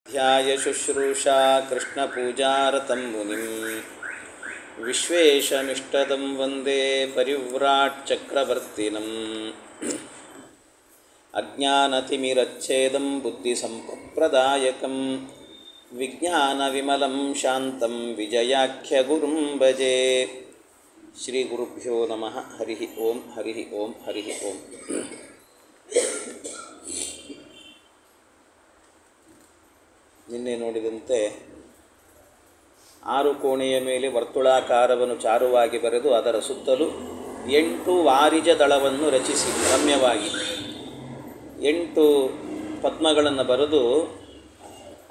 ಧ್ಯಾಯ ಶುಶ್ರೂಷಾ ಕೃಷ್ಣಪೂಜಾರತಂ ಮುನಿಂ ವಿಶ್ವೇಶಮಿಷ್ಟದಂ ವಂದೇ ಪರಿವ್ರಾಟ್ ಚಕ್ರವರ್ತಿನಂ ಅಜ್ಞಾನತಿಮಿರಚ್ಛೇದಂ ಬುದ್ಧಿಸಂಪತ್ಪ್ರದಾಯಕಂ ವಿಜ್ಞಾನವಿಮಲಂ ಶಾಂತಂ ವಿಜಯಾಖ್ಯಗುರುಂ ಭಜೆ. ಶ್ರೀ ಗುರುಭ್ಯೋ ನಮಃ. ಹರಿ ಓಂ ಹರಿ ಓಂ ಹರಿ ಓಂ. ನಿನ್ನೆ ನೋಡಿದಂತೆ 6 ಕೋಣೆಯ ಮೇಲೆ ವರ್ತುಳಾಕಾರವನ್ನು ಚಾರುವಾಗಿ ಬರೆದು ಅದರ ಸುತ್ತಲೂ 8 ವಾರಿಜ ದಳವನ್ನು ರಚಿಸಿ ರಮ್ಯವಾಗಿ 8 ಪದ್ಮಗಳನ್ನು ಬರೆದು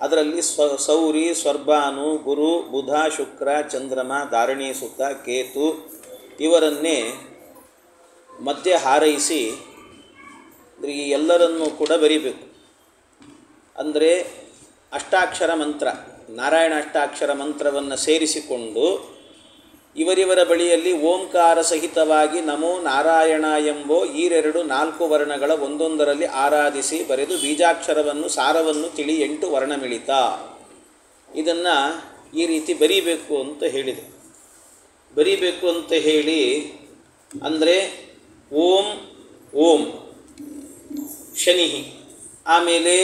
ಅದರಲ್ಲಿ ಸೌರಿ, ಸ್ವರ್ಭಾನು, ಗುರು, ಬುಧ, ಶುಕ್ರ, ಚಂದ್ರಮ, ಧಾರಣಿ ಸುತ್ತ, ಕೇತು ಇವರನ್ನೇ ಮಧ್ಯೆ ಹಾರೈಸಿ ಈ ಎಲ್ಲರನ್ನೂ ಕೂಡ ಬರಿಬೇಕು. ಅಂದರೆ ಅಷ್ಟಾಕ್ಷರ ಮಂತ್ರ, ನಾರಾಯಣ ಅಷ್ಟಾಕ್ಷರ ಮಂತ್ರವನ್ನು ಸೇರಿಸಿಕೊಂಡು ಇವರಿವರ ಬಳಿಯಲ್ಲಿ ಓಂಕಾರ ಸಹಿತವಾಗಿ ನಮೋ ನಾರಾಯಣ ಎಂಬೋ ಈರೆರಡು 4 ವರ್ಣಗಳ ಒಂದೊಂದರಲ್ಲಿ ಆರಾಧಿಸಿ ಬರೆದು ಬೀಜಾಕ್ಷರವನ್ನು ಸಾರವನ್ನು ತಿಳಿ 8 ವರ್ಣಮಿಳಿತ ಇದನ್ನು ಈ ರೀತಿ ಬರೀಬೇಕು ಅಂತ ಹೇಳಿದೆ. ಬರೀಬೇಕು ಅಂತ ಹೇಳಿ ಅಂದರೆ ಓಂ ಓಂ ಶನಿ, ಆಮೇಲೆ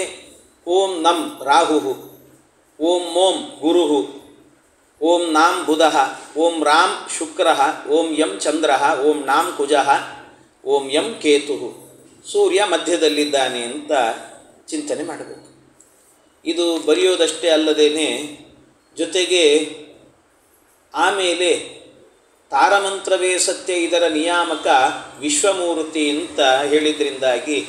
ಓಂ ನಂ ರಾಹು, ಓಂ ಓಂ ಗುರು, ಓಂ ನಾಂ ಬುಧ, ಓಂ ರಾಂ ಶುಕ್ರ, ಓಂ ಯಂ ಚಂದ್ರ, ಓಂ ನಾಂ ಕುಜ, ಓಂ ಯಂ ಕೇತು. ಸೂರ್ಯ ಮಧ್ಯದಲ್ಲಿದ್ದಾನೆ ಅಂತ ಚಿಂತನೆ ಮಾಡಬೇಕು. ಇದು ಬರೆಯೋದಷ್ಟೇ ಅಲ್ಲದೇನೆ ಜೊತೆಗೆ ಆಮೇಲೆ ತಾರಮಂತ್ರವೇ ಸತ್ಯ ಇದರ ನಿಯಾಮಕ ವಿಶ್ವಮೂರ್ತಿ ಅಂತ ಹೇಳಿದ್ರಿಂದಾಗಿ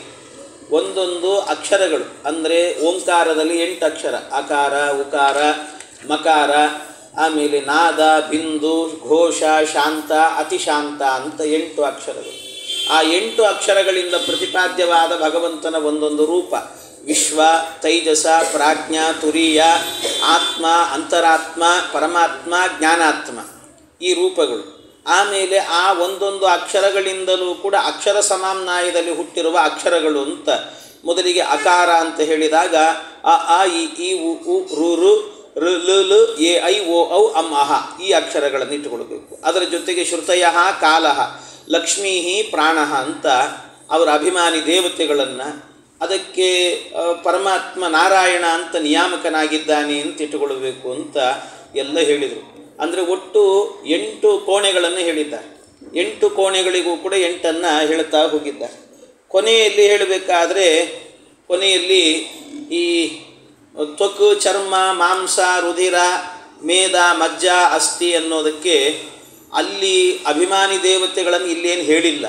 ಒಂದೊಂದು ಅಕ್ಷರಗಳು ಅಂದರೆ ಓಂಕಾರದಲ್ಲಿ 8 ಅಕ್ಷರ, ಅಕಾರ, ಉಕಾರ, ಮಕಾರ, ಆಮೇಲೆ ನಾದ, ಬಿಂದು, ಘೋಷ, ಶಾಂತ, ಅತಿಶಾಂತ ಅಂತ 8 ಅಕ್ಷರಗಳು. ಆ 8 ಅಕ್ಷರಗಳಿಂದ ಪ್ರತಿಪಾದ್ಯವಾದ ಭಗವಂತನ ಒಂದೊಂದು ರೂಪ ವಿಶ್ವ, ತೈಜಸ, ಪ್ರಾಜ್ಞಾ, ತುರೀಯ, ಆತ್ಮ, ಅಂತರಾತ್ಮ, ಪರಮಾತ್ಮ, ಜ್ಞಾನಾತ್ಮ ಈ ರೂಪಗಳು. ಆಮೇಲೆ ಆ ಒಂದೊಂದು ಅಕ್ಷರಗಳಿಂದಲೂ ಕೂಡ ಅಕ್ಷರ ಸಮಾಮ್ನಾಯದಲ್ಲಿ ಹುಟ್ಟಿರುವ ಅಕ್ಷರಗಳು ಅಂತ ಮೊದಲಿಗೆ ಅಕಾರ ಅಂತ ಹೇಳಿದಾಗ ಅ ಆ ಇ ಉ ಉ ರು ರು ಋ ಲ ಲ ಎ ಐ ಓ ಔ ಅಂ ಅಹ ಈ ಅಕ್ಷರಗಳನ್ನು ಇಟ್ಟುಕೊಳ್ಬೇಕು. ಅದರ ಜೊತೆಗೆ ಶ್ರುತಯ, ಕಾಲಃ, ಲಕ್ಷ್ಮೀ, ಪ್ರಾಣಃ ಅಂತ ಅವರ ಅಭಿಮಾನಿ ದೇವತೆಗಳನ್ನು, ಅದಕ್ಕೆ ಪರಮಾತ್ಮ ನಾರಾಯಣ ಅಂತ ನಿಯಾಮಕನಾಗಿದ್ದಾನೆ ಅಂತ ಇಟ್ಟುಕೊಳ್ಬೇಕು ಅಂತ ಎಲ್ಲ ಹೇಳಿದರು. ಅಂದರೆ ಒಟ್ಟು 8 ಕೋಣೆಗಳನ್ನು ಹೇಳಿದ್ದಾರೆ. 8 ಕೋಣೆಗಳಿಗೂ ಕೂಡ 8 ಹೇಳ್ತಾ ಹೋಗಿದ್ದಾರೆ. ಕೊನೆಯಲ್ಲಿ ಹೇಳಬೇಕಾದ್ರೆ ಕೊನೆಯಲ್ಲಿ ಈ ತ್ವಕ್, ಚರ್ಮ, ಮಾಂಸ, ರುಧಿರ, ಮೇದ, ಮಜ್ಜ, ಅಸ್ಥಿ ಅನ್ನೋದಕ್ಕೆ ಅಲ್ಲಿ ಅಭಿಮಾನಿ ದೇವತೆಗಳನ್ನು ಇಲ್ಲೇನು ಹೇಳಿಲ್ಲ.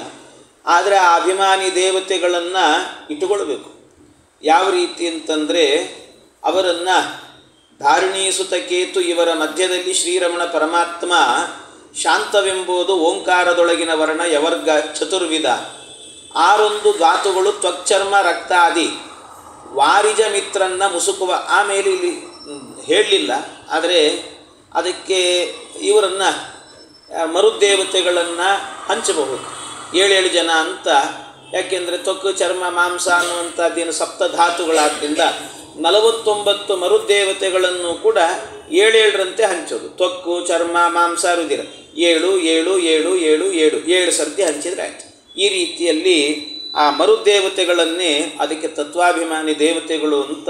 ಆದರೆ ಆ ಅಭಿಮಾನಿ ದೇವತೆಗಳನ್ನು ಇಟ್ಟುಕೊಳ್ಬೇಕು. ಯಾವ ರೀತಿ ಅಂತಂದರೆ ಅವರನ್ನು ಧಾರಣಿ ಸುತ ಕೇತು ಇವರ ಮಧ್ಯದಲ್ಲಿ ಶ್ರೀರಮಣ ಪರಮಾತ್ಮ ಶಾಂತವೆಂಬುದು ಓಂಕಾರದೊಳಗಿನ ವರ್ಣ ಯವರ್ಗ ಚತುರ್ವಿಧ 6 ಧಾತುಗಳು ತ್ವಕ್ಚರ್ಮ ರಕ್ತಾದಿ ವಾರಿಜ ಮಿತ್ರನ್ನ ಮುಸುಕುವ. ಆಮೇಲೆ ಇಲ್ಲಿ ಹೇಳಲಿಲ್ಲ, ಆದರೆ ಅದಕ್ಕೆ ಇವರನ್ನು ಮರುದೇವತೆಗಳನ್ನು ಹಂಚಬಹುದು 7 ಜನ ಅಂತ. ಯಾಕೆಂದರೆ ತ್ವಕ್, ಚರ್ಮ, ಮಾಂಸ ಅನ್ನುವಂಥದ್ದೇನು ಸಪ್ತಧಾತುಗಳಾದ್ದರಿಂದ 49 ಮರುದೇವತೆಗಳನ್ನು ಕೂಡ 7 ಹಂಚೋದು. ತ್ವಕ್ಕು, ಚರ್ಮ, ಮಾಂಸ, ರುಧಿರ 7 7 7 7 7 7 ಸರ್ತಿ ಹಂಚಿದರೆ ಆಯಿತು. ಈ ರೀತಿಯಲ್ಲಿ ಆ ಮರುದೇವತೆಗಳನ್ನೇ ಅದಕ್ಕೆ ತತ್ವಾಭಿಮಾನಿ ದೇವತೆಗಳು ಅಂತ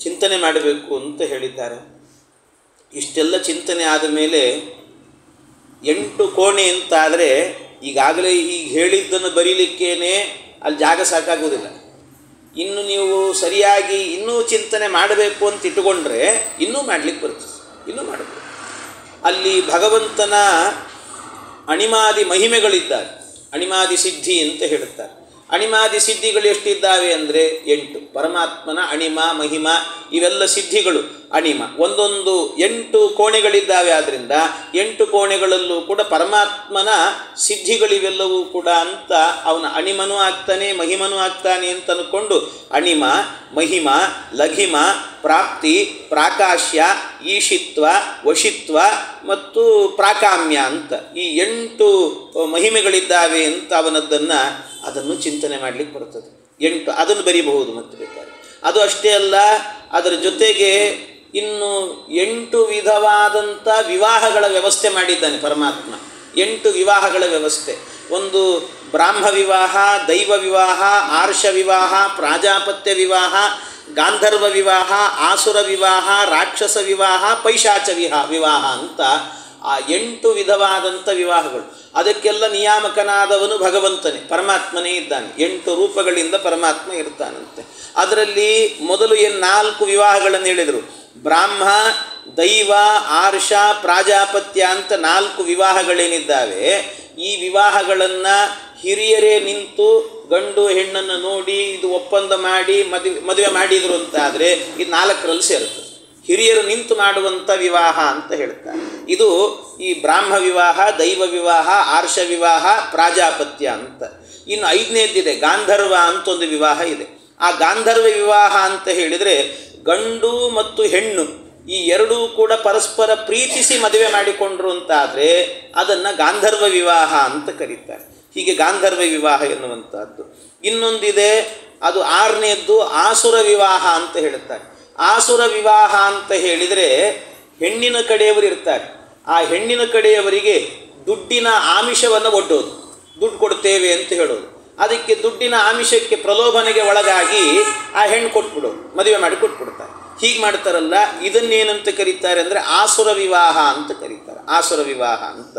ಚಿಂತನೆ ಮಾಡಬೇಕು ಅಂತ ಹೇಳಿದ್ದಾರೆ. ಇಷ್ಟೆಲ್ಲ ಚಿಂತನೆ ಆದ ಮೇಲೆ 8 ಕೋಣೆ ಅಂತಾದರೆ ಈಗಾಗಲೇ ಈಗ ಹೇಳಿದ್ದನ್ನು ಬರೀಲಿಕ್ಕೇನೆ ಅಲ್ಲಿ ಜಾಗ ಸಾಕಾಗುವುದಿಲ್ಲ. ಇನ್ನು ನೀವು ಸರಿಯಾಗಿ ಇನ್ನೂ ಚಿಂತನೆ ಮಾಡಬೇಕು ಅಂತ ಇಟ್ಟುಕೊಂಡ್ರೆ ಇನ್ನೂ ಮಾಡಲಿಕ್ಕೆ ಬರ್ತದೆ, ಇನ್ನೂ ಮಾಡಬೇಕು. ಅಲ್ಲಿ ಭಗವಂತನ ಅಣಿಮಾದಿ ಮಹಿಮೆಗಳಿದ್ದಾರೆ. ಅಣಿಮಾದಿ ಸಿದ್ಧಿ ಅಂತ ಹೇಳುತ್ತಾರೆ. ಅಣಿಮಾದಿ ಸಿದ್ಧಿಗಳು ಎಷ್ಟಿದ್ದಾವೆ ಅಂದರೆ 8. ಪರಮಾತ್ಮನ ಅಣಿಮ, ಮಹಿಮ ಇವೆಲ್ಲ ಸಿದ್ಧಿಗಳು ಅಣಿಮ ಒಂದೊಂದು 8 ಕೋಣೆಗಳಿದ್ದಾವೆ. ಆದ್ದರಿಂದ 8 ಕೋಣೆಗಳಲ್ಲೂ ಕೂಡ ಪರಮಾತ್ಮನ ಸಿದ್ಧಿಗಳಿವೆಲ್ಲವೂ ಕೂಡ ಅಂತ ಅವನ ಅಣಿಮನೂ ಆಗ್ತಾನೆ, ಮಹಿಮನೂ ಆಗ್ತಾನೆ ಅಂತ ಅಂದ್ಕೊಂಡು ಅಣಿಮ, ಮಹಿಮ, ಲಘಿಮ, ಪ್ರಾಪ್ತಿ, ಪ್ರಾಕಾಶ್ಯ, ಈಶಿತ್ವ, ವಶಿತ್ವ ಮತ್ತು ಪ್ರಾಕಾಮ್ಯ ಅಂತ ಈ 8 ಮಹಿಮೆಗಳಿದ್ದಾವೆ ಅಂತ ಅದನ್ನು ಚಿಂತನೆ ಮಾಡಲಿಕ್ಕೆ ಬರ್ತದೆ. 8 ಅದನ್ನು ಬರೀಬಹುದು ಮತ್ತೆ ಬೇಕಾದ್ರೆ. ಅದು ಅಷ್ಟೇ ಅಲ್ಲ, ಅದರ ಜೊತೆಗೆ ಇನ್ನು 8 ವಿಧವಾದಂಥ ವಿವಾಹಗಳ ವ್ಯವಸ್ಥೆ ಮಾಡಿದ್ದಾನೆ ಪರಮಾತ್ಮ. 8 ವಿವಾಹಗಳ ವ್ಯವಸ್ಥೆ. ಒಂದು ಬ್ರಾಹ್ಮ ವಿವಾಹ, ದೈವ ವಿವಾಹ, ಆರ್ಷ ವಿವಾಹ, ಪ್ರಾಜಾಪತ್ಯ ವಿವಾಹ, ಗಾಂಧರ್ವ ವಿವಾಹ, ಆಸುರ ವಿವಾಹ, ರಾಕ್ಷಸ ವಿವಾಹ, ಪೈಶಾಚ ವಿವಾಹ ಅಂತ ಆ 8 ವಿಧವಾದಂಥ ವಿವಾಹಗಳು. ಅದಕ್ಕೆಲ್ಲ ನಿಯಾಮಕನಾದವನು ಭಗವಂತನೇ, ಪರಮಾತ್ಮನೇ ಇದ್ದಾನೆ. 8 ರೂಪಗಳಿಂದ ಪರಮಾತ್ಮ ಇರ್ತಾನಂತೆ. ಅದರಲ್ಲಿ ಮೊದಲು 4 ವಿವಾಹಗಳನ್ನು ಹೇಳಿದರು. ಬ್ರಾಹ್ಮ, ದೈವ, ಆರ್ಷ, ಪ್ರಾಜಾಪತ್ಯ ಅಂತ 4 ವಿವಾಹಗಳೇನಿದ್ದಾವೆ, ಈ ವಿವಾಹಗಳನ್ನು ಹಿರಿಯರೇ ನಿಂತು ಗಂಡು ಹೆಣ್ಣನ್ನು ನೋಡಿ ಇದು ಒಪ್ಪಂದ ಮಾಡಿ ಮದುವೆ ಮಾಡಿದರು ಅಂತಾದರೆ ಇದು 4ರಲ್ಲಿ ಸೇರುತ್ತದೆ. ಹಿರಿಯರು ನಿಂತು ಮಾಡುವಂಥ ವಿವಾಹ ಅಂತ ಹೇಳ್ತಾರೆ. ಇದು ಈ ಬ್ರಾಹ್ಮ ವಿವಾಹ, ದೈವ ವಿವಾಹ, ಆರ್ಷ ವಿವಾಹ, ಪ್ರಾಜಾಪತ್ಯ ಅಂತ. ಇನ್ನು 5ನೇದಿದೆ ಗಾಂಧರ್ವ ಅಂತ ಒಂದು ವಿವಾಹ ಇದೆ. ಆ ಗಾಂಧರ್ವ ವಿವಾಹ ಅಂತ ಹೇಳಿದರೆ ಗಂಡು ಮತ್ತು ಹೆಣ್ಣು ಈ ಎರಡೂ ಕೂಡ ಪರಸ್ಪರ ಪ್ರೀತಿಸಿ ಮದುವೆ ಮಾಡಿಕೊಂಡ್ರು ಅಂತಾದರೆ ಅದನ್ನು ಗಾಂಧರ್ವ ವಿವಾಹ ಅಂತ ಕರೀತಾರೆ. ಹೀಗೆ ಗಾಂಧರ್ವ ವಿವಾಹ ಎನ್ನುವಂಥದ್ದು. ಇನ್ನೊಂದಿದೆ, ಅದು 6ನೇದ್ದು ಆಸುರ ವಿವಾಹ ಅಂತ ಹೇಳುತ್ತಾರೆ. ಆಸುರ ವಿವಾಹ ಅಂತ ಹೇಳಿದರೆ ಹೆಣ್ಣಿನ ಕಡೆಯವರು ಇರ್ತಾರೆ. ಆ ಹೆಣ್ಣಿನ ಕಡೆಯವರಿಗೆ ದುಡ್ಡಿನ ಆಮಿಷವನ್ನು ಒಡ್ಡೋದು, ದುಡ್ಡು ಕೊಡ್ತೇವೆ ಅಂತ ಹೇಳೋದು. ಅದಕ್ಕೆ ದುಡ್ಡಿನ ಆಮಿಷಕ್ಕೆ ಪ್ರಲೋಭನೆಗೆ ಒಳಗಾಗಿ ಆ ಹೆಣ್ಣು ಕೊಟ್ಬಿಡೋದು, ಮದುವೆ ಮಾಡಿ ಕೊಟ್ಬಿಡ್ತಾರೆ. ಹೀಗೆ ಮಾಡ್ತಾರಲ್ಲ, ಇದನ್ನೇನಂತ ಕರೀತಾರೆ ಅಂದರೆ ಆಸುರ ವಿವಾಹ ಅಂತ ಕರೀತಾರೆ. ಆಸುರ ವಿವಾಹ ಅಂತ.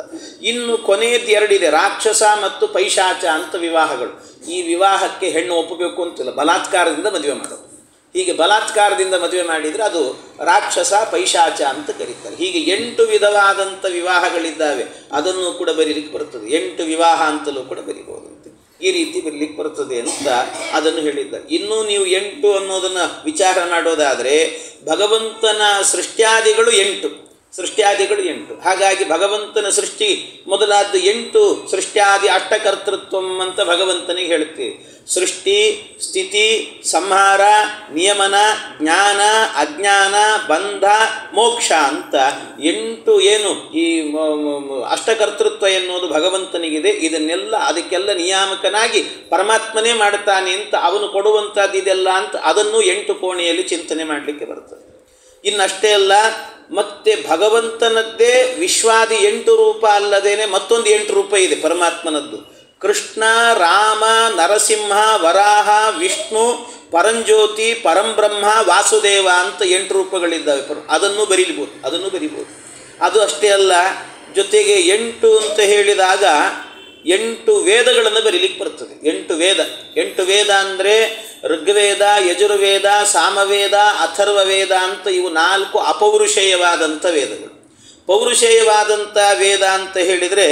ಇನ್ನು ಕೊನೆಯದ್ದು 2 ಇದೆ, ರಾಕ್ಷಸ ಮತ್ತು ಪೈಶಾಚ ಅಂತ ವಿವಾಹಗಳು. ಈ ವಿವಾಹಕ್ಕೆ ಹೆಣ್ಣು ಒಪ್ಪಬೇಕು ಅಂತಿಲ್ಲ, ಬಲಾತ್ಕಾರದಿಂದ ಮದುವೆ ಮಾಡೋದು. ಹೀಗೆ ಬಲಾತ್ಕಾರದಿಂದ ಮದುವೆ ಮಾಡಿದರೆ ಅದು ರಾಕ್ಷಸ ಪೈಶಾಚ ಅಂತ ಕರೀತಾರೆ. ಹೀಗೆ 8 ವಿಧವಾದಂಥ ವಿವಾಹಗಳಿದ್ದಾವೆ. ಅದನ್ನು ಕೂಡ ಬರೀಲಿಕ್ಕೆ ಬರ್ತದೆ. 8 ವಿವಾಹ ಅಂತಲೂ ಕೂಡ ಬರೀಬಹುದಂತೆ. ಈ ರೀತಿ ಬರಲಿಕ್ಕೆ ಬರ್ತದೆ ಅಂತ ಅದನ್ನು ಹೇಳಿದ್ದಾರೆ. ಇನ್ನೂ ನೀವು 8 ಅನ್ನೋದನ್ನು ವಿಚಾರ ಮಾಡೋದಾದರೆ ಭಗವಂತನ ಸೃಷ್ಟ್ಯಾದಿಗಳು 8. ಸೃಷ್ಟ್ಯಾದಿಗಳು 8. ಹಾಗಾಗಿ ಭಗವಂತನ ಸೃಷ್ಟಿ ಮೊದಲಾದ 8 ಸೃಷ್ಟ್ಯಾದಿ ಅಷ್ಟಕರ್ತೃತ್ವಂ ಅಂತ ಭಗವಂತನಿಗೆ ಹೇಳ್ತೀವಿ. ಸೃಷ್ಟಿ, ಸ್ಥಿತಿ, ಸಂಹಾರ, ನಿಯಮನ, ಜ್ಞಾನ, ಅಜ್ಞಾನ, ಬಂಧ, ಮೋಕ್ಷ ಅಂತ 8 ಏನು ಈ ಅಷ್ಟಕರ್ತೃತ್ವ ಎನ್ನುವುದು ಭಗವಂತನಿಗಿದೆ. ಇದನ್ನೆಲ್ಲ ಅದಕ್ಕೆಲ್ಲ ನಿಯಾಮಕನಾಗಿ ಪರಮಾತ್ಮನೇ ಮಾಡ್ತಾನೆ ಅಂತ ಅವನು ಕೊಡುವಂಥದ್ದು ಇದೆಲ್ಲ ಅಂತ ಅದನ್ನು 8 ಕೋಣೆಯಲ್ಲಿ ಚಿಂತನೆ ಮಾಡಲಿಕ್ಕೆ ಬರ್ತದೆ. ಇನ್ನಷ್ಟೇ ಅಲ್ಲ, ಮತ್ತೆ ಭಗವಂತನದ್ದೇ ವಿಶ್ವಾದಿ 8 ರೂಪ ಅಲ್ಲದೇನೆ ಮತ್ತೊಂದು 8 ರೂಪ ಇದೆ ಪರಮಾತ್ಮನದ್ದು. ಕೃಷ್ಣ, ರಾಮ, ನರಸಿಂಹ, ವರಾಹ, ವಿಷ್ಣು, ಪರಂಜ್ಯೋತಿ, ಪರಂಬ್ರಹ್ಮ, ವಾಸುದೇವ ಅಂತ 8 ರೂಪಗಳಿದ್ದಾವೆ. ಅದನ್ನು ಬರೀಬೋದು. ಅದು ಅಷ್ಟೇ ಅಲ್ಲ, ಜೊತೆಗೆ 8 ಅಂತ ಹೇಳಿದಾಗ 8 ವೇದಗಳನ್ನು ಬರೀಲಿಕ್ಕೆ ಬರ್ತದೆ. 8 ವೇದ ಅಂದರೆ ಋಗ್ವೇದ, ಯಜುರ್ವೇದ, ಸಾಮವೇದ, ಅಥರ್ವವೇದ ಅಂತ ಇವು 4 ಅಪೌರುಷೇಯವಾದಂಥ ವೇದಗಳು. ಪೌರುಷೇಯವಾದಂಥ ವೇದ ಅಂತ ಹೇಳಿದರೆ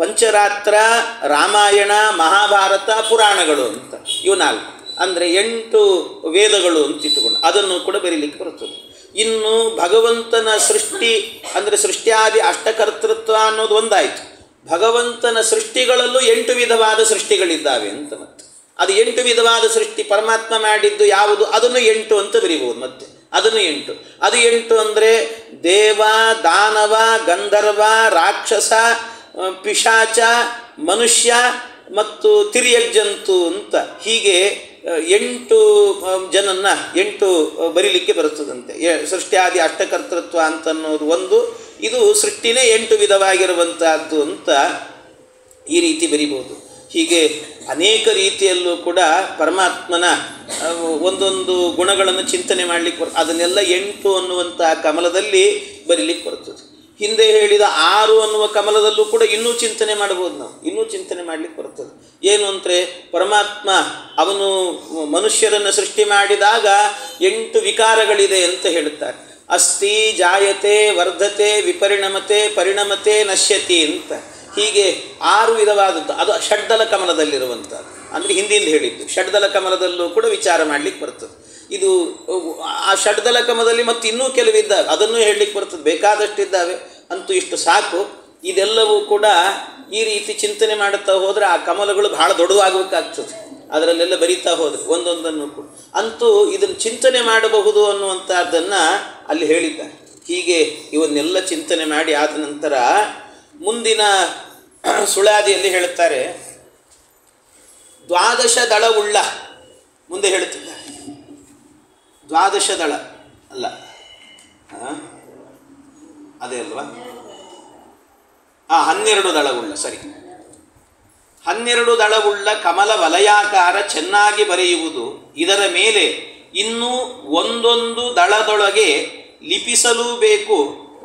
ಪಂಚರಾತ್ರ, ರಾಮಾಯಣ, ಮಹಾಭಾರತ, ಪುರಾಣಗಳು ಅಂತ ಇವು 4. ಅಂದರೆ 8 ವೇದಗಳು ಅಂತ ಇಟ್ಟುಕೊಂಡು ಅದನ್ನು ಕೂಡ ಬರೀಲಿಕ್ಕೆ ಬರ್ತದೆ. ಇನ್ನು ಭಗವಂತನ ಸೃಷ್ಟಿ ಅಂದರೆ ಸೃಷ್ಟ್ಯಾದಿ ಅಷ್ಟಕರ್ತೃತ್ವ ಅನ್ನೋದು ಒಂದಾಯಿತು. ಭಗವಂತನ ಸೃಷ್ಟಿಗಳಲ್ಲೂ 8 ವಿಧವಾದ ಸೃಷ್ಟಿಗಳಿದ್ದಾವೆ ಅಂತ. ಮತ್ತೆ ಅದು 8 ವಿಧವಾದ ಸೃಷ್ಟಿ ಪರಮಾತ್ಮ ಮಾಡಿದ್ದು ಯಾವುದು ಅದನ್ನು 8 ಅಂತ ಬರೀಬಹುದು. ಮತ್ತೆ ಅದನ್ನು 8. ಅದು 8 ಅಂದರೆ ದೇವ, ದಾನವ, ಗಂಧರ್ವ, ರಾಕ್ಷಸ, ಪಿಶಾಚ, ಮನುಷ್ಯ ಮತ್ತು ತಿರ್ಯಜ್ಜಂತು ಅಂತ ಹೀಗೆ 8 ಜನನ್ನ 8 ಬರೀಲಿಕ್ಕೆ ಬರುತ್ತದಂತೆ. ಸೃಷ್ಟ್ಯಾದಿ ಅಷ್ಟಕರ್ತೃತ್ವ ಅಂತನ್ನೋದು ಒಂದು. ಇದು ಸೃಷ್ಟಿನೇ 8 ವಿಧವಾಗಿರುವಂಥದ್ದು ಅಂತ ಈ ರೀತಿ ಬರಿಬೋದು. ಹೀಗೆ ಅನೇಕ ರೀತಿಯಲ್ಲೂ ಕೂಡ ಪರಮಾತ್ಮನ ಒಂದೊಂದು ಗುಣಗಳನ್ನು ಚಿಂತನೆ ಮಾಡಲಿಕ್ಕೆ ಅದನ್ನೆಲ್ಲ 8 ಅನ್ನುವಂಥ ಕಮಲದಲ್ಲಿ ಬರೀಲಿಕ್ಕೆ ಬರ್ತದೆ. ಹಿಂದೆ ಹೇಳಿದ 6 ಅನ್ನುವ ಕಮಲದಲ್ಲೂ ಕೂಡ ಇನ್ನೂ ಚಿಂತನೆ ಮಾಡ್ಬೋದು. ನಾವು ಇನ್ನೂ ಚಿಂತನೆ ಮಾಡಲಿಕ್ಕೆ ಬರ್ತದೆ. ಏನು ಅಂದರೆ ಪರಮಾತ್ಮ ಅವನು ಮನುಷ್ಯರನ್ನು ಸೃಷ್ಟಿ ಮಾಡಿದಾಗ 8 ವಿಕಾರಗಳಿದೆ ಅಂತ ಹೇಳುತ್ತಾರೆ. ಅಸ್ತಿ, ಜಾಯತೆ, ವರ್ಧತೆ, ವಿಪರಿಣಮತೆ, ಪರಿಣಮತೆ, ನಶ್ಯತಿ ಅಂತ ಹೀಗೆ 6 ವಿಧವಾದದ್ದು. ಅದು ಷಡ್ದಲ ಕಮಲದಲ್ಲಿರುವಂಥದ್ದು. ಅಂದರೆ ಹಿಂದಿಂದ ಹೇಳಿದ್ದು ಷಡ್ದಲ ಕಮಲದಲ್ಲೂ ಕೂಡ ವಿಚಾರ ಮಾಡಲಿಕ್ಕೆ ಬರ್ತದೆ. ಇದು ಆ ಷಡ್ದಲ ಕಮಲದಲ್ಲಿ ಮತ್ತು ಇನ್ನೂ ಕೆಲವಿದ್ದಾವೆ, ಅದನ್ನು ಹೇಳಲಿಕ್ಕೆ ಬರ್ತದೆ. ಬೇಕಾದಷ್ಟಿದ್ದಾವೆ, ಅಂತೂ ಇಷ್ಟು ಸಾಕು. ಇದೆಲ್ಲವೂ ಕೂಡ ಈ ರೀತಿ ಚಿಂತನೆ ಮಾಡುತ್ತಾ ಹೋದರೆ ಆ ಕಮಲಗಳು ಬಹಳ ದೊಡ್ಡದಾಗಬೇಕಾಗ್ತದೆ. ಅದರಲ್ಲೆಲ್ಲ ಬರೀತಾ ಹೋದರೆ ಒಂದೊಂದನ್ನು ಕೂಡ ಅಂತೂ ಇದನ್ನು ಚಿಂತನೆ ಮಾಡಬಹುದು ಅನ್ನುವಂಥದ್ದನ್ನು ಅಲ್ಲಿ ಹೇಳಿದ್ದಾರೆ. ಹೀಗೆ ಇವನ್ನೆಲ್ಲ ಚಿಂತನೆ ಮಾಡಿ ಆದ ನಂತರ ಮುಂದಿನ ಸುಳಾದಿಯಲ್ಲಿ ಹೇಳುತ್ತಾರೆ, 12 ದಳವುಳ್ಳ ಮುಂದೆ ಹೇಳುತ್ತಿದ್ದಾರೆ. 12 ದಳ ಅಲ್ಲ, ಅದೇ ಅಲ್ವಾ? 12 ದಳವುಳ್ಳ, ಸರಿ. 12 ದಳವುಳ್ಳ ಕಮಲ ವಲಯಾಕಾರ ಚೆನ್ನಾಗಿ ಬರೆಯುವುದು. ಇದರ ಮೇಲೆ ಇನ್ನೂ ಒಂದೊಂದು ದಳದೊಳಗೆ ಲಿಪಿಸಲೂ ಬೇಕು.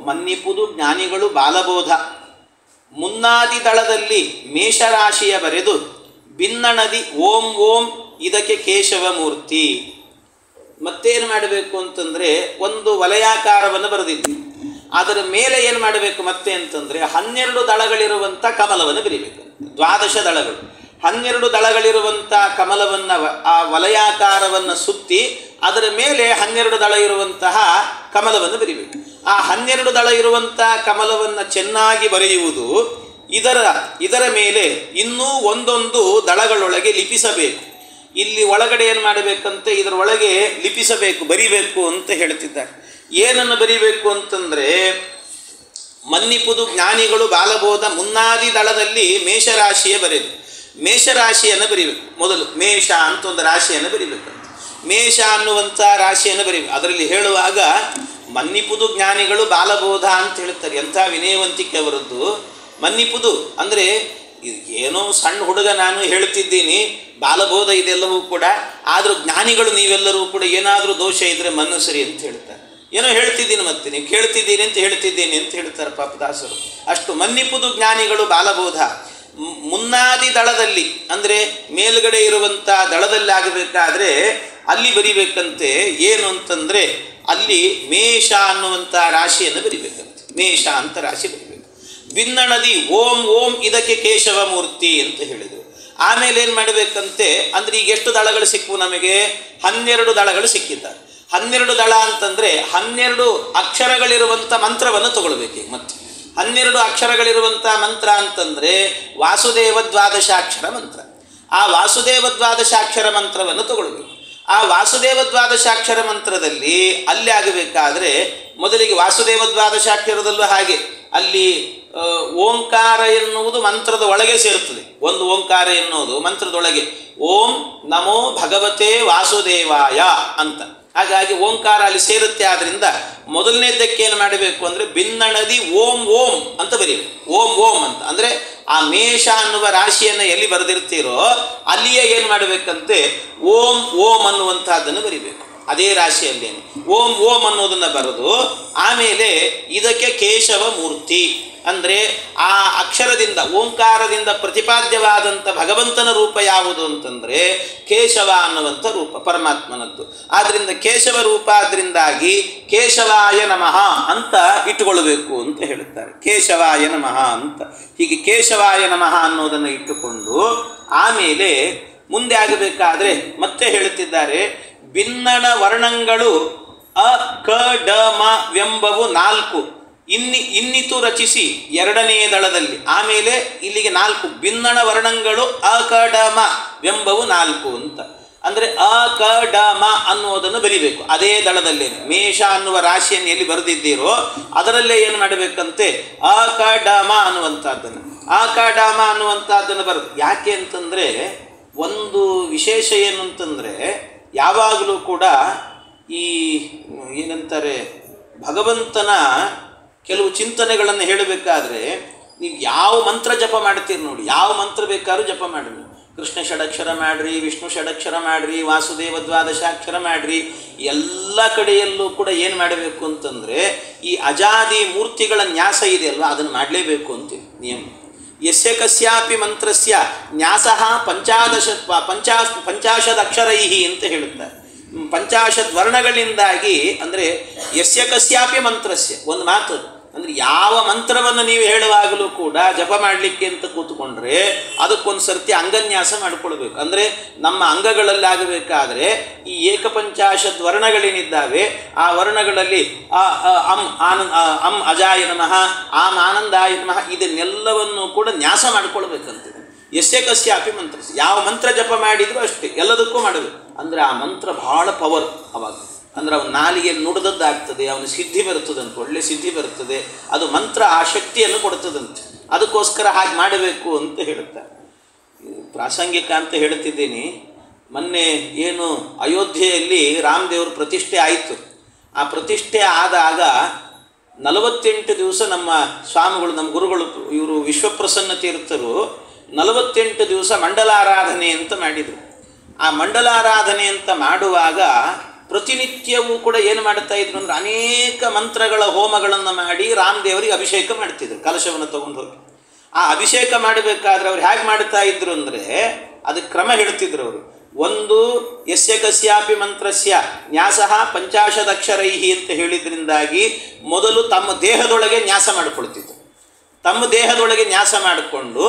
ಮನ್ನಿಪುದು ಜ್ಞಾನಿಗಳು ಬಾಲಬೋಧ. ಮುನ್ನಾದಿ ದಳದಲ್ಲಿ ಮೇಷರಾಶಿಯ ಬರೆದು ಬಿನ್ನಣದಿ ಓಂ ಓಂ ಇದಕ್ಕೆ ಕೇಶವಮೂರ್ತಿ. ಮತ್ತೇನು ಮಾಡಬೇಕು ಅಂತಂದರೆ, ಒಂದು ವಲಯಾಕಾರವನ್ನು ಬರೆದಿದ್ವಿ, ಅದರ ಮೇಲೆ ಏನು ಮಾಡಬೇಕು ಮತ್ತೆ ಅಂತಂದರೆ 12 ದಳಗಳಿರುವಂಥ ಕಮಲವನ್ನು ಬರೀಬೇಕು. 12 ದಳಗಳು, 12 ದಳಗಳಿರುವಂಥ ಕಮಲವನ್ನು, ಆ ವಲಯಾಕಾರವನ್ನು ಸುತ್ತಿ ಅದರ ಮೇಲೆ 12 ದಳ ಇರುವಂತಹ ಕಮಲವನ್ನು ಬರೀಬೇಕು. ಆ 12 ದಳ ಇರುವಂಥ ಕಮಲವನ್ನು ಚೆನ್ನಾಗಿ ಬರೆಯುವುದು. ಇದರ ಮೇಲೆ ಇನ್ನೂ ಒಂದೊಂದು ದಳಗಳೊಳಗೆ ಲಿಪಿಸಬೇಕು. ಇಲ್ಲಿ ಒಳಗಡೆ ಏನು ಮಾಡಬೇಕಂತೆ, ಇದರ ಒಳಗೆ ಲಿಪಿಸಬೇಕು, ಬರಿಬೇಕು ಅಂತ ಹೇಳ್ತಿದ್ದಾರೆ. ಏನನ್ನು ಬರಿಬೇಕು ಅಂತಂದರೆ, ಮನ್ನಿಪುದು ಜ್ಞಾನಿಗಳು ಬಾಲಬೋಧ ಮುನ್ನಾದಿ ದಳದಲ್ಲಿ ಮೇಷರಾಶಿಯ ಬರೆದು, ಮೇಷರಾಶಿಯನ್ನು ಬರಿಬೇಕು. ಮೊದಲು ಮೇಷ ಅಂತ ಒಂದು ರಾಶಿಯನ್ನು ಬರಿಬೇಕು. ಮೇಷ ಅನ್ನುವಂಥ ರಾಶಿಯನ್ನು ಬರಿಬೇಕು. ಅದರಲ್ಲಿ ಹೇಳುವಾಗ ಮನ್ನಿಪುದು ಜ್ಞಾನಿಗಳು ಬಾಲಬೋಧ ಅಂತ ಹೇಳ್ತಾರೆ. ಎಂಥ ವಿನಯವಂತಿಕೆ ಅವರದ್ದು. ಮನ್ನಿಪುದು ಅಂದರೆ ಏನೋ ಸಣ್ಣ ಹುಡುಗ ನಾನು ಹೇಳ್ತಿದ್ದೀನಿ, ಬಾಲಬೋಧ ಇದೆಲ್ಲವೂ ಕೂಡ. ಆದರೂ ಜ್ಞಾನಿಗಳು ನೀವೆಲ್ಲರೂ ಕೂಡ ಏನಾದರೂ ದೋಷ ಇದ್ದರೆ ಮನ್ನಸರಿ ಅಂತ ಹೇಳ್ತಾರೆ. ಏನೋ ಹೇಳ್ತಿದ್ದೀನಿ, ಮತ್ತೆ ನೀವು ಕೇಳ್ತಿದ್ದೀನಿ ಅಂತ ಹೇಳ್ತಿದ್ದೀನಿ ಅಂತ ಹೇಳ್ತಾರೆ ಪಾಪದಾಸರು. ಅಷ್ಟು ಮನ್ನಿಪುದು ಜ್ಞಾನಿಗಳು ಬಾಲಬೋಧ. ಮುನ್ನಾದಿ ದಳದಲ್ಲಿ ಅಂದರೆ ಮೇಲುಗಡೆ ಇರುವಂಥ ದಳದಲ್ಲಿ ಆಗಬೇಕಾದ್ರೆ ಅಲ್ಲಿ ಬರಿಬೇಕಂತೆ. ಏನು ಅಂತಂದರೆ, ಅಲ್ಲಿ ಮೇಷ ಅನ್ನುವಂಥ ರಾಶಿಯನ್ನು ಬರಿಬೇಕಂತೆ. ಮೇಷ ಅಂತ ರಾಶಿ ಬರಿಬೇಕು. ಬಿನ್ನಣದಿ ಓಂ ಓಂ ಇದಕ್ಕೆ ಕೇಶವಮೂರ್ತಿ ಅಂತ ಹೇಳಿದರು. ಆಮೇಲೆ ಏನು ಮಾಡಬೇಕಂತೆ ಅಂದರೆ, ಈಗ ಎಷ್ಟು ದಳಗಳು ಸಿಕ್ಕವು ನಮಗೆ? 12 ದಳಗಳು ಸಿಕ್ಕಿದ್ದಾರೆ. 12 ದಳ ಅಂತಂದರೆ 12 ಅಕ್ಷರಗಳಿರುವಂಥ ಮಂತ್ರವನ್ನು ತಗೊಳ್ಬೇಕು. ಈಗ ಮತ್ತೆ 12 ಅಕ್ಷರಗಳಿರುವಂಥ ಮಂತ್ರ ಅಂತಂದರೆ ವಾಸುದೇವ ದ್ವಾದಶಾಕ್ಷರ ಮಂತ್ರ. ಆ ವಾಸುದೇವ ದ್ವಾದಶಾಕ್ಷರ ಮಂತ್ರವನ್ನು ತಗೊಳ್ಬೇಕು. ಆ ವಾಸುದೇವ ದ್ವಾದಶಾಕ್ಷರ ಮಂತ್ರದಲ್ಲಿ ಅಲ್ಲಿ ಆಗಬೇಕಾದ್ರೆ ಮೊದಲಿಗೆ ವಾಸುದೇವ ದ್ವಾದಶಾಕ್ಷರದಲ್ಲೂ ಹಾಗೆ ಅಲ್ಲಿ ಓಂಕಾರ ಎನ್ನುವುದು ಮಂತ್ರದ ಒಳಗೆ ಸೇರುತ್ತದೆ. ಒಂದು ಓಂಕಾರ ಎನ್ನುವುದು ಮಂತ್ರದೊಳಗೆ ಓಂ ನಮೋ ಭಗವತೆ ವಾಸುದೇವಾಯ ಅಂತ. ಹಾಗಾಗಿ ಓಂಕಾರ ಅಲ್ಲಿ ಸೇರುತ್ತೆ. ಆದ್ದರಿಂದ ಮೊದಲನೇದಕ್ಕೆ ಏನು ಮಾಡಬೇಕು ಅಂದರೆ, ಬಿನ್ನಣದಿ ಓಂ ಓಂ ಅಂತ ಬರೀಬೇಕು. ಓಂ ಓಂ ಅಂತ ಅಂದರೆ ಆ ಮೇಷ ಅನ್ನುವ ರಾಶಿಯನ್ನು ಎಲ್ಲಿ ಬರೆದಿರ್ತೀರೋ ಅಲ್ಲಿಯೇ ಏನು ಮಾಡಬೇಕಂತೆ, ಓಂ ಓಂ ಅನ್ನುವಂಥದ್ದನ್ನು ಬರಿಬೇಕು. ಅದೇ ರಾಶಿಯಲ್ಲೇನು ಓಂ ಓಂ ಅನ್ನೋದನ್ನು ಬರೆದು ಆಮೇಲೆ ಇದಕ್ಕೆ ಕೇಶವ ಮೂರ್ತಿ ಅಂದರೆ ಆ ಅಕ್ಷರದಿಂದ ಓಂಕಾರದಿಂದ ಪ್ರತಿಪಾದ್ಯವಾದಂಥ ಭಗವಂತನ ರೂಪ ಯಾವುದು ಅಂತಂದರೆ ಕೇಶವ ಅನ್ನುವಂಥ ರೂಪ ಪರಮಾತ್ಮನದ್ದು. ಆದ್ದರಿಂದ ಕೇಶವ ರೂಪ, ಆದ್ದರಿಂದಾಗಿ ಕೇಶವಾಯ ನಮಃ ಅಂತ ಇಟ್ಟುಕೊಳ್ಬೇಕು ಅಂತ ಹೇಳುತ್ತಾರೆ. ಕೇಶವಾಯ ನಮಃ ಅಂತ ಹೀಗೆ ಕೇಶವಾಯ ನಮಃ ಅನ್ನೋದನ್ನು ಇಟ್ಟುಕೊಂಡು ಆಮೇಲೆ ಮುಂದೆ ಆಗಬೇಕಾದ್ರೆ ಮತ್ತೆ ಹೇಳುತ್ತಿದ್ದಾರೆ, ಭಿನ್ನಣ ವರ್ಣಗಳು ಅ ಕ ಡ ಮ ವೆಂಬವು 4 ಇನ್ನಿತು ರಚಿಸಿ 2ನೇ ದಳದಲ್ಲಿ. ಆಮೇಲೆ ಇಲ್ಲಿಗೆ 4 ಭಿನ್ನಣ ವರ್ಣಗಳು ಅ ಕ ಡ ಮ ವೆಂಬವು 4 ಅಂತ. ಅಂದರೆ ಅ ಕ ಡ ಮ ಅನ್ನುವುದನ್ನು ಬರಿಬೇಕು ಅದೇ ದಳದಲ್ಲೇನೆ. ಮೇಷ ಅನ್ನುವ ರಾಶಿಯನ್ನು ಎಲ್ಲಿ ಬರೆದಿದ್ದೀರೋ ಅದರಲ್ಲೇ ಏನು ಮಾಡಬೇಕಂತೆ, ಅ ಕ ಡ ಮ ಅನ್ನುವಂಥದ್ದನ್ನು ಆ ಕ ಡ ಮ ಅನ್ನುವಂಥದ್ದನ್ನು ಬರೆದು. ಯಾಕೆ ಅಂತಂದರೆ ಒಂದು ವಿಶೇಷ ಏನು ಅಂತಂದರೆ, ಯಾವಾಗಲೂ ಕೂಡ ಈ ಏನಂತಾರೆ ಭಗವಂತನ ಕೆಲವು ಚಿಂತನೆಗಳನ್ನು ಹೇಳಬೇಕಾದ್ರೆ ನೀವು ಯಾವ ಮಂತ್ರ ಜಪ ಮಾಡ್ತೀರಿ ನೋಡಿ, ಯಾವ ಮಂತ್ರ ಬೇಕಾದ್ರೂ ಜಪ ಮಾಡಿ. ಕೃಷ್ಣ ಷಡಕ್ಷರ ಮಾಡ್ರಿ, ವಿಷ್ಣು ಷಡಕ್ಷರ ಮಾಡ್ರಿ, ವಾಸುದೇವ ದ್ವಾದಶಾಕ್ಷರ ಮಾಡ್ರಿ. ಎಲ್ಲ ಕಡೆಯಲ್ಲೂ ಕೂಡ ಏನು ಮಾಡಬೇಕು ಅಂತಂದರೆ ಈ ಅಜಾದಿ ಮೂರ್ತಿಗಳ ನ್ಯಾಸ ಇದೆಯಲ್ವ ಅದನ್ನು ಮಾಡಲೇಬೇಕು ಅಂತ ನಿಯಮ. ಯಸ್ಯ ಕಸ್ಯಾಪಿ ಮಂತ್ರಸ್ಯ ನ್ಯಾಸಃ ಪಂಚಾಶದಕ್ಷರೈಹಿ ಅಂತ ಹೇಳುತ್ತಾರೆ. 50 ವರ್ಣಗಳಿಂದಾಗಿ ಅಂದರೆ ಯಸ್ಯ ಕಸ್ಯಾಪಿ ಮಂತ್ರಸ್ಯ ಒಂದು ಮಾತು ಅಂದರೆ ಯಾವ ಮಂತ್ರವನ್ನು ನೀವು ಹೇಳುವಾಗಲೂ ಕೂಡ ಜಪ ಮಾಡಲಿಕ್ಕೆ ಅಂತ ಕೂತ್ಕೊಂಡ್ರೆ ಅದಕ್ಕೊಂದು ಸರ್ತಿ ಅಂಗನ್ಯಾಸ ಮಾಡಿಕೊಳ್ಬೇಕು. ಅಂದರೆ ನಮ್ಮ ಅಂಗಗಳಲ್ಲಿ ಆಗಬೇಕಾದ್ರೆ ಈ ಏಕಪಂಚಾಶದ್ ವರ್ಣಗಳೇನಿದ್ದಾವೆ ಆ ವರ್ಣಗಳಲ್ಲಿ ಅಂ ಅಜಾಯ ನಮಃ, ಆಮ್ ಆನಂದಾಯ ನಮಃ, ಇದನ್ನೆಲ್ಲವನ್ನು ಕೂಡ ನ್ಯಾಸ ಮಾಡಿಕೊಳ್ಬೇಕಂತಿದೆ. ಯಸ್ಯ ಕಸ್ಯಾಪಿ ಮಂತ್ರ, ಯಾವ ಮಂತ್ರ ಜಪ ಮಾಡಿದರೂ ಅಷ್ಟೇ ಎಲ್ಲದಕ್ಕೂ ಮಾಡಬೇಕು. ಅಂದರೆ ಆ ಮಂತ್ರ ಭಾಳ ಪವರ್ ಅವಾಗ. ಅಂದರೆ ಅವನ ನಾಲಿಗೆ ನುಡಿದದ್ದಾಗ್ತದೆ, ಅವನ ಸಿದ್ಧಿ ಬರ್ತದಂತೆ, ಒಳ್ಳೆ ಸಿದ್ಧಿ ಬರ್ತದೆ. ಅದು ಮಂತ್ರ ಆ ಶಕ್ತಿಯನ್ನು ಕೊಡ್ತದಂತೆ. ಅದಕ್ಕೋಸ್ಕರ ಹಾಗೆ ಮಾಡಬೇಕು ಅಂತ ಹೇಳುತ್ತಾರೆ. ಪ್ರಾಸಂಗಿಕ ಅಂತ ಹೇಳ್ತಿದ್ದೀನಿ. ಮೊನ್ನೆ ಏನು ಅಯೋಧ್ಯೆಯಲ್ಲಿ ರಾಮದೇವ್ರ ಪ್ರತಿಷ್ಠೆ ಆಯಿತು. ಆ ಪ್ರತಿಷ್ಠೆ ಆದಾಗ 48 ದಿವಸ ನಮ್ಮ ಸ್ವಾಮಿಗಳು, ನಮ್ಮ ಗುರುಗಳು, ಇವರು ವಿಶ್ವಪ್ರಸನ್ನ ತೀರ್ಥರು 48 ದಿವಸ ಮಂಡಲಾರಾಧನೆ ಅಂತ ಮಾಡಿದರು. ಆ ಮಂಡಲಾರಾಧನೆ ಅಂತ ಮಾಡುವಾಗ ಪ್ರತಿನಿತ್ಯವೂ ಕೂಡ ಏನು ಮಾಡ್ತಾ ಇದ್ರು ಅಂದರೆ ಅನೇಕ ಮಂತ್ರಗಳ ಹೋಮಗಳನ್ನು ಮಾಡಿ ರಾಮದೇವರಿಗೆ ಅಭಿಷೇಕ ಮಾಡ್ತಿದ್ರು. ಕಲಶವನ್ನು ತಗೊಂಡು ಹೋಗಿ ಆ ಅಭಿಷೇಕ ಮಾಡಬೇಕಾದ್ರೆ ಅವ್ರು ಹೇಗೆ ಮಾಡ್ತಾ ಇದ್ರು ಅಂದರೆ ಅದಕ್ಕೆ ಕ್ರಮ ಹೇಳ್ತಿದ್ರು ಅವರು. ಒಂದು ಯಸ್ಯ ಕಸ್ಯಾಪಿ ಮಂತ್ರಸ್ಯ ನ್ಯಾಸಃ ಪಂಚಾಶದಕ್ಷರೈಹಿ ಅಂತ ಹೇಳಿದ್ರಿಂದಾಗಿ ಮೊದಲು ತಮ್ಮ ದೇಹದೊಳಗೆ ನ್ಯಾಸ ಮಾಡಿಕೊಳ್ತಿದ್ರು. ತಮ್ಮ ದೇಹದೊಳಗೆ ನ್ಯಾಸ ಮಾಡಿಕೊಂಡು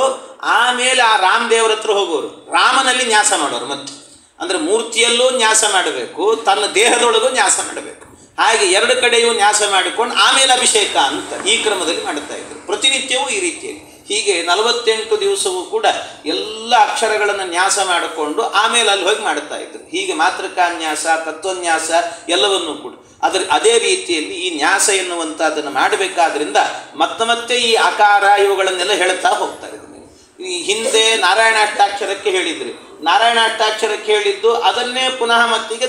ಆಮೇಲೆ ಆ ರಾಮದೇವರ ಹತ್ರ ಹೋಗೋರು, ರಾಮನಲ್ಲಿ ನ್ಯಾಸ ಮಾಡೋರು. ಮತ್ತೆ ಅಂದರೆ ಮೂರ್ತಿಯಲ್ಲೂ ನ್ಯಾಸ ಮಾಡಬೇಕು, ತನ್ನ ದೇಹದೊಳಗೂ ನ್ಯಾಸ ಮಾಡಬೇಕು. ಹಾಗೆ ಎರಡು ಕಡೆಯೂ ನ್ಯಾಸ ಮಾಡಿಕೊಂಡು ಆಮೇಲೆ ಅಭಿಷೇಕ ಅಂತ ಈ ಕ್ರಮದಲ್ಲಿ ಮಾಡುತ್ತಾ ಇದ್ರು. ಪ್ರತಿನಿತ್ಯವೂ ಈ ರೀತಿಯಲ್ಲಿ ಹೀಗೆ 48 ದಿವಸವೂ ಕೂಡ ಎಲ್ಲ ಅಕ್ಷರಗಳನ್ನು ನ್ಯಾಸ ಮಾಡಿಕೊಂಡು ಆಮೇಲೆ ಅಲ್ಲಿ ಹೋಗಿ ಮಾಡ್ತಾ ಇದ್ರು. ಹೀಗೆ ಮಾತೃಕಾನ್ಯಾಸ, ತತ್ವನ್ಯಾಸ ಎಲ್ಲವನ್ನೂ ಕೂಡ ಅದೇ ರೀತಿಯಲ್ಲಿ ಈ ನ್ಯಾಸ ಎನ್ನುವಂಥದ್ದನ್ನು ಮಾಡಬೇಕಾದ್ರಿಂದ ಮತ್ತೆ ಈ ಆಕಾರ ಇವುಗಳನ್ನೆಲ್ಲ ಹೇಳ್ತಾ ಹೋಗ್ತಾರೆ. ಈ ಹಿಂದೆ ನಾರಾಯಣಾಷ್ಟಾಕ್ಷರಕ್ಕೆ ಹೇಳಿದ್ರಿ, ನಾರಾಯಣಾಷ್ಟಾಕ್ಷರಕ್ಕೆ ಹೇಳಿದ್ದು ಅದನ್ನೇ ಪುನಃ ಮತ್ತೀಗ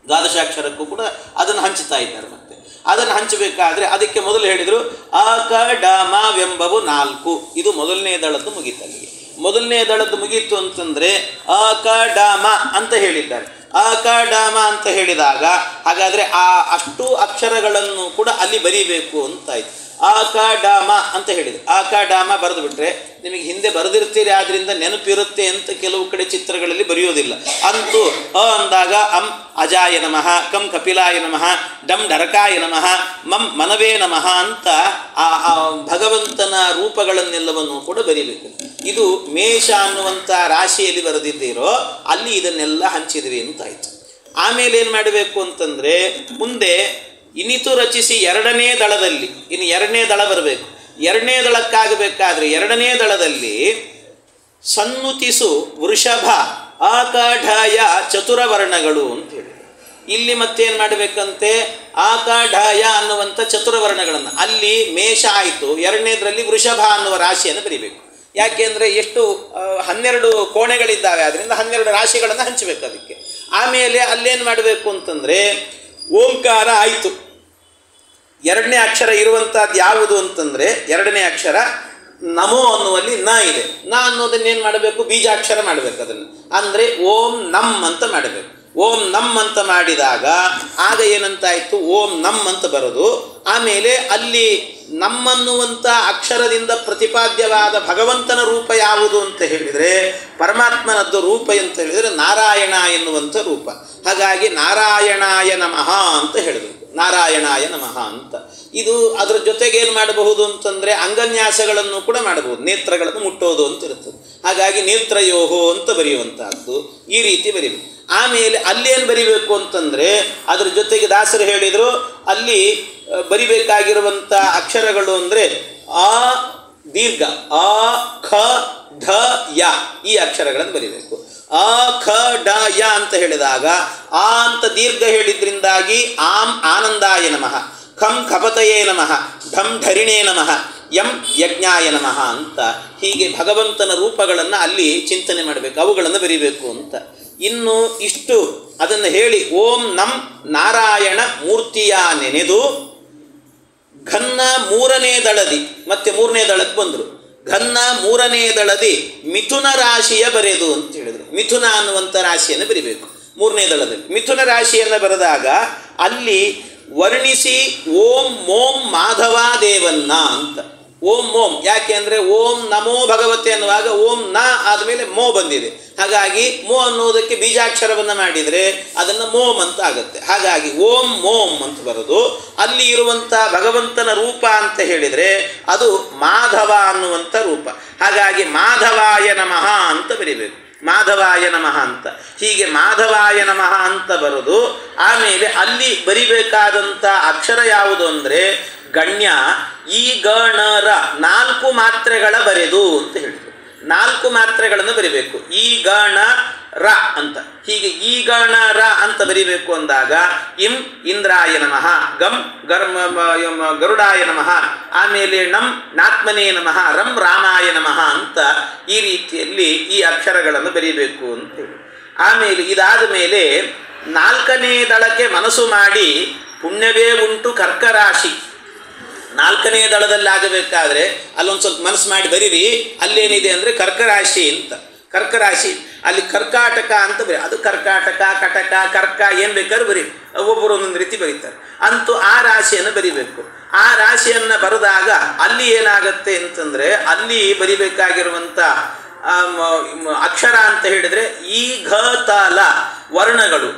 ದ್ವಾದಶಾಕ್ಷರಕ್ಕೂ ಕೂಡ ಅದನ್ನು ಹಂಚ್ತಾ ಇದ್ದಾರೆ. ಮತ್ತೆ ಅದನ್ನು ಹಂಚಬೇಕಾದ್ರೆ ಅದಕ್ಕೆ ಮೊದಲು ಹೇಳಿದರು ಅಕಡಮವೆಂಬವು 4. ಇದು ಮೊದಲನೇ ದಳದ್ದು ಮುಗೀತಲ್ಲಿಗೆ. ಮೊದಲನೇ ದಳದ್ದು ಮುಗೀತು ಅಂತಂದರೆ ಅಕಡಮ ಅಂತ ಹೇಳಿದ್ದಾರೆ. ಅಕಡಮ ಅಂತ ಹೇಳಿದಾಗ ಹಾಗಾದರೆ ಆ ಅಷ್ಟು ಅಕ್ಷರಗಳನ್ನು ಕೂಡ ಅಲ್ಲಿ ಬರೀಬೇಕು ಅಂತಾಯ್ತು. ಅಕಡಮ ಅಂತ ಹೇಳಿದ್ರು. ಅಕಡಮ ಬರೆದು ಬಿಟ್ರೆ ನಿಮಗೆ ಹಿಂದೆ ಬರೆದಿರ್ತೀರಿ, ಆದ್ದರಿಂದ ನೆನಪಿರುತ್ತೆ ಅಂತ ಕೆಲವು ಕಡೆ ಚಿತ್ರಗಳಲ್ಲಿ ಬರೆಯೋದಿಲ್ಲ. ಅಂತೂ ಅಂದಾಗ ಅಂ ಅಜಾಯ ನಮಃ, ಕಂ ಕಪಿಲಾಯ ನಮಃ, ಡಂ ಡರಕಾಯ ನಮಃ, ಮಂ ಮನವೇ ನಮಃ ಅಂತ ಆ ಭಗವಂತನ ರೂಪಗಳನ್ನೆಲ್ಲವನ್ನು ಕೂಡ ಬರೀಬೇಕು. ಇದು ಮೇಷ ಅನ್ನುವಂಥ ರಾಶಿಯಲ್ಲಿ ಬರೆದಿದ್ದೀರೋ ಅಲ್ಲಿ ಇದನ್ನೆಲ್ಲ ಹಂಚಿದ್ರಿ ಅಂತಾಯಿತು. ಆಮೇಲೆ ಏನು ಮಾಡಬೇಕು ಅಂತಂದರೆ ಮುಂದೆ ಇನಿತು ರಚಿಸಿ 2ನೇ ದಳದಲ್ಲಿ ಇನ್ನು 2ನೇ ದಳ ಬರಬೇಕು. 2ನೇ ದಳಕ್ಕಾಗಬೇಕಾದ್ರೆ 2ನೇ ದಳದಲ್ಲಿ ಸನ್ನುತಿಸು ವೃಷಭ ಆಕಾಢಾಯ ಚತುರವರ್ಣಗಳು ಅಂತೇಳಿ ಇಲ್ಲಿ ಮತ್ತೇನು ಮಾಡಬೇಕಂತೆ ಆಕಾಢಾಯ ಅನ್ನುವಂಥ ಚತುರವರ್ಣಗಳನ್ನು ಅಲ್ಲಿ ಮೇಷ ಆಯಿತು, 2ನೇದರಲ್ಲಿ ವೃಷಭ ಅನ್ನುವ ರಾಶಿಯನ್ನು ಬರೀಬೇಕು. ಯಾಕೆಂದರೆ ಎಷ್ಟು 12 ಕೋಣೆಗಳಿದ್ದಾವೆ, ಅದರಿಂದ 12 ರಾಶಿಗಳನ್ನು ಹಂಚಬೇಕು ಅದಕ್ಕೆ. ಆಮೇಲೆ ಅಲ್ಲೇನು ಮಾಡಬೇಕು ಅಂತಂದರೆ ಓಂಕಾರ ಆಯಿತು. 2ನೇ ಅಕ್ಷರ ಇರುವಂಥದ್ದು ಯಾವುದು ಅಂತಂದರೆ 2ನೇ ಅಕ್ಷರ ನಮೋ ಅನ್ನುವಲ್ಲಿ ನ ಇದೆ. ನ ಅನ್ನೋದನ್ನೇನು ಮಾಡಬೇಕು, ಬೀಜಾಕ್ಷರ ಮಾಡಬೇಕು. ಅದನ್ನು ಅಂದರೆ ಓಂ ನಮ್ ಅಂತ ಮಾಡಬೇಕು. ಓಂ ನಮ್ ಅಂತ ಮಾಡಿದಾಗ ಆಗ ಏನಂತಾಯಿತು, ಓಂ ನಮ್ ಅಂತ ಬರೋದು. ಆಮೇಲೆ ಅಲ್ಲಿ ನಮ್ಮನ್ನುವಂಥ ಅಕ್ಷರದಿಂದ ಪ್ರತಿಪಾದ್ಯವಾದ ಭಗವಂತನ ರೂಪ ಯಾವುದು ಅಂತ ಹೇಳಿದರೆ ಪರಮಾತ್ಮನದ್ದು ರೂಪ ಅಂತ ಹೇಳಿದರೆ ನಾರಾಯಣ ಎನ್ನುವಂಥ ರೂಪ. ಹಾಗಾಗಿ ನಾರಾಯಣಾಯ ನಮಃ ಅಂತ ಹೇಳಿದರು. ನಾರಾಯಣಾಯ ನಮಃ ಅಂತ ಇದು ಅದರ ಜೊತೆಗೆ ಏನು ಮಾಡಬಹುದು ಅಂತಂದರೆ ಅಂಗನ್ಯಾಸಗಳನ್ನು ಕೂಡ ಮಾಡಬಹುದು. ನೇತ್ರಗಳನ್ನು ಮುಟ್ಟೋದು ಅಂತ ಇರ್ತದೆ. ಹಾಗಾಗಿ ನೇತ್ರಯೋಹೋ ಅಂತ ಬರೆಯುವಂತಹದ್ದು ಈ ರೀತಿ ಬರೀಬೇಕು. ಆಮೇಲೆ ಅಲ್ಲೇನು ಬರಿಬೇಕು ಅಂತಂದರೆ ಅದ್ರ ಜೊತೆಗೆ ದಾಸರು ಹೇಳಿದರು ಅಲ್ಲಿ ಬರಿಬೇಕಾಗಿರುವಂಥ ಅಕ್ಷರಗಳು ಅಂದರೆ ಆ ದೀರ್ಘ ಆ ಖ ಢ ಯ ಈ ಅಕ್ಷರಗಳನ್ನು ಬರಿಬೇಕು. ಆ ಖ ಡ ಯ ಅಂತ ಹೇಳಿದಾಗ ಆ ಅಂತ ದೀರ್ಘ ಹೇಳಿದ್ರಿಂದಾಗಿ ಆಂ ಆನಂದಾಯ ನಮಃ, ಖಂ ಖಪತಯೇ ನಮಃ, ಢಂ ಢರಿಣೇ ನಮಃ, ಯಂ ಯಜ್ಞಾಯ ನಮಃ ಅಂತ ಹೀಗೆ ಭಗವಂತನ ರೂಪಗಳನ್ನು ಅಲ್ಲಿ ಚಿಂತನೆ ಮಾಡಬೇಕು, ಅವುಗಳನ್ನು ಬರಿಬೇಕು ಅಂತ. ಇನ್ನು ಇಷ್ಟು ಅದನ್ನು ಹೇಳಿ ಓಂ ನಂ ನಾರಾಯಣ ಮೂರ್ತಿಯ ನೆನೆದು ಘನ್ನ 3ನೇ ದಳದಿ ಮತ್ತೆ 3ನೇ ದಳಕ್ಕೆ ಬಂದರು. ಘನ್ನ 3ನೇ ದಳದಿ ಮಿಥುನ ರಾಶಿಯ ಬರೆದು ಅಂತ ಹೇಳಿದರು. ಮಿಥುನ ಅನ್ನುವಂಥ ರಾಶಿಯನ್ನು ಬರಿಬೇಕು 3ನೇ ದಳದಲ್ಲಿ. ಮಿಥುನ ರಾಶಿಯನ್ನು ಬರೆದಾಗ ಅಲ್ಲಿ ವರ್ಣಿಸಿ ಓಂ ಮೋಂ ಮಾಧವ ದೇವನ್ನ ಅಂತ. ಓಂ ಮೋಂ ಯಾಕೆ ಅಂದರೆ ಓಂ ನಮೋ ಭಗವತೆ ಅನ್ನುವಾಗ ಓಂ ನ ಆದಮೇಲೆ ಮೋ ಬಂದಿದೆ. ಹಾಗಾಗಿ ಮೋ ಅನ್ನೋದಕ್ಕೆ ಬೀಜಾಕ್ಷರವನ್ನು ಮಾಡಿದರೆ ಅದನ್ನು ಮೋಮ್ ಅಂತ ಆಗುತ್ತೆ. ಹಾಗಾಗಿ ಓಂ ಮೋಂ ಅಂತ ಬರೋದು. ಅಲ್ಲಿ ಇರುವಂಥ ಭಗವಂತನ ರೂಪ ಅಂತ ಹೇಳಿದರೆ ಅದು ಮಾಧವ ಅನ್ನುವಂಥ ರೂಪ. ಹಾಗಾಗಿ ಮಾಧವಾಯ ನಮಃ ಅಂತ ಬರಿಬೇಕು. ಮಾಧವಾಯ ನಮಃ ಅಂತ ಹೀಗೆ ಮಾಧವಾಯ ನಮಃ ಅಂತ ಬರೋದು. ಆಮೇಲೆ ಅಲ್ಲಿ ಬರಿಬೇಕಾದಂಥ ಅಕ್ಷರ ಯಾವುದು ಅಂದರೆ ಗಣ್ಯ ಈ ಗಣರ 4 ಮಾತ್ರೆಗಳ ಬರೆದು ಅಂತ ಹೇಳಿದರು. 4 ಮಾತ್ರೆಗಳನ್ನು ಬರಿಬೇಕು. ಈ ಗಣ ರ ಅಂತ ಹೀಗೆ ಈ ಗಣ ರ ಅಂತ ಬರಿಬೇಕು ಅಂದಾಗ ಇಂ ಇಂದ್ರಾಯ ನಮಃ, ಗಂ ಗರುಡಾಯ ನಮಃ, ಆಮೇಲೆ ನಂ ನಾತ್ಮನೇ ನಮಃ, ರಂ ರಾಮಾಯ ನಮಃ ಅಂತ ಈ ರೀತಿಯಲ್ಲಿ ಈ ಅಕ್ಷರಗಳನ್ನು ಬರಿಬೇಕು ಅಂತೇಳಿ. ಆಮೇಲೆ ಇದಾದ ಮೇಲೆ 4ನೇ ದಳಕ್ಕೆ ಮನಸ್ಸು ಮಾಡಿ ಪುಣ್ಯವೇ ಉಂಟು ಕರ್ಕರಾಶಿ. 4ನೇ ದಳದಲ್ಲಿ ಆಗಬೇಕಾದ್ರೆ ಅಲ್ಲೊಂದು ಸ್ವಲ್ಪ ಮನಸ್ಸು ಮಾಡಿ ಬರೀರಿ. ಅಲ್ಲೇನಿದೆ ಅಂದರೆ ಕರ್ಕರಾಶಿ ಅಂತ. ಕರ್ಕರಾಶಿ ಅಲ್ಲಿ ಕರ್ಕಾಟಕ ಅಂತ ಬರೀ, ಅದು ಕರ್ಕಾಟಕ, ಕಟಕ, ಕರ್ಕ ಏನು ಬೇಕಾದ್ರೂ ಬರೀ, ಒಬ್ಬರು ಒಂದೊಂದು ರೀತಿ ಬರೀತಾರೆ. ಅಂತೂ ಆ ರಾಶಿಯನ್ನು ಬರಿಬೇಕು. ಆ ರಾಶಿಯನ್ನು ಬರೆದಾಗ ಅಲ್ಲಿ ಏನಾಗತ್ತೆ ಅಂತಂದರೆ, ಅಲ್ಲಿ ಬರಿಬೇಕಾಗಿರುವಂಥ ಅಕ್ಷರ ಅಂತ ಹೇಳಿದರೆ ಈ ಘ ತ ಲ ವರ್ಣಗಳು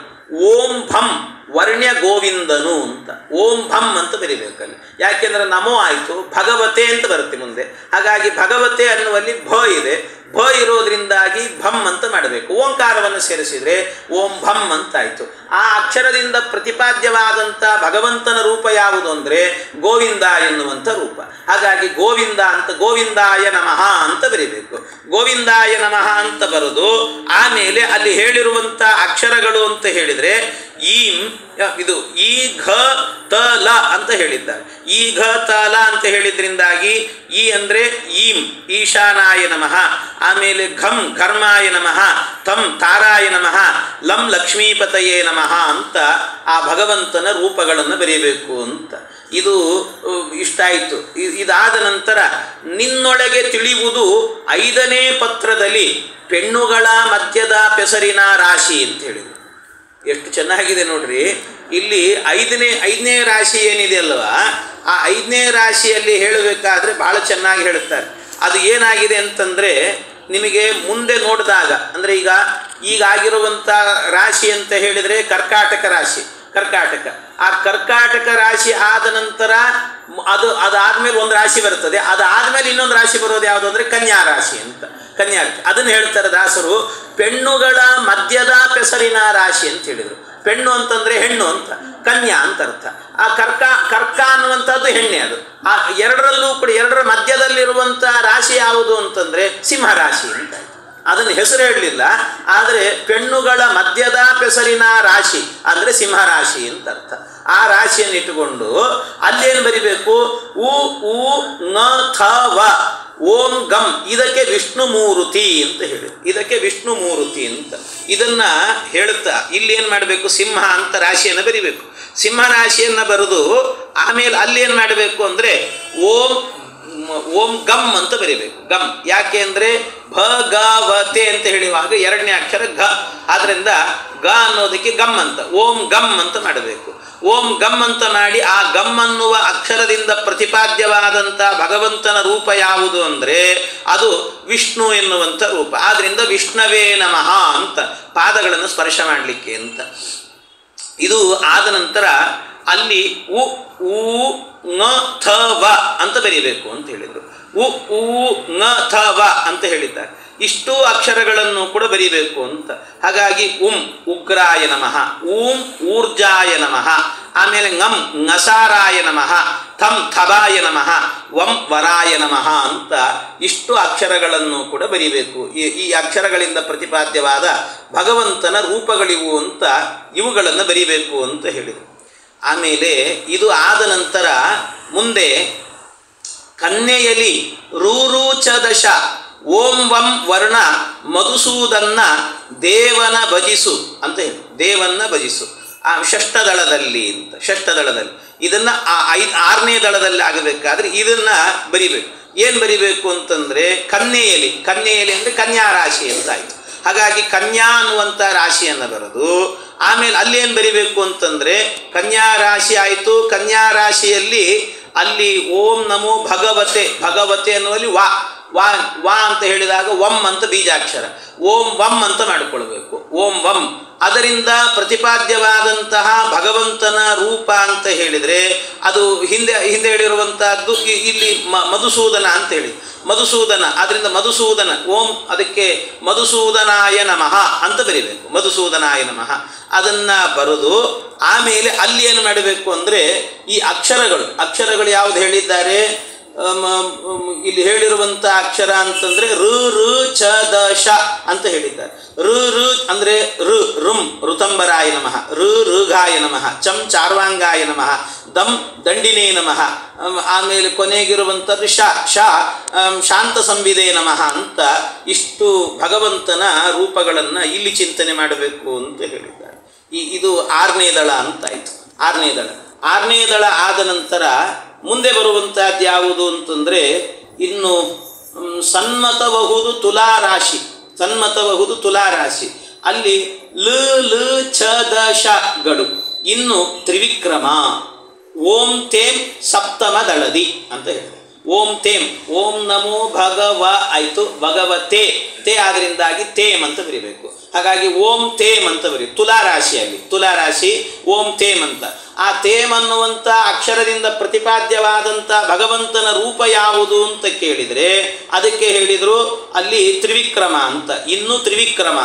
ಓಂ ಭಂ ವರ್ಣ್ಯ ಗೋವಿಂದನು ಅಂತ ಓಂ ಭಂ ಅಂತ ಬರಿಬೇಕಲ್ಲಿ. ಯಾಕೆಂದರೆ ನಮೋ ಆಯಿತು, ಭಗವತೆ ಅಂತ ಬರುತ್ತೆ ಮುಂದೆ. ಹಾಗಾಗಿ ಭಗವತೆ ಅನ್ನುವಲ್ಲಿ ಭ ಇದೆ, ಭ ಇರೋದ್ರಿಂದಾಗಿ ಭಂ ಅಂತ ಮಾಡಬೇಕು. ಓಂಕಾರವನ್ನು ಸೇರಿಸಿದರೆ ಓಂ ಭಂ ಅಂತಾಯಿತು. ಆ ಅಕ್ಷರದಿಂದ ಪ್ರತಿಪಾದ್ಯವಾದಂಥ ಭಗವಂತನ ರೂಪ ಯಾವುದು ಅಂದರೆ ಗೋವಿಂದ ಎನ್ನುವಂಥ ರೂಪ. ಹಾಗಾಗಿ ಗೋವಿಂದ ಅಂತ ಗೋವಿಂದಾಯ ನಮಃ ಅಂತ ಬರಿಬೇಕು. ಗೋವಿಂದಾಯ ನಮಃ ಅಂತ ಬರೆದು ಆಮೇಲೆ ಅಲ್ಲಿ ಹೇಳಿರುವಂಥ ಅಕ್ಷರಗಳು ಅಂತ ಹೇಳಿದರೆ ಈಂ, ಇದು ಈ ಘ ತ ಲ ಅಂತ ಹೇಳಿದ್ದಾರೆ. ಈ ಘ ತ ಲ ಅಂತ ಹೇಳಿದ್ರಿಂದಾಗಿ ಈ ಅಂದರೆ ಈಂ ಈಶಾನಾಯ ನಮಃ, ಆಮೇಲೆ ಘಂ ಘರ್ಮಾಯ ನಮಃ, ತಂ ತಾರಾಯ ನಮಃ, ಲಂ ಲಕ್ಷ್ಮೀಪತಯೇ ನಮಃ ಅಂತ ಆ ಭಗವಂತನ ರೂಪಗಳನ್ನು ಬರೀಬೇಕು ಅಂತ. ಇದು ಇಷ್ಟ ಆಯಿತು. ಇದಾದ ನಂತರ ನಿನ್ನೊಳಗೆ ತಿಳಿಯುವುದು 5ನೇ ಪತ್ರದಲ್ಲಿ ಪೆಣ್ಣುಗಳ ಮಧ್ಯದ ಪೆಸರಿನ ರಾಶಿ ಅಂತ ಹೇಳಿದರು. ಎಷ್ಟು ಚೆನ್ನಾಗಿದೆ ನೋಡ್ರಿ. ಇಲ್ಲಿ ಐದನೇ ರಾಶಿ ಏನಿದೆ ಅಲ್ವಾ, ಆ 5ನೇ ರಾಶಿಯಲ್ಲಿ ಹೇಳಬೇಕಾದ್ರೆ ಭಾಳ ಚೆನ್ನಾಗಿ ಹೇಳುತ್ತಾರೆ. ಅದು ಏನಾಗಿದೆ ಅಂತಂದರೆ ನಿಮಗೆ ಮುಂದೆ ನೋಡಿದಾಗ ಅಂದರೆ ಈಗ ಆಗಿರುವಂಥ ರಾಶಿ ಅಂತ ಹೇಳಿದರೆ ಕರ್ಕಾಟಕ ರಾಶಿ. ಕರ್ಕಾಟಕ, ಆ ಕರ್ಕಾಟಕ ರಾಶಿ ಆದ ನಂತರ ಅದಾದಮೇಲೆ ಒಂದು ರಾಶಿ ಬರ್ತದೆ. ಅದಾದಮೇಲೆ ಇನ್ನೊಂದು ರಾಶಿ ಬರೋದು ಯಾವುದು ಅಂದರೆ ಕನ್ಯಾ ರಾಶಿ ಅಂತ. ಕನ್ಯಾ, ಅದನ್ನು ಹೇಳ್ತಾರೆ ದಾಸರು ಪೆಣ್ಣುಗಳ ಮಧ್ಯದ ಪೆಸರಿನ ರಾಶಿ ಅಂತ ಹೇಳಿದರು. ಪೆಣ್ಣು ಅಂತಂದರೆ ಹೆಣ್ಣು ಅಂತ, ಕನ್ಯಾ ಅಂತ ಅರ್ಥ. ಆ ಕರ್ಕ ಅನ್ನುವಂಥದ್ದು ಹೆಣ್ಣೆ. ಅದು ಆ ಎರಡರಲ್ಲೂ ಕೂಡ ಎರಡರ ಮಧ್ಯದಲ್ಲಿರುವಂಥ ರಾಶಿ ಯಾವುದು ಅಂತಂದರೆ ಸಿಂಹರಾಶಿ ಅಂತ. ಅದನ್ನು ಹೆಸರು ಹೇಳಲಿಲ್ಲ, ಆದರೆ ಪೆಣ್ಣುಗಳ ಮಧ್ಯದ ಪೆಸರಿನ ರಾಶಿ ಅಂದರೆ ಸಿಂಹರಾಶಿ ಅಂತ ಅರ್ಥ. ಆ ರಾಶಿಯನ್ನು ಇಟ್ಟುಕೊಂಡು ಅಲ್ಲೇನು ಬರಿಬೇಕು, ಉ ಉ ನ ಥ ವ ಓಂ ಗಂ, ಇದಕ್ಕೆ ವಿಷ್ಣುಮೂರ್ತಿ ಅಂತ ಹೇಳಿ, ಇದಕ್ಕೆ ವಿಷ್ಣುಮೂರ್ತಿ ಅಂತ ಇದನ್ನು ಹೇಳುತ್ತಾ ಇಲ್ಲಿ ಏನು ಮಾಡಬೇಕು, ಸಿಂಹ ಅಂತ ರಾಶಿಯನ್ನು ಬರಿಬೇಕು. ಸಿಂಹ ರಾಶಿಯನ್ನು ಬರೆದು ಆಮೇಲೆ ಅಲ್ಲೇನು ಮಾಡಬೇಕು ಅಂದರೆ ಓಂ ಗಮ್ ಅಂತ ಬರಿಬೇಕು. ಗಮ್ ಯಾಕೆ ಅಂದರೆ ಭಗವತೆ ಅಂತ ಹೇಳುವಾಗ 2ನೇ ಅಕ್ಷರ ಘ, ಆದ್ದರಿಂದ ಗ ಅನ್ನೋದಕ್ಕೆ ಗಮ್ ಅಂತ ಓಂ ಗಮ್ ಅಂತ ಮಾಡಬೇಕು. ಓಂ ಗಮ್ ಅಂತ ಮಾಡಿ ಆ ಗಮ್ ಅನ್ನುವ ಅಕ್ಷರದಿಂದ ಪ್ರತಿಪಾದ್ಯವಾದಂಥ ಭಗವಂತನ ರೂಪ ಯಾವುದು ಅಂದರೆ ಅದು ವಿಷ್ಣು ಎನ್ನುವಂಥ ರೂಪ. ಆದ್ದರಿಂದ ವಿಷ್ಣವೇ ನಮಃ ಅಂತ ಪಾದಗಳನ್ನು ಸ್ಪರ್ಶ ಮಾಡಲಿಕ್ಕೆ ಅಂತ. ಇದು ಆದ ನಂತರ ಅಲ್ಲಿ ಉ ಊ ನ ಥ ವ ಅಂತ ಬರೀಬೇಕು ಅಂತ ಹೇಳಿದರು. ಉ ಊ ನ ಥ ವ ಅಂತ ಹೇಳಿದ್ದಾರೆ. ಇಷ್ಟೂ ಅಕ್ಷರಗಳನ್ನು ಕೂಡ ಬರೀಬೇಕು ಅಂತ. ಹಾಗಾಗಿ ಉಗ್ರಾಯ ನಮಃ, ಊರ್ಜಾಯ ನಮಃ, ಆಮೇಲೆ ನಸಾರಾಯ ನಮಃ, ಥಬಾಯ ನಮಃ, ವರಾಯ ನಮಃ ಅಂತ ಇಷ್ಟು ಅಕ್ಷರಗಳನ್ನು ಕೂಡ ಬರೀಬೇಕು. ಈ ಅಕ್ಷರಗಳಿಂದ ಪ್ರತಿಪಾದ್ಯವಾದ ಭಗವಂತನ ರೂಪಗಳಿವು ಅಂತ ಇವುಗಳನ್ನು ಬರೀಬೇಕು ಅಂತ ಹೇಳಿದರು. ಆಮೇಲೆ ಇದು ಆದ ನಂತರ ಮುಂದೆ ಕನ್ಯೆಯಲ್ಲಿ ರೂರುಚದಶ ಓಂ ವಂ ವರ್ಣ ಮಧುಸೂದನ್ನ ದೇವನ ಭಜಿಸು ಅಂತ ಹೇಳಿ, ದೇವನ್ನ ಭಜಿಸು ಆ ಷಷ್ಠದಳದಲ್ಲಿ ಅಂತ. ಷಷ್ಠದಳದಲ್ಲಿ ಇದನ್ನು 6ನೇ ದಳದಲ್ಲಿ ಆಗಬೇಕಾದ್ರೆ ಇದನ್ನು ಬರಿಬೇಕು. ಏನು ಬರಿಬೇಕು ಅಂತಂದರೆ ಕನ್ಯೆಯಲ್ಲಿ ಅಂದರೆ ಕನ್ಯಾ ರಾಶಿ ಅಂತ ಆಯಿತು. ಹಾಗಾಗಿ ಕನ್ಯಾ ಅನ್ನುವಂಥ ರಾಶಿಯನ್ನು ಬರೆದು ಆಮೇಲೆ ಅಲ್ಲೇನು ಬರಿಬೇಕು ಅಂತಂದರೆ ಕನ್ಯಾ ರಾಶಿ ಆಯಿತು. ಕನ್ಯಾ ರಾಶಿಯಲ್ಲಿ ಅಲ್ಲಿ ಓಂ ನಮೋ ಭಗವತೆ ಅನ್ನುವಲ್ಲಿ ವಾ ಅಂತ ಹೇಳಿದಾಗ ವಂ ಅಂತ ಬೀಜಾಕ್ಷರ, ಓಂ ವಂ ಅಂತ ಮಾಡಿಕೊಳ್ಬೇಕು. ಓಂ ವಂ ಅದರಿಂದ ಪ್ರತಿಪಾದ್ಯವಾದಂತಹ ಭಗವಂತನ ರೂಪ ಅಂತ ಹೇಳಿದರೆ ಅದು ಹಿಂದೆ ಹೇಳಿರುವಂತಹದ್ದು ಇಲ್ಲಿ ಮಧುಸೂದನ ಅಂತ ಹೇಳಿ, ಮಧುಸೂದನ, ಅದರಿಂದ ಮಧುಸೂದನ ಓಂ, ಅದಕ್ಕೆ ಮಧುಸೂದನಾಯ ನಮಃ ಅಂತ ಬರಿಬೇಕು. ಮಧುಸೂದನಾಯ ನಮಃ ಅದನ್ನು ಬರೆದು ಆಮೇಲೆ ಅಲ್ಲಿ ಏನು ಮಾಡಬೇಕು ಅಂದರೆ ಈ ಅಕ್ಷರಗಳು ಯಾವುದು ಹೇಳಿದ್ದಾರೆ ಇಲ್ಲಿ ಹೇಳಿರುವಂಥ ಅಕ್ಷರ ಅಂತಂದರೆ ಋ ಚ ದ ಶ ಅಂತ ಹೇಳಿದ್ದಾರೆ. ಋ ಅಂದರೆ ಋತಂಬರಾಯ ನಮಃ, ಋಘಾಯ ನಮಃ, ಚಂ ಚಾರ್ವಾಂಗಾಯ ನಮಃ, ದಂ ದಂಡಿನೇ ನಮಃ, ಆಮೇಲೆ ಕೊನೆಗಿರುವಂಥದ್ದು ಶ ಶಾಂತ ಸಂವಿಧೇ ನಮಃ ಅಂತ ಇಷ್ಟು ಭಗವಂತನ ರೂಪಗಳನ್ನು ಇಲ್ಲಿ ಚಿಂತನೆ ಮಾಡಬೇಕು ಅಂತ ಹೇಳಿದ್ದಾರೆ. ಇದು 6ನೇ ದಳ ಅಂತಾಯಿತು. 6ನೇ ದಳ. 6ನೇ ದಳ ಆದ ನಂತರ ಮುಂದೆ ಬರುವಂಥದ್ದು ಯಾವುದು ಅಂತಂದರೆ, ಇನ್ನು ಸನ್ಮತಬಹುದು ತುಲಾರಾಶಿ. ಸನ್ಮತಬಹುದು ತುಲಾರಾಶಿ. ಅಲ್ಲಿ ಲ ಲ ಛ ದ ಶಗಳು. ಇನ್ನು ತ್ರಿವಿಕ್ರಮ. ಓಂ ತೇಂ ಸಪ್ತಮ ದಳದಿ ಅಂತ ಹೇಳ್ತಾರೆ. ಓಂ ತೇಂ, ಓಂ ನಮೋ ಭಗವ ಆಯಿತು, ಭಗವತೆ ತೇ ಆದ್ದರಿಂದಾಗಿ ತೇಮ್ ಅಂತ ಬರೀಬೇಕು. ಹಾಗಾಗಿ ಓಂ ತೇಮ್ ಅಂತ ಬರೀ. ತುಲಾರಾಶಿಯಲ್ಲಿ ತುಲಾರಾಶಿ ಓಂ ತೇಮ್ ಅಂತ. ಆ ತೇಮ್ ಅನ್ನುವಂಥ ಅಕ್ಷರದಿಂದ ಪ್ರತಿಪಾದ್ಯವಾದಂಥ ಭಗವಂತನ ರೂಪ ಯಾವುದು ಅಂತ ಕೇಳಿದರೆ ಅದಕ್ಕೆ ಹೇಳಿದರು ಅಲ್ಲಿ ತ್ರಿವಿಕ್ರಮ ಅಂತ. ಇನ್ನೂ ತ್ರಿವಿಕ್ರಮ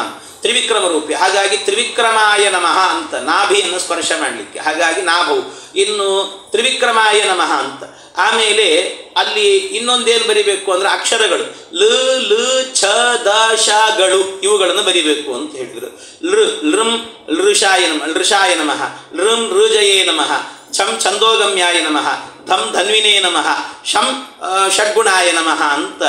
ರೂಪಿ. ಹಾಗಾಗಿ ತ್ರಿವಿಕ್ರಮಾಯ ನಮಃ ಅಂತ, ನಾಭಿಯನ್ನು ಸ್ಪರ್ಶ ಮಾಡಲಿಕ್ಕೆ. ಹಾಗಾಗಿ ನಾಭವು. ಇನ್ನು ತ್ರಿವಿಕ್ರಮಾಯ ನಮಃ ಅಂತ. ಆಮೇಲೆ ಅಲ್ಲಿ ಇನ್ನೊಂದೇನು ಬರಿಬೇಕು ಅಂದರೆ ಅಕ್ಷರಗಳು ಲ ಲ ಛ ದ ಶಗಳು ಇವುಗಳನ್ನು ಬರಿಬೇಕು ಅಂತ ಹೇಳಿದರು. ಲೃಂ ಲೃಷಾಯ ನಮಃ, ಲೃಂ ಋಜಯೇ ನಮಃ, ಛಂ ಛಂದೋಗಮ್ಯಾಯ ನಮಃ, ಧಂ ಧನ್ವಿನೇ ನಮಃ, ಶಂ ಷಡ್ಗುಣಾಯ ನಮಃ ಅಂತ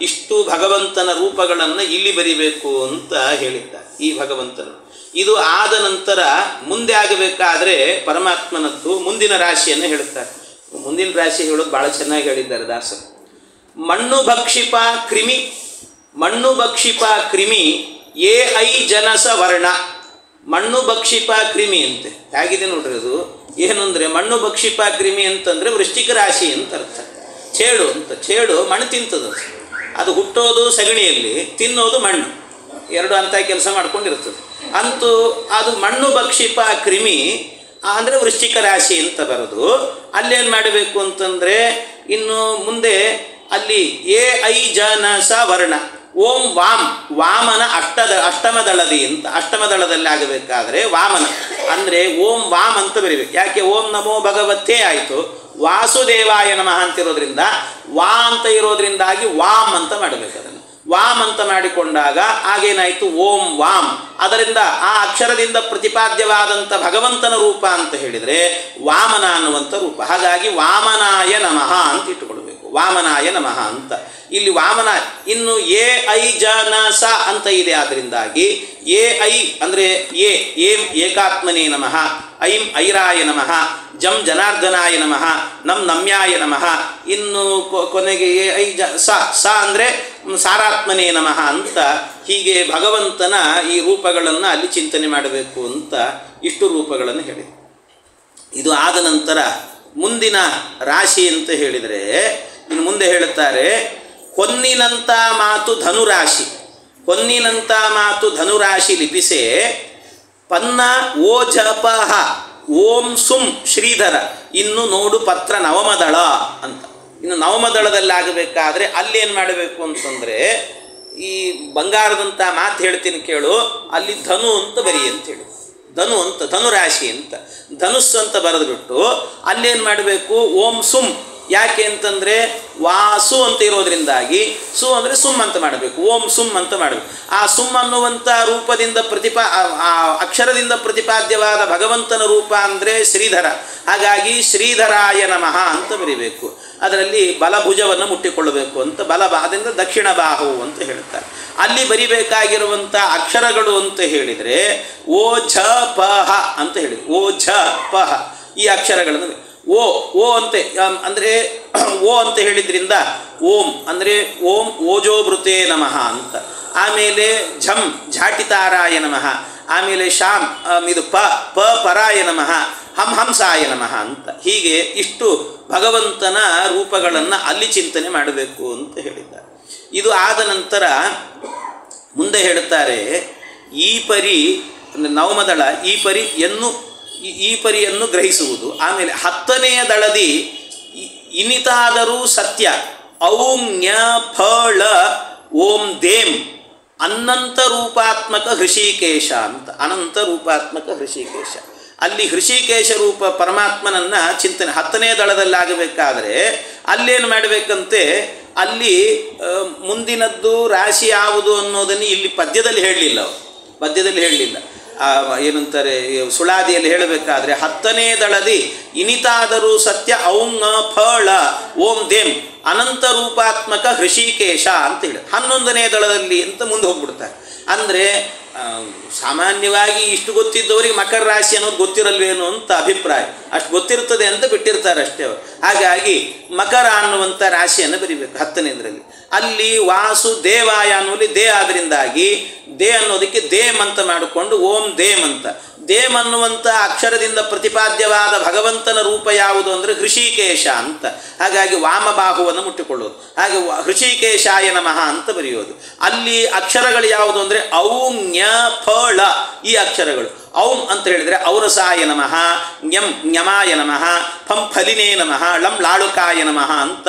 ಇಷ್ಟು ಭಗವಂತನ ರೂಪಗಳನ್ನು ಇಲ್ಲಿ ಬರಿಬೇಕು ಅಂತ ಹೇಳಿದ್ದಾರೆ ಈ ಭಗವಂತನು. ಇದು ಆದ ನಂತರ ಮುಂದೆ ಆಗಬೇಕಾದ್ರೆ ಪರಮಾತ್ಮನದ್ದು ಮುಂದಿನ ರಾಶಿಯನ್ನು ಹೇಳುತ್ತಾರೆ. ಮುಂದಿನ ರಾಶಿ ಹೇಳೋದು ಭಾಳ ಚೆನ್ನಾಗಿ ಹೇಳಿದ್ದಾರೆ ದಾಸರು. ಮಣ್ಣು ಭಕ್ಷಿಪ ಕ್ರಿಮಿ, ಮಣ್ಣು ಭಕ್ಷಿಪ ಕ್ರಿಮಿ ಏ ಐ ಜನಸ ವರ್ಣ. ಮಣ್ಣು ಭಕ್ಷಿಪ ಕ್ರಿಮಿ ಅಂತೆ. ಹೇಗಿದೆ ನೋಡ್ರಿ ಅದು. ಏನು ಅಂದರೆ ಮಣ್ಣು ಭಕ್ಷಿಪ ಕ್ರಿಮಿ ಅಂತಂದರೆ ವೃಶ್ಚಿಕ ರಾಶಿ ಅಂತ ಅರ್ಥ. ಚೇಳು ಅಂತ. ಚೇಳು ಮಣ್ಣು ತಿಂತದು. ಅದು ಹುಟ್ಟೋದು ಸಗಣಿಯಲ್ಲಿ, ತಿನ್ನೋದು ಮಣ್ಣು. ಎರಡು ಅಂತ ಕೆಲಸ ಮಾಡ್ಕೊಂಡಿರ್ತದೆ. ಅಂತೂ ಅದು ಮಣ್ಣು ಭಕ್ಷಿಪ ಕ್ರಿಮಿ ಅಂದರೆ ವೃಶ್ಚಿಕ ರಾಶಿ ಅಂತ ಬರೋದು. ಅಲ್ಲೇನು ಮಾಡಬೇಕು ಅಂತಂದರೆ ಇನ್ನು ಮುಂದೆ ಅಲ್ಲಿ ಏ ಐ ಜನಸ ವರ್ಣ. ಓಂ ವಾಮ್, ವಾಮನ ಅಷ್ಟಮ ದಳದಿ ಅಂತ. ಅಷ್ಟಮ ದಳದಲ್ಲಿ ಆಗಬೇಕಾದ್ರೆ ವಾಮನ ಅಂದರೆ ಓಂ ವಾಮ್ ಅಂತ ಬರೀಬೇಕು. ಯಾಕೆ ಓಂ ನಮೋ ಭಗವತ್ತೇ ಆಯಿತು. ವಾಸುದೇವಾಯ ನಮಃ ಅಂತಿರೋದ್ರಿಂದ ವಾ ಅಂತ ಇರೋದ್ರಿಂದಾಗಿ ವಾಮ್ ಅಂತ ಮಾಡಬೇಕು. ಅದನ್ನು ವಾಮ್ ಅಂತ ಮಾಡಿಕೊಂಡಾಗ ಆಗೇನಾಯಿತು ಓಂ ವಾಮ್. ಅದರಿಂದ ಆ ಅಕ್ಷರದಿಂದ ಪ್ರತಿಪಾದ್ಯವಾದಂಥ ಭಗವಂತನ ರೂಪ ಅಂತ ಹೇಳಿದರೆ ವಾಮನ ಅನ್ನುವಂಥ ರೂಪ. ಹಾಗಾಗಿ ವಾಮನಾಯ ನಮಃ ಅಂತ ಇಟ್ಟುಕೊಳ್ಬೇಕು. ವಾಮನಾಯ ನಮಃ ಅಂತ. ಇಲ್ಲಿ ವಾಮನ. ಇನ್ನು ಎ ಐ ಜನ ಸ ಅಂತ ಇದೆ. ಆದ್ದರಿಂದಾಗಿ ಎ ಐ ಅಂದರೆ ಏಂ ಏಕಾತ್ಮನೇ ನಮಃ, ಐಂ ಐರಾಯ ನಮಃ, ಜಂ ಜನಾರ್ದನಾಯ ನಮಃ, ನಮ್ಯಾಯ ನಮಃ. ಇನ್ನು ಕೊನೆಗೆ ಎ ಐ ಸ ಅಂದರೆ ಸಾರಾತ್ಮನೇ ನಮಃ ಅಂತ. ಹೀಗೆ ಭಗವಂತನ ಈ ರೂಪಗಳನ್ನು ಅಲ್ಲಿ ಚಿಂತನೆ ಮಾಡಬೇಕು ಅಂತ ಇಷ್ಟು ರೂಪಗಳನ್ನು ಹೇಳಿ. ಇದು ಆದ ನಂತರ ಮುಂದಿನ ರಾಶಿ ಅಂತ ಹೇಳಿದರೆ ಇನ್ನು ಮುಂದೆ ಹೇಳುತ್ತಾರೆ ಹೊನ್ನಿನಂಥ ಮಾತು ಧನುರಾಶಿ. ಹೊನ್ನಿನಂಥ ಮಾತು ಧನುರಾಶಿ ಲಿಪಿಸೆ ಪನ್ನ ಓ ಜಪಹ ಓಂ ಸುಂ ಶ್ರೀಧರ. ಇನ್ನು ನೋಡು ಪತ್ರ ನವಮದಳ ಅಂತ. ಇನ್ನು ನವಮದಳದಲ್ಲಿ ಆಗಬೇಕಾದ್ರೆ ಅಲ್ಲೇನು ಮಾಡಬೇಕು ಅಂತಂದರೆ ಈ ಬಂಗಾರದಂಥ ಮಾತು ಹೇಳ್ತೀನಿ ಕೇಳು. ಅಲ್ಲಿ ಧನು ಅಂತ ಬರಿ ಅಂತೇಳಿ. ಧನು ಅಂತ, ಧನುರಾಶಿ ಅಂತ, ಧನುಸ್ಸು ಅಂತ ಬರೆದುಬಿಟ್ಟು ಅಲ್ಲೇನು ಮಾಡಬೇಕು ಓಂ ಸುಂ. ಯಾಕೆ ಅಂತಂದರೆ ವಾಸು ಅಂತ ಇರೋದ್ರಿಂದಾಗಿ ಸು ಅಂದರೆ ಸುಮ್ ಅಂತ ಮಾಡಬೇಕು. ಓಂ ಸುಮ್ ಅಂತ ಮಾಡಬೇಕು. ಆ ಸುಮ್ ಅನ್ನುವಂಥ ರೂಪದಿಂದ ಅಕ್ಷರದಿಂದ ಪ್ರತಿಪಾದ್ಯವಾದ ಭಗವಂತನ ರೂಪ ಅಂದರೆ ಶ್ರೀಧರ. ಹಾಗಾಗಿ ಶ್ರೀಧರಾಯ ನಮಃ ಅಂತ ಬರೀಬೇಕು. ಅದರಲ್ಲಿ ಬಲಭುಜವನ್ನು ಮುಟ್ಟಿಕೊಳ್ಳಬೇಕು ಅಂತ. ಅದರಿಂದ ದಕ್ಷಿಣ ಬಾಹು ಅಂತ ಹೇಳ್ತಾರೆ. ಅಲ್ಲಿ ಬರಿಬೇಕಾಗಿರುವಂಥ ಅಕ್ಷರಗಳು ಅಂತ ಹೇಳಿದರೆ ಓ ಝ ಪ ಹ ಅಂತ ಹೇಳಿ. ಓ ಝ ಪ ಹ ಈ ಅಕ್ಷರಗಳನ್ನು ಓ ಅಂತ ಅಂದರೆ ಓ ಅಂತ ಹೇಳಿದ್ರಿಂದ ಓಂ ಅಂದರೆ ಓಂ ಓಜೋಭೃತೇ ನಮಃ ಅಂತ. ಆಮೇಲೆ ಝಂ ಝಾಟಿತಾರಾಯ ನಮಃ. ಆಮೇಲೆ ಶಾಮ್ ಇದು ಪ ಪರಾಯ ನಮಃ, ಹಂಸಾಯ ನಮಃ ಅಂತ. ಹೀಗೆ ಇಷ್ಟು ಭಗವಂತನ ರೂಪಗಳನ್ನು ಅಲ್ಲಿ ಚಿಂತನೆ ಮಾಡಬೇಕು ಅಂತ ಹೇಳಿದ್ದಾರೆ. ಇದು ಆದ ನಂತರ ಮುಂದೆ ಹೇಳುತ್ತಾರೆ ಈ ಪರಿ ಅಂದರೆ ನವಮದಳ ಈ ಪರಿಯನ್ನು ಗ್ರಹಿಸುವುದು. ಆಮೇಲೆ 10ನೆಯ ದಳದಿ ಇನಿತಾದರೂ ಸತ್ಯ ಔಂ ನ್ಯ ಫಳ ಓಂ ದೇಂ ಅನಂತ ರೂಪಾತ್ಮಕ ಹೃಷಿಕೇಶ ಅಂತ. ಅನಂತ ರೂಪಾತ್ಮಕ ಹೃಷಿಕೇಶ. ಅಲ್ಲಿ ಹೃಷಿಕೇಶ ರೂಪ ಪರಮಾತ್ಮನನ್ನು ಚಿಂತನೆ 10ನೇ ದಳದಲ್ಲಾಗಬೇಕಾದ್ರೆ ಅಲ್ಲೇನು ಮಾಡಬೇಕಂತೆ. ಅಲ್ಲಿ ಮುಂದಿನದ್ದು ರಾಶಿ ಯಾವುದು ಅನ್ನೋದನ್ನು ಇಲ್ಲಿ ಪದ್ಯದಲ್ಲಿ ಹೇಳಲಿಲ್ಲ. ಪದ್ಯದಲ್ಲಿ ಹೇಳಲಿಲ್ಲ. ಏನಂತಾರೆ ಸುಳಾದಿಯಲ್ಲಿ ಹೇಳಬೇಕಾದ್ರೆ 10ನೇ ದಳದಿ ಇನಿತಾದರೂ ಸತ್ಯ ಔಂ ಫಳ ಓಂ ದೇಂ ಅನಂತ ರೂಪಾತ್ಮಕ ಹೃಷಿಕೇಶ ಅಂತ ಹೇಳಿ 11ನೇ ದಳದಲ್ಲಿ ಅಂತ ಮುಂದೆ ಹೋಗ್ಬಿಡ್ತಾರೆ. ಅಂದರೆ ಸಾಮಾನ್ಯವಾಗಿ ಇಷ್ಟು ಗೊತ್ತಿದ್ದವರಿಗೆ ಮಕರ ರಾಶಿ ಅನ್ನೋದು ಗೊತ್ತಿರಲ್ವೇನೋ ಅಂತ ಅಭಿಪ್ರಾಯ, ಅಷ್ಟು ಗೊತ್ತಿರ್ತದೆ ಅಂತ ಬಿಟ್ಟಿರ್ತಾರೆ ಅಷ್ಟೇ ಅವರು. ಹಾಗಾಗಿ ಮಕರ ಅನ್ನುವಂಥ ರಾಶಿಯನ್ನು ಬರಿಬೇಕು 10ನೇದರಲ್ಲಿ. ಅಲ್ಲಿ ವಾಸುದೇವಾಯ ಅನ್ನೋಲ್ಲಿ ದೇ ಆದ್ದರಿಂದಾಗಿ ದೇ ಅನ್ನೋದಕ್ಕೆ ದೇಮ್ ಅಂತ ಮಾಡಿಕೊಂಡು ಓಂ ದೇಮ್ ಅಂತ. ದೇಮ್ ಅನ್ನುವಂಥ ಅಕ್ಷರದಿಂದ ಪ್ರತಿಪಾದ್ಯವಾದ ಭಗವಂತನ ರೂಪ ಯಾವುದು ಅಂದರೆ ಹೃಷಿಕೇಶ ಅಂತ. ಹಾಗಾಗಿ ವಾಮಬಾಹುವನ್ನು ಮುಟ್ಟಿಕೊಳ್ಳೋದು, ಹಾಗೆ ಹೃಷಿಕೇಶಾಯ ನಮಃ ಅಂತ ಬರೆಯೋದು. ಅಲ್ಲಿ ಅಕ್ಷರಗಳು ಯಾವುದು ಅಂದರೆ ಔಂ ಜ್ಞ ಫಳ ಈ ಅಕ್ಷರಗಳು. ಔಂ ಅಂತ ಹೇಳಿದರೆ ಔರಸಾಯ ನಮಃ, ಜ್ಞಂ ಜ್ಞಮಾಯ ನಮಃ, ಫಂ ಫಲಿನೇ ನಮಃ, ಲಂ ಲಾಳುಕಾಯ ನಮಃ ಅಂತ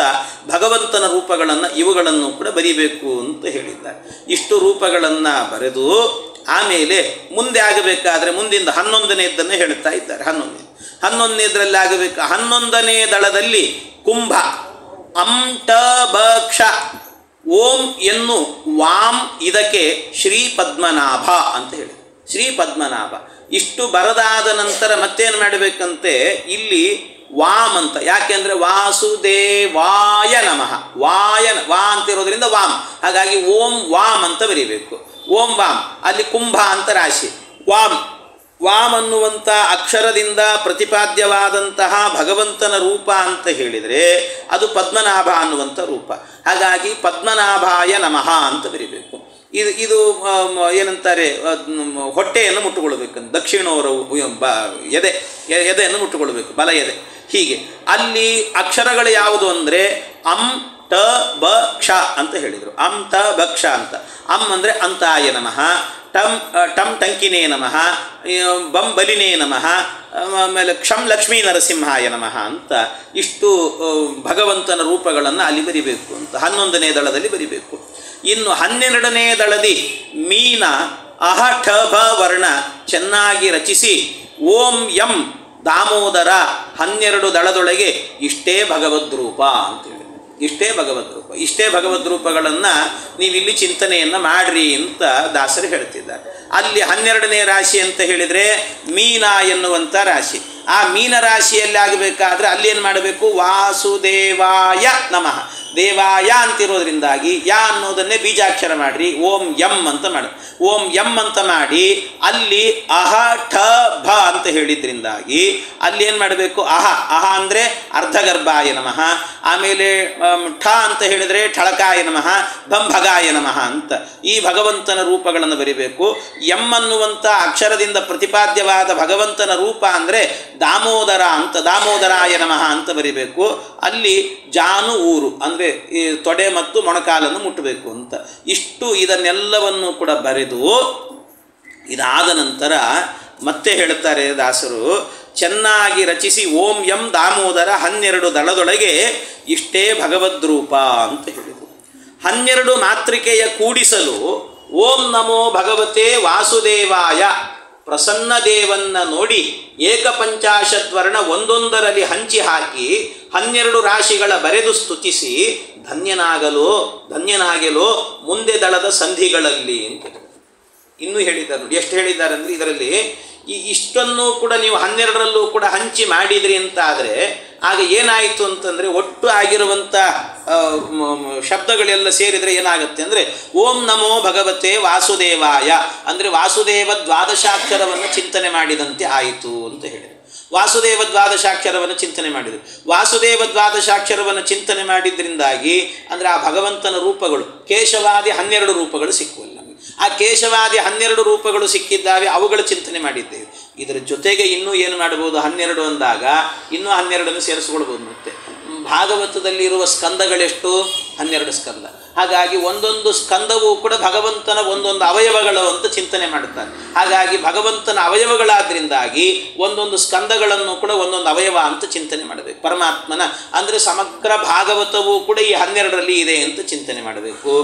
ಭಗವಂತನ ರೂಪಗಳನ್ನು ಇವುಗಳನ್ನು ಕೂಡ ಬರಿಬೇಕು ಅಂತ ಹೇಳಿದ್ದಾರೆ. ಇಷ್ಟು ರೂಪಗಳನ್ನು ಬರೆದು ಆಮೇಲೆ ಮುಂದೆ ಆಗಬೇಕಾದ್ರೆ ಮುಂದಿಂದ 11ನೇದನ್ನು ಹೇಳ್ತಾ ಇದ್ದಾರೆ. 11ನೇದರಲ್ಲಿ ಆಗಬೇಕು. 11ನೇ ದಳದಲ್ಲಿ ಕುಂಭ ಅಂಟ ಬಕ್ಷ ಓಂ ಎನ್ನು ವಾಂ ಇದಕ್ಕೆ ಶ್ರೀ ಪದ್ಮನಾಭ ಅಂತ ಹೇಳಿ. ಶ್ರೀ ಪದ್ಮನಾಭ ಇಷ್ಟು ಬರದಾದ ನಂತರ ಮತ್ತೇನು ಮಾಡಬೇಕಂತೆ ಇಲ್ಲಿ ವಾಮ್ ಅಂತ. ಯಾಕೆಂದರೆ ವಾಸುದೇವಾಯ ನಮಃ, ವಾ ಅಂತಿರೋದ್ರಿಂದ ವಾಮ್, ಹಾಗಾಗಿ ಓಂ ವಾಮ್ ಅಂತ ಬರೀಬೇಕು. ಓಂ ವಾಮ್. ಅಲ್ಲಿ ಕುಂಭ ಅಂತ ರಾಶಿ. ವಾಮ್ ಅನ್ನುವಂಥ ಅಕ್ಷರದಿಂದ ಪ್ರತಿಪಾದ್ಯವಾದಂತಹ ಭಗವಂತನ ರೂಪ ಅಂತ ಹೇಳಿದರೆ ಅದು ಪದ್ಮನಾಭ ಅನ್ನುವಂಥ ರೂಪ. ಹಾಗಾಗಿ ಪದ್ಮನಾಭಾಯ ನಮಃ ಅಂತ ಬರೀಬೇಕು. ಇದು ಏನಂತಾರೆ, ಹೊಟ್ಟೆಯನ್ನು ಮುಟ್ಟುಕೊಳ್ಬೇಕಂತ. ದಕ್ಷಿಣೋರವು ಎದೆಯನ್ನು ಮುಟ್ಟುಕೊಳ್ಬೇಕು, ಬಲ ಎದೆ. ಹೀಗೆ ಅಲ್ಲಿ ಅಕ್ಷರಗಳು ಯಾವುದು ಅಂದರೆ ಅಂ ಟ ಬ ಕ್ಷ ಅಂತ ಹೇಳಿದರು. ಅಂ ಟ ಬ ಕ್ಷ ಅಂತ. ಅಂ ಅಂದರೆ ಅಂತಾಯ ನಮಃ, ಟಂ ಟಂಕಿನೇ ನಮಃ, ಬಂ ಬಲಿನೇ ನಮಃ, ಆಮೇಲೆ ಕ್ಷಂ ಲಕ್ಷ್ಮೀ ನರಸಿಂಹಾಯ ನಮಃ ಅಂತ ಇಷ್ಟು ಭಗವಂತನ ರೂಪಗಳನ್ನು ಅಲ್ಲಿ ಬರಿಬೇಕು ಅಂತ 11ನೇ ದಳದಲ್ಲಿ ಬರಿಬೇಕು. ಇನ್ನು 12ನೇ ದಳದಿ ಮೀನ ಅಹ ಠ ಭ ವರ್ಣ ಚೆನ್ನಾಗಿ ರಚಿಸಿ ಓಂ ಯಂ ದಾಮೋದರ 12 ದಳದೊಳಗೆ ಇಷ್ಟೇ ಭಗವದ್ರೂಪ ಅಂತೇಳಿ. ಇಷ್ಟೇ ಭಗವದ್ರೂಪ. ಇಷ್ಟೇ ಭಗವದ್ರೂಪಗಳನ್ನು ನೀವಿಲ್ಲಿ ಚಿಂತನೆಯನ್ನು ಮಾಡ್ರಿ ಅಂತ ದಾಸರು ಹೇಳ್ತಿದ್ದಾರೆ. ಅಲ್ಲಿ 12ನೇ ರಾಶಿ ಅಂತ ಹೇಳಿದರೆ ಮೀನ ಎನ್ನುವಂಥ ರಾಶಿ. ಆ ಮೀನ ರಾಶಿಯಲ್ಲಿ ಆಗಬೇಕಾದ್ರೆ ಅಲ್ಲೇನು ಮಾಡಬೇಕು, ವಾಸುದೇವಾಯ ನಮಃ. ದೇವಾಯ ಅಂತಿರೋದ್ರಿಂದಾಗಿ ಯಾ ಅನ್ನೋದನ್ನೇ ಬೀಜಾಕ್ಷರ ಮಾಡಿರಿ, ಓಂ ಯಂ ಅಂತ ಮಾಡಿ. ಓಂ ಯಂ ಅಂತ ಮಾಡಿ ಅಲ್ಲಿ ಅಹ ಠ ಭ ಅಂತ ಹೇಳಿದ್ರಿಂದಾಗಿ ಅಲ್ಲಿ ಏನು ಮಾಡಬೇಕು, ಅಹ ಅಂದರೆ ಅರ್ಧಗರ್ಭಾಯ ನಮಃ. ಆಮೇಲೆ ಠ ಅಂತ ಹೇಳಿದರೆ ಠಳಕಾಯ ನಮಃ, ಭಂಭಗಾಯ ನಮಃ ಅಂತ ಈ ಭಗವಂತನ ರೂಪಗಳನ್ನು ಬರಿಬೇಕು. ಎಂ ಅನ್ನುವಂಥ ಅಕ್ಷರದಿಂದ ಪ್ರತಿಪಾದ್ಯವಾದ ಭಗವಂತನ ರೂಪ ಅಂದರೆ ದಾಮೋದರ ಅಂತ, ದಾಮೋದರಾಯ ನಮಃ ಅಂತ ಬರಿಬೇಕು. ಅಲ್ಲಿ ಜಾನು ಊರು ಅಂದರೆ ಈ ತೊಡೆ ಮತ್ತು ಮೊಣಕಾಲನ್ನು ಮುಟ್ಟಬೇಕು ಅಂತ. ಇಷ್ಟು ಇದನ್ನೆಲ್ಲವನ್ನು ಕೂಡ ಬರೆದು ಇದಾದ ನಂತರ ಮತ್ತೆ ಹೇಳ್ತಾರೆ ದಾಸರು, ಚೆನ್ನಾಗಿ ರಚಿಸಿ ಓಂ ಯಂ ದಾಮೋದರ 12 ದಳದೊಳಗೆ ಇಷ್ಟೇ ಭಗವದ್ರೂಪ ಅಂತ ಹೇಳಿದರು. 12 ಮಾತೃಕೆಯ ಕೂಡಿಸಲು ಓಂ ನಮೋ ಭಗವತೆ ವಾಸುದೇವಾಯ ಪ್ರಸನ್ನ ದೇವನ್ನ ನೋಡಿ ಏಕಪಂಚಾಶದ್ವರ್ಣ ಒಂದೊಂದರಲ್ಲಿ ಹಂಚಿ ಹಾಕಿ 12 ರಾಶಿಗಳ ಬರೆದು ಸ್ತುತಿಸಿ ಧನ್ಯನಾಗಲೋ ಮುಂದೆ ದಳದ ಸಂಧಿಗಳಲ್ಲಿ ಅಂತ ಇನ್ನೂ ಹೇಳಿದ್ದಾರೆ. ನೋಡಿ ಎಷ್ಟು ಹೇಳಿದ್ದಾರೆ ಅಂದರೆ ಇದರಲ್ಲಿ ಇಷ್ಟನ್ನು ಕೂಡ ನೀವು 12ರಲ್ಲೂ ಕೂಡ ಹಂಚಿ ಮಾಡಿದ್ರಿ ಅಂತ ಆದರೆ ಆಗ ಏನಾಯಿತು ಅಂತಂದರೆ ಒಟ್ಟು ಆಗಿರುವಂಥ ಶಬ್ದಗಳೆಲ್ಲ ಸೇರಿದರೆ ಏನಾಗುತ್ತೆ ಅಂದರೆ ಓಂ ನಮೋ ಭಗವತೆ ವಾಸುದೇವಾಯ ಅಂದರೆ ವಾಸುದೇವ ದ್ವಾದಶಾಕ್ಷರವನ್ನು ಚಿಂತನೆ ಮಾಡಿದಂತೆ ಆಯಿತು ಅಂತ ಹೇಳಿದರು. ವಾಸುದೇವ ದ್ವಾದಶಾಕ್ಷರವನ್ನು ಚಿಂತನೆ ಮಾಡಿದರು. ವಾಸುದೇವ ದ್ವಾದಶಾಕ್ಷರವನ್ನು ಚಿಂತನೆ ಮಾಡಿದ್ರಿಂದಾಗಿ ಅಂದರೆ ಆ ಭಗವಂತನ ರೂಪಗಳು ಕೇಶವಾದಿ 12 ರೂಪಗಳು ಸಿಕ್ಕುವಲ್ಲ. ಆ ಕೇಶವಾದಿ 12 ರೂಪಗಳು ಸಿಕ್ಕಿದ್ದಾವೆ, ಅವುಗಳ ಚಿಂತನೆ ಮಾಡಿದ್ದೇವೆ. ಇದರ ಜೊತೆಗೆ ಇನ್ನೂ ಏನು ಮಾಡ್ಬೋದು, 12 ಅಂದಾಗ ಇನ್ನೂ 12 ಸೇರಿಸ್ಕೊಳ್ಬೋದು. ಮತ್ತೆ ಭಾಗವತದಲ್ಲಿರುವ ಸ್ಕಂದಗಳೆಷ್ಟು, 12 ಸ್ಕಂದ. ಹಾಗಾಗಿ ಒಂದೊಂದು ಸ್ಕಂದವೂ ಕೂಡ ಭಗವಂತನ ಒಂದೊಂದು ಅವಯವಗಳು ಅಂತ ಚಿಂತನೆ ಮಾಡುತ್ತಾರೆ. ಹಾಗಾಗಿ ಭಗವಂತನ ಅವಯವಗಳಾದ್ರಿಂದಾಗಿ ಒಂದೊಂದು ಸ್ಕಂದಗಳನ್ನು ಕೂಡ ಒಂದೊಂದು ಅವಯವ ಅಂತ ಚಿಂತನೆ ಮಾಡಬೇಕು. ಪರಮಾತ್ಮನ ಅಂದರೆ ಸಮಗ್ರ ಭಾಗವತವೂ ಕೂಡ ಈ 12ರಲ್ಲಿ ಇದೆ ಅಂತ ಚಿಂತನೆ ಮಾಡಬೇಕು.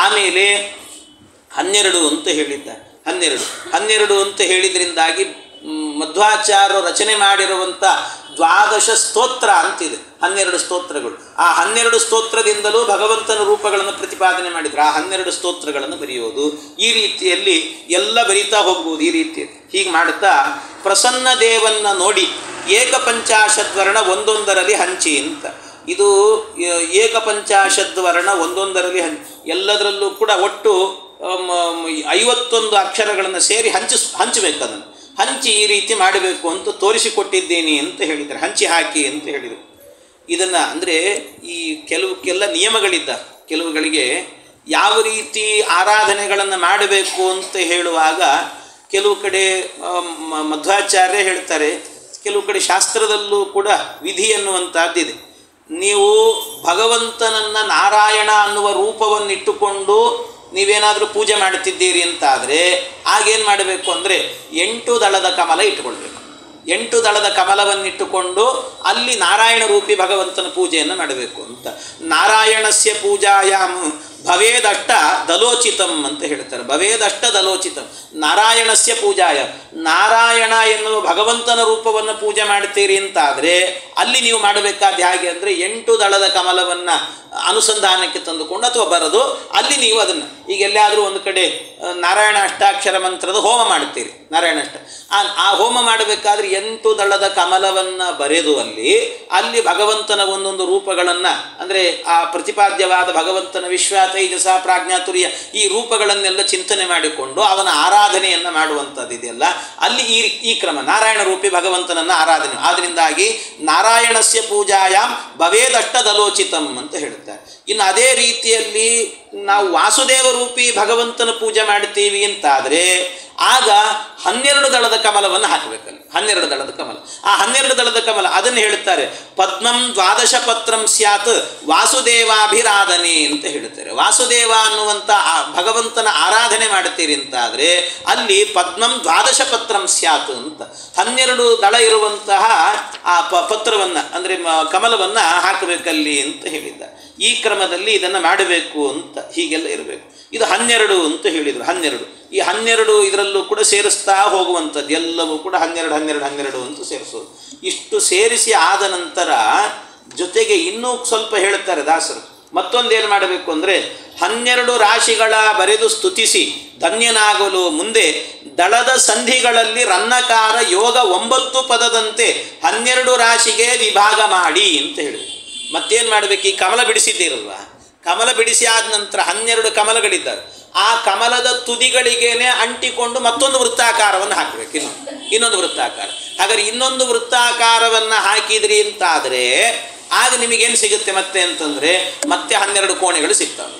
ಆಮೇಲೆ 12 ಅಂತ ಹೇಳಿದ್ದಾರೆ. 12 ಅಂತ ಹೇಳಿದ್ರಿಂದಾಗಿ ಮಧ್ವಾಚಾರ್ಯರು ರಚನೆ ಮಾಡಿರುವಂಥ 12 ಸ್ತೋತ್ರ ಅಂತಿದೆ. 12 ಸ್ತೋತ್ರಗಳು. ಆ 12 ಸ್ತೋತ್ರದಿಂದಲೂ ಭಗವಂತನ ರೂಪಗಳನ್ನು ಪ್ರತಿಪಾದನೆ ಮಾಡಿದ್ರು. ಆ 12 ಸ್ತೋತ್ರಗಳನ್ನು ಬರೆಯೋದು ಈ ರೀತಿಯಲ್ಲಿ ಎಲ್ಲ ಬರೀತಾ ಹೋಗ್ಬೋದು. ಈ ರೀತಿಯಲ್ಲಿ ಹೀಗೆ ಮಾಡುತ್ತಾ ಪ್ರಸನ್ನ ದೇವನ್ನ ನೋಡಿ ಏಕಪಂಚಾಶದ್ವರ್ಣ ಒಂದೊಂದರಲ್ಲಿ ಹಂಚಿ ಅಂತ. ಇದು ಏಕಪಂಚಾಶದ್ವರ್ಣ ಒಂದೊಂದರಲ್ಲಿ ಎಲ್ಲದರಲ್ಲೂ ಕೂಡ ಒಟ್ಟು 51 ಅಕ್ಷರಗಳನ್ನು ಸೇರಿ ಹಂಚಬೇಕು. ಅದನ್ನು ಹಂಚಿ ಈ ರೀತಿ ಮಾಡಬೇಕು ಅಂತ ತೋರಿಸಿಕೊಟ್ಟಿದ್ದೀನಿ ಅಂತ ಹೇಳಿದ್ದಾರೆ. ಹಂಚಿ ಹಾಕಿ ಅಂತ ಹೇಳಿದರು. ಇದನ್ನು ಅಂದರೆ ಈ ಕೆಲವಕ್ಕೆಲ್ಲ ನಿಯಮಗಳಿದ್ದ. ಕೆಲವುಗಳಿಗೆ ಯಾವ ರೀತಿ ಆರಾಧನೆಗಳನ್ನು ಮಾಡಬೇಕು ಅಂತ ಹೇಳುವಾಗ ಕೆಲವು ಕಡೆ ಮಧ್ವಾಚಾರ್ಯ ಹೇಳ್ತಾರೆ, ಕೆಲವು ಕಡೆ ಶಾಸ್ತ್ರದಲ್ಲೂ ಕೂಡ ವಿಧಿ ಅನ್ನುವಂಥದ್ದಿದೆ. ನೀವು ಭಗವಂತನನ್ನು ನಾರಾಯಣ ಅನ್ನುವ ರೂಪವನ್ನಿಟ್ಟುಕೊಂಡು ನೀವೇನಾದರೂ ಪೂಜೆ ಮಾಡುತ್ತಿದ್ದೀರಿ ಅಂತಾದರೆ ಆಗೇನು ಮಾಡಬೇಕು ಅಂದರೆ 8 ದಳದ ಕಮಲ ಇಟ್ಟುಕೊಳ್ಬೇಕು. 8 ದಳದ ಕಮಲವನ್ನಿಟ್ಟುಕೊಂಡು ಅಲ್ಲಿ ನಾರಾಯಣ ರೂಪಿ ಭಗವಂತನ ಪೂಜೆಯನ್ನು ಮಾಡಬೇಕು ಅಂತ. ನಾರಾಯಣಸ್ಯ ಪೂಜಾಯಾಮ್ ಭವೇದಷ್ಟ ದಲೋಚಿತಂ ಅಂತ ಹೇಳ್ತಾರೆ. ಭವೇದಷ್ಟ ದಲೋಚಿತಂ, ನಾರಾಯಣಸ್ಯ ಪೂಜಾಯ, ನಾರಾಯಣ ಎನ್ನುವ ಭಗವಂತನ ರೂಪವನ್ನು ಪೂಜೆ ಮಾಡ್ತೀರಿ ಅಂತಾದರೆ ಅಲ್ಲಿ ನೀವು ಮಾಡಬೇಕಾದ ಹೇಗೆ ಅಂದರೆ 8 ದಳದ ಕಮಲವನ್ನು ಅನುಸಂಧಾನಕ್ಕೆ ತಂದುಕೊಂಡು ಅಥವಾ ಬರೆದು ಅಲ್ಲಿ ನೀವು ಅದನ್ನು ಈಗ ಎಲ್ಲಾದರೂ ಒಂದು ಕಡೆ ನಾರಾಯಣ ಅಷ್ಟಾಕ್ಷರ ಮಂತ್ರದ ಹೋಮ ಮಾಡ್ತೀರಿ. ಆ ಹೋಮ ಮಾಡಬೇಕಾದ್ರೆ 8 ದಳದ ಕಮಲವನ್ನು ಬರೆದು ಅಲ್ಲಿ ಭಗವಂತನ ಒಂದೊಂದು ರೂಪಗಳನ್ನು ಅಂದರೆ ಆ ಪ್ರತಿಪಾದ್ಯವಾದ ಭಗವಂತನ ವಿಶ್ವ ತೈಜಸ ಪ್ರಾಜ್ಞಾತುರ್ಯ ಈ ರೂಪಗಳನ್ನೆಲ್ಲ ಚಿಂತನೆ ಮಾಡಿಕೊಂಡು ಅವನ ಆರಾಧನೆಯನ್ನು ಮಾಡುವಂಥದ್ದಿದೆಯಲ್ಲ, ಅಲ್ಲಿ ಈ ಕ್ರಮ ನಾರಾಯಣ ರೂಪಿ ಭಗವಂತನನ್ನು ಆರಾಧನೆ. ಆದ್ದರಿಂದಾಗಿ ನಾರಾಯಣಸ್ಯ ಪೂಜಾಯಾಮ್ ಭವೇದಷ್ಟ ದಲೋಚಿತಂ ಅಂತ ಹೇಳ್ತಾರೆ. ಇನ್ನು ಅದೇ ರೀತಿಯಲ್ಲಿ ನಾವು ವಾಸುದೇವ ರೂಪಿ ಭಗವಂತನ ಪೂಜೆ ಮಾಡ್ತೀವಿ ಅಂತಾದರೆ ಆಗ 12 ದಳದ ಕಮಲವನ್ನು ಹಾಕಬೇಕಲ್ಲಿ. 12 ದಳದ ಕಮಲ, ಆ 12 ದಳದ ಕಮಲ ಅದನ್ನು ಹೇಳ್ತಾರೆ ಪದ್ಮಂ ದ್ವಾದಶ ಪತ್ರಂ ಸ್ಯಾತ್ ವಾಸುದೇವಾಭಿರಾಧನೆ ಅಂತ ಹೇಳ್ತಾರೆ. ವಾಸುದೇವ ಅನ್ನುವಂಥ ಭಗವಂತನ ಆರಾಧನೆ ಮಾಡ್ತೀರಿ ಅಂತಾದರೆ ಅಲ್ಲಿ ಪದ್ಮಂ ದ್ವಾದಶ ಪತ್ರಂ ಸ್ಯಾತ್ ಅಂತ 12 ದಳ ಇರುವಂತಹ ಆ ಪತ್ರವನ್ನು ಅಂದರೆ ಕಮಲವನ್ನು ಹಾಕಬೇಕಲ್ಲಿ ಅಂತ ಹೇಳಿದ್ದ. ಈ ಕ್ರಮದಲ್ಲಿ ಇದನ್ನು ಮಾಡಬೇಕು ಅಂತ ಹೀಗೆಲ್ಲ ಇರಬೇಕು. ಇದು 12 ಅಂತ ಹೇಳಿದರು. 12 ಈ 12 ಇದರಲ್ಲೂ ಕೂಡ ಸೇರಿಸ್ತಾ ಹೋಗುವಂಥದ್ದು ಎಲ್ಲವೂ ಕೂಡ 12 ಅಂತ ಸೇರಿಸೋದು. ಇಷ್ಟು ಸೇರಿಸಿ ಆದ ನಂತರ ಜೊತೆಗೆ ಇನ್ನೂ ಸ್ವಲ್ಪ ಹೇಳ್ತಾರೆ ದಾಸರು. ಮತ್ತೊಂದೇನು ಮಾಡಬೇಕು ಅಂದರೆ 12 ರಾಶಿಗಳ ಬರೆದು ಸ್ತುತಿಸಿ ಧನ್ಯನಾಗಲು ಮುಂದೆ ದಳದ ಸಂಧಿಗಳಲ್ಲಿ ರನ್ನಕಾರ ಯೋಗ 9 ಪದದಂತೆ 12 ರಾಶಿಗೆ ವಿಭಾಗ ಮಾಡಿ ಅಂತ ಹೇಳಿದರು. ಮತ್ತೇನು ಮಾಡಬೇಕು? ಈ ಕಮಲ ಬಿಡಿಸಿದ್ದೀರಲ್ವ, ಕಮಲ ಬಿಡಿಸಿ ಆದ ನಂತರ 12 ಕಮಲಗಳಿದ್ದಾವೆ. ಆ ಕಮಲದ ತುದಿಗಳಿಗೇನೆ ಅಂಟಿಕೊಂಡು ಮತ್ತೊಂದು ವೃತ್ತಾಕಾರವನ್ನು ಹಾಕಬೇಕು. ಇನ್ನೊಂದು ವೃತ್ತಾಕಾರ. ಹಾಗಾದ್ರೆ ಇನ್ನೊಂದು ವೃತ್ತಾಕಾರವನ್ನು ಹಾಕಿದ್ರಿ ಅಂತಾದರೆ ಆಗ ನಿಮಗೇನು ಸಿಗುತ್ತೆ ಮತ್ತೆ ಅಂತಂದರೆ ಮತ್ತೆ 12 ಕೋಣೆಗಳು ಸಿಗ್ತವೆ.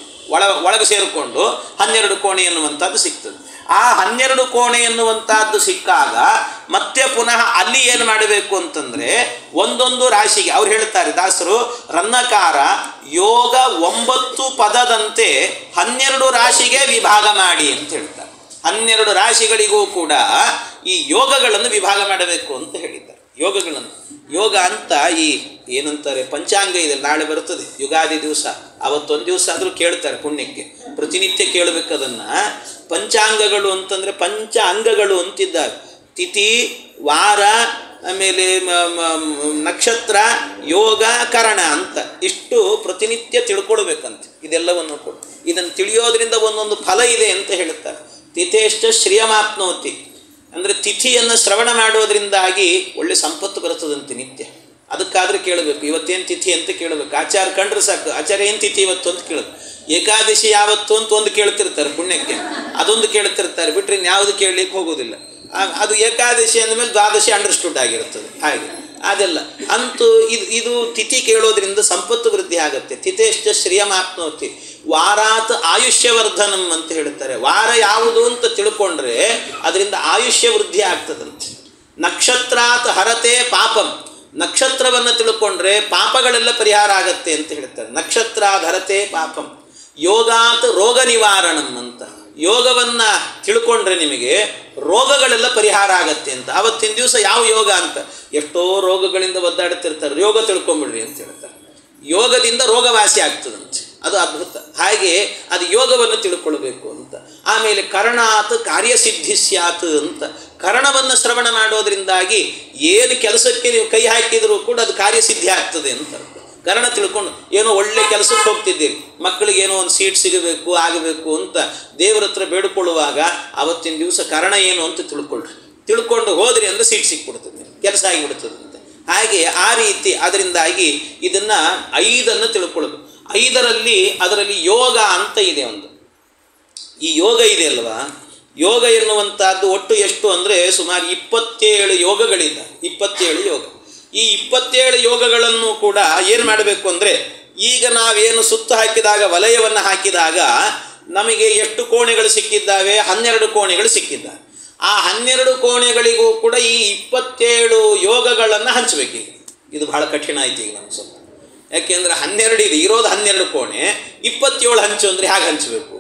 ಒಳಗೆ ಸೇರಿಕೊಂಡು 12 ಕೋಣೆ ಎನ್ನುವಂಥದ್ದು ಸಿಗ್ತದೆ. ಆ 12 ಕೋಣೆ ಎನ್ನುವಂಥದ್ದು ಸಿಕ್ಕಾಗ ಮತ್ತೆ ಪುನಃ ಅಲ್ಲಿ ಏನು ಮಾಡಬೇಕು ಅಂತಂದರೆ ಒಂದೊಂದು ರಾಶಿಗೆ ಅವ್ರು ಹೇಳ್ತಾರೆ ದಾಸರು ರನ್ನಕಾರ ಯೋಗ 9 ಪದದಂತೆ 12 ರಾಶಿಗೆ ವಿಭಾಗ ಮಾಡಿ ಅಂತ ಹೇಳ್ತಾರೆ. 12 ರಾಶಿಗಳಿಗೂ ಕೂಡ ಈ ಯೋಗಗಳನ್ನು ವಿಭಾಗ ಮಾಡಬೇಕು ಅಂತ ಹೇಳಿದ್ದಾರೆ. ಯೋಗಗಳನ್ನು ಯೋಗ ಅಂತ ಈ ಏನಂತಾರೆ ಪಂಚಾಂಗ ಇದೆ, ನಾಳೆ ಬರ್ತದೆ ಯುಗಾದಿ ದಿವಸ, ಅವತ್ತೊಂದು ದಿವಸ ಆದರೂ ಕೇಳ್ತಾರೆ ಪುಣ್ಯಕ್ಕೆ, ಪ್ರತಿನಿತ್ಯ ಕೇಳಬೇಕು ಅದನ್ನು. ಪಂಚಾಂಗಗಳು ಅಂತಂದರೆ ಪಂಚ ಅಂಗಗಳು ಅಂತಿದ್ದಾರೆ. ತಿಥಿ, ವಾರ, ಆಮೇಲೆ ನಕ್ಷತ್ರ, ಯೋಗ, ಕರಣ ಅಂತ ಇಷ್ಟು ಪ್ರತಿನಿತ್ಯ ತಿಳ್ಕೊಳ್ಬೇಕಂತೆ. ಇದೆಲ್ಲವನ್ನು ಕೂಡ ಇದನ್ನು ತಿಳಿಯೋದ್ರಿಂದ ಒಂದೊಂದು ಫಲ ಇದೆ ಅಂತ ಹೇಳುತ್ತಾರೆ. ತಿಥೇಶ್ಚ ಶ್ರಿಯಮಾಪ್ನೋತಿ ಅಂದರೆ ತಿಥಿಯನ್ನು ಶ್ರವಣ ಮಾಡೋದ್ರಿಂದಾಗಿ ಒಳ್ಳೆ ಸಂಪತ್ತು ಬರ್ತದಂತೆ ನಿತ್ಯ. ಅದಕ್ಕಾದ್ರೆ ಕೇಳಬೇಕು ಇವತ್ತೇನು ತಿಥಿ ಅಂತ ಕೇಳಬೇಕು. ಆಚಾರ ಕಂಡ್ರೆ ಸಾಕು, ಆಚಾರ್ಯ ಏನು ತಿಥಿ ಇವತ್ತು ಅಂತ ಕೇಳೋದು. ಏಕಾದಶಿ ಯಾವತ್ತು ಅಂತ ಒಂದು ಕೇಳ್ತಿರ್ತಾರೆ ಪುಣ್ಯಕ್ಕೆ, ಅದೊಂದು ಕೇಳ್ತಿರ್ತಾರೆ, ಬಿಟ್ಟರೆ ಯಾವುದು ಕೇಳಲಿಕ್ಕೆ ಹೋಗೋದಿಲ್ಲ. ಅದು ಏಕಾದಶಿ ಅಂದಮೇಲೆ ದ್ವಾದಶಿ ಅಂಡರ್ಸ್ಟುಡ್ ಆಗಿರುತ್ತದೆ. ಹಾಗೆ ಅದೆಲ್ಲ ಅಂತೂ ಇದು ತಿಥಿ ಕೇಳೋದ್ರಿಂದ ಸಂಪತ್ತು ವೃದ್ಧಿ ಆಗುತ್ತೆ. ತಿಥೇಶ್ಚ ಶ್ರಿಯಮಾಪ್ನೋತಿ ವಾರಾತ್ ಆಯುಷ್ಯವರ್ಧನಂ ಅಂತ ಹೇಳ್ತಾರೆ. ವಾರ ಯಾವುದು ಅಂತ ತಿಳ್ಕೊಂಡ್ರೆ ಅದರಿಂದ ಆಯುಷ್ಯ ವೃದ್ಧಿ ಆಗ್ತದಂತೆ. ನಕ್ಷತ್ರಾತ್ ಹರತೆ ಪಾಪಂ, ನಕ್ಷತ್ರವನ್ನು ತಿಳ್ಕೊಂಡ್ರೆ ಪಾಪಗಳೆಲ್ಲ ಪರಿಹಾರ ಆಗತ್ತೆ ಅಂತ ಹೇಳ್ತಾರೆ. ನಕ್ಷತ್ರಾತ್ ಹರತೆ ಪಾಪಂ ಯೋಗಾತ್ ರೋಗ ನಿವಾರಣಂ ಅಂತ. ಯೋಗವನ್ನು ತಿಳ್ಕೊಂಡ್ರೆ ನಿಮಗೆ ರೋಗಗಳೆಲ್ಲ ಪರಿಹಾರ ಆಗತ್ತೆ ಅಂತ. ಆವತ್ತಿನ ದಿವಸ ಯಾವ ಯೋಗ ಅಂತ ಎಷ್ಟೋ ರೋಗಗಳಿಂದ ಒದ್ದಾಡುತ್ತಿರ್ತಾರೆ, ಯೋಗ ತಿಳ್ಕೊಂಬಿಡ್ರಿ ಅಂತ ಹೇಳ್ತಾರೆ. ಯೋಗದಿಂದ ರೋಗವಾಸಿ ಆಗ್ತದಂತೆ, ಅದು ಅದ್ಭುತ. ಹಾಗೆ ಅದು ಯೋಗವನ್ನು ತಿಳ್ಕೊಳ್ಬೇಕು ಅಂತ. ಆಮೇಲೆ ಕರ್ಣಾತ್ ಕಾರ್ಯಸಿದ್ಧಿ ಸ್ಯಾತ್ ಅಂತ. ಕರ್ಣವನ್ನು ಶ್ರವಣ ಮಾಡೋದ್ರಿಂದಾಗಿ ಏನು ಕೆಲಸಕ್ಕೆ ನೀವು ಕೈ ಹಾಕಿದರೂ ಕೂಡ ಅದು ಕಾರ್ಯಸಿದ್ಧಿ ಆಗ್ತದೆ ಅಂತ. ಕರ್ಣ ತಿಳ್ಕೊಂಡು ಏನೋ ಒಳ್ಳೆ ಕೆಲಸಕ್ಕೆ ಹೋಗ್ತಿದ್ದೀರಿ, ಮಕ್ಕಳಿಗೆ ಏನೋ ಒಂದು ಸೀಟ್ ಸಿಗಬೇಕು ಆಗಬೇಕು ಅಂತ ದೇವರ ಹತ್ರ ಬೇಡಿಕೊಳ್ಳುವಾಗ ಆವತ್ತಿನ ದಿವಸ ಕರ್ಣ ಏನು ಅಂತ ತಿಳ್ಕೊಂಡು ಹೋದ್ರಿ ಅಂದರೆ ಸೀಟ್ ಸಿಕ್ಬಿಡ್ತದೆ, ಕೆಲಸ ಆಗಿಬಿಡ್ತದಂತೆ. ಹಾಗೆ ಆ ರೀತಿ ಅದರಿಂದಾಗಿ ಇದನ್ನು 5 ತಿಳ್ಕೊಳ್ಬೇಕು. 5 ಅದರಲ್ಲಿ ಯೋಗ ಅಂತ ಇದೆ ಒಂದು. ಈ ಯೋಗ ಇದೆ ಅಲ್ವಾ, ಯೋಗ ಎನ್ನುವಂಥದ್ದು ಒಟ್ಟು ಎಷ್ಟು ಅಂದರೆ ಸುಮಾರು 27 ಯೋಗಗಳಿಲ್ಲ. 27 ಯೋಗ. ಈ 27 ಯೋಗಗಳನ್ನು ಕೂಡ ಏನು ಮಾಡಬೇಕು ಅಂದರೆ, ಈಗ ನಾವೇನು ಸುತ್ತು ಹಾಕಿದಾಗ, ವಲಯವನ್ನು ಹಾಕಿದಾಗ ನಮಗೆ ಎಷ್ಟು ಕೋಣೆಗಳು ಸಿಕ್ಕಿದ್ದಾವೆ? 12 ಕೋಣೆಗಳು ಸಿಕ್ಕಿದ್ದಾವೆ. ಆ 12 ಕೋಣೆಗಳಿಗೂ ಕೂಡ ಈ 27 ಯೋಗಗಳನ್ನು ಹಂಚಬೇಕು. ಇದು ಬಹಳ ಕಠಿಣ ಆಯ್ತು ಈಗ ನಮ್ಗೆ ಸ್ವಲ್ಪ. ಯಾಕೆಂದರೆ 12 ಇದೆ, ಇರೋದು 12 ಕೋಣೆ, 27 ಹಂಚು ಅಂದರೆ ಹೇಗೆ ಹಂಚಬೇಕು?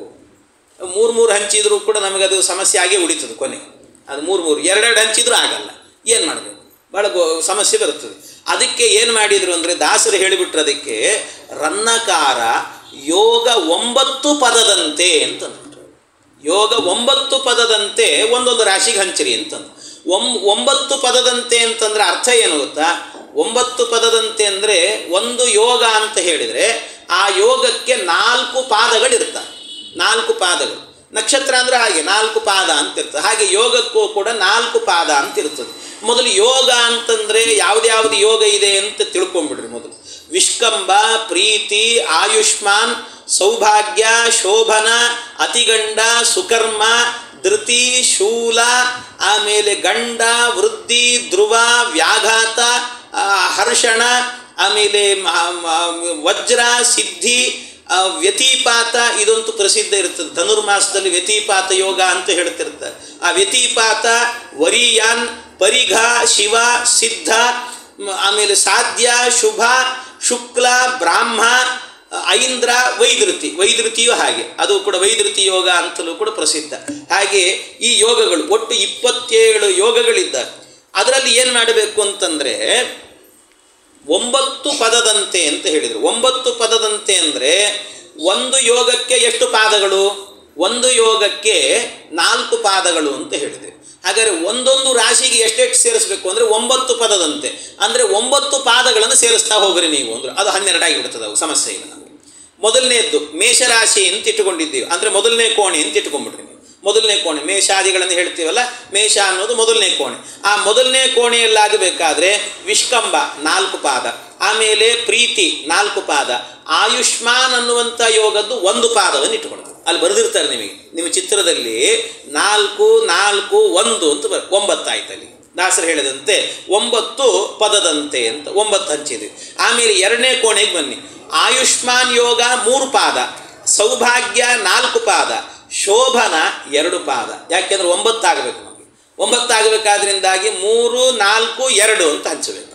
3 ಹಂಚಿದರೂ ಕೂಡ ನಮಗದು ಸಮಸ್ಯೆ ಆಗೇ ಉಳಿತದೆ ಕೊನೆಗೆ. ಅದು 3 2 ಹಂಚಿದ್ರೂ ಆಗಲ್ಲ. ಏನು ಮಾಡಬೇಕು? ಭಾಳ ಸಮಸ್ಯೆ ಬರುತ್ತದೆ. ಅದಕ್ಕೆ ಏನು ಮಾಡಿದರು ಅಂದರೆ ದಾಸರು ಹೇಳಿಬಿಟ್ರು, ಅದಕ್ಕೆ ರನ್ನಕಾರ ಯೋಗ 9 ಪದದಂತೆ ಅಂತಂದ್ರು. ಯೋಗ 9 ಪದದಂತೆ ಒಂದೊಂದು ರಾಶಿಗೆ ಹಂಚಿರಿ ಅಂತಂದು. 9 ಪದದಂತೆ ಅಂತಂದ್ರೆ ಅರ್ಥ ಏನು ಗೊತ್ತಾ? 9 ಪದದಂತೆ ಅಂದರೆ ಒಂದು ಯೋಗ ಅಂತ ಹೇಳಿದರೆ ಆ ಯೋಗಕ್ಕೆ 4 ಪಾದಗಳಿರ್ತವೆ. 4 ಪಾದಗಳು. ನಕ್ಷತ್ರ ಅಂದರೆ ಹಾಗೆ 4 ಪಾದ ಅಂತ ಇರ್ತದೆ. ಹಾಗೆ ಯೋಗಕ್ಕೂ ಕೂಡ 4 ಪಾದ ಅಂತ ಇರ್ತದೆ. ಮೊದಲು ಯೋಗ ಅಂತಂದರೆ ಯಾವ್ದು ಯೋಗ ಇದೆ ಅಂತ ತಿಳ್ಕೊಂಬಿಡ್ರಿ ಮೊದಲು. ವಿಷ್ಕಂಬ, ಪ್ರೀತಿ, ಆಯುಷ್ಮಾನ್, ಸೌಭಾಗ್ಯ, ಶೋಭನ, ಅತಿಗಂಡ, ಸುಕರ್ಮ, ಧೃತಿ, ಶೂಲ, ಆಮೇಲೆ ಗಂಡ, ವೃದ್ಧಿ, ಧ್ರುವ, ವ್ಯಾಘಾತ, ಹರ್ಷಣ, ಆಮೇಲೆ ವಜ್ರ, ಸಿದ್ಧಿ, ವ್ಯತಿಪಾತ. ಇದಂತೂ ಪ್ರಸಿದ್ಧ ಇರ್ತದೆ. ಧನುರ್ಮಾಸದಲ್ಲಿ ವ್ಯತಿಪಾತ ಯೋಗ ಅಂತ ಹೇಳ್ತಿರ್ತಾರೆ. ಆ ವ್ಯತಿಪಾತ, ವರಿಯಾನ್, ಪರಿಘ, ಶಿವ, ಸಿದ್ಧ, ಆಮೇಲೆ ಸಾಧ್ಯ, ಶುಭ, ಶುಕ್ಲ, ಬ್ರಾಹ್ಮ, ಐಂದ್ರ, ವೈದೃತಿಯೂ ಹಾಗೆ, ಅದು ಕೂಡ ವೈದೃತಿ ಯೋಗ ಅಂತಲೂ ಕೂಡ ಪ್ರಸಿದ್ಧ. ಹಾಗೆ ಈ ಯೋಗಗಳು ಒಟ್ಟು 27 ಯೋಗಗಳಿದ್ದಾರೆ. ಅದರಲ್ಲಿ ಏನು ಮಾಡಬೇಕು ಅಂತಂದರೆ 9 ಪದದಂತೆ ಅಂತ ಹೇಳಿದರು. 9 ಪದದಂತೆ ಅಂದರೆ ಒಂದು ಯೋಗಕ್ಕೆ ಎಷ್ಟು ಪಾದಗಳು? ಒಂದು ಯೋಗಕ್ಕೆ 4 ಪಾದಗಳು ಅಂತ ಹೇಳಿದೆ. ಹಾಗಾದರೆ ಒಂದೊಂದು ರಾಶಿಗೆ ಎಷ್ಟೆಷ್ಟು ಸೇರಿಸಬೇಕು ಅಂದರೆ 9 ಪದದಂತೆ ಅಂದರೆ 9 ಪಾದಗಳನ್ನು ಸೇರಿಸ್ತಾ ಹೋಗ್ರಿ ನೀವು ಅಂದರೆ ಅದು 12 ಆಗಿಬಿಡ್ತದೆ. ಅವು ಸಮಸ್ಯೆ ಇಲ್ಲ ನಮಗೆ. ಮೊದಲನೇದ್ದು ಮೇಷರಾಶಿ ಅಂತ ಇಟ್ಟುಕೊಂಡಿದ್ದೀವಿ ಅಂದರೆ ಮೊದಲನೇ ಕೋಣೆ ಅಂತ ಇಟ್ಕೊಂಡ್ಬಿಡ್ರಿ ನೀವು. ಮೊದಲನೇ ಕೋಣೆ, ಮೇಷಾದಿಗಳನ್ನು ಹೇಳ್ತೀವಲ್ಲ, ಮೇಷ ಅನ್ನೋದು ಮೊದಲನೇ ಕೋಣೆ. ಆ ಮೊದಲನೇ ಕೋಣೆಯಲ್ಲಾಗಬೇಕಾದ್ರೆ ವಿಷ್ಕಂಬ 4 ಪಾದ, ಆಮೇಲೆ ಪ್ರೀತಿ 4 ಪಾದ, ಆಯುಷ್ಮಾನ್ ಅನ್ನುವಂಥ ಯೋಗದ್ದು 1 ಪಾದವನ್ನು ಇಟ್ಟುಕೊಳ್ತದೆ. ಅಲ್ಲಿ ಬರೆದಿರ್ತಾರೆ ನಿಮಗೆ, ನಿಮ್ಮ ಚಿತ್ರದಲ್ಲಿ 4, 4, 1 ಅಂತ 9 ಆಯ್ತು. ಅಲ್ಲಿ ದಾಸರು ಹೇಳಿದಂತೆ 9 ಪದದಂತೆ ಅಂತ 9 ಹಂಚಿದ್ವಿ. ಆಮೇಲೆ 2ನೇ ಕೋಣೆಗೆ ಬನ್ನಿ. ಆಯುಷ್ಮಾನ್ ಯೋಗ 3 ಪಾದ, ಸೌಭಾಗ್ಯ 4 ಪಾದ, ಶೋಭನ 2 ಪಾದ. ಯಾಕೆಂದ್ರೆ 9 ಆಗಬೇಕು ನಮಗೆ. 9 ಆಗಬೇಕಾದ್ರಿಂದಾಗಿ 3, 4, 2 ಅಂತ ಹಂಚಬೇಕು.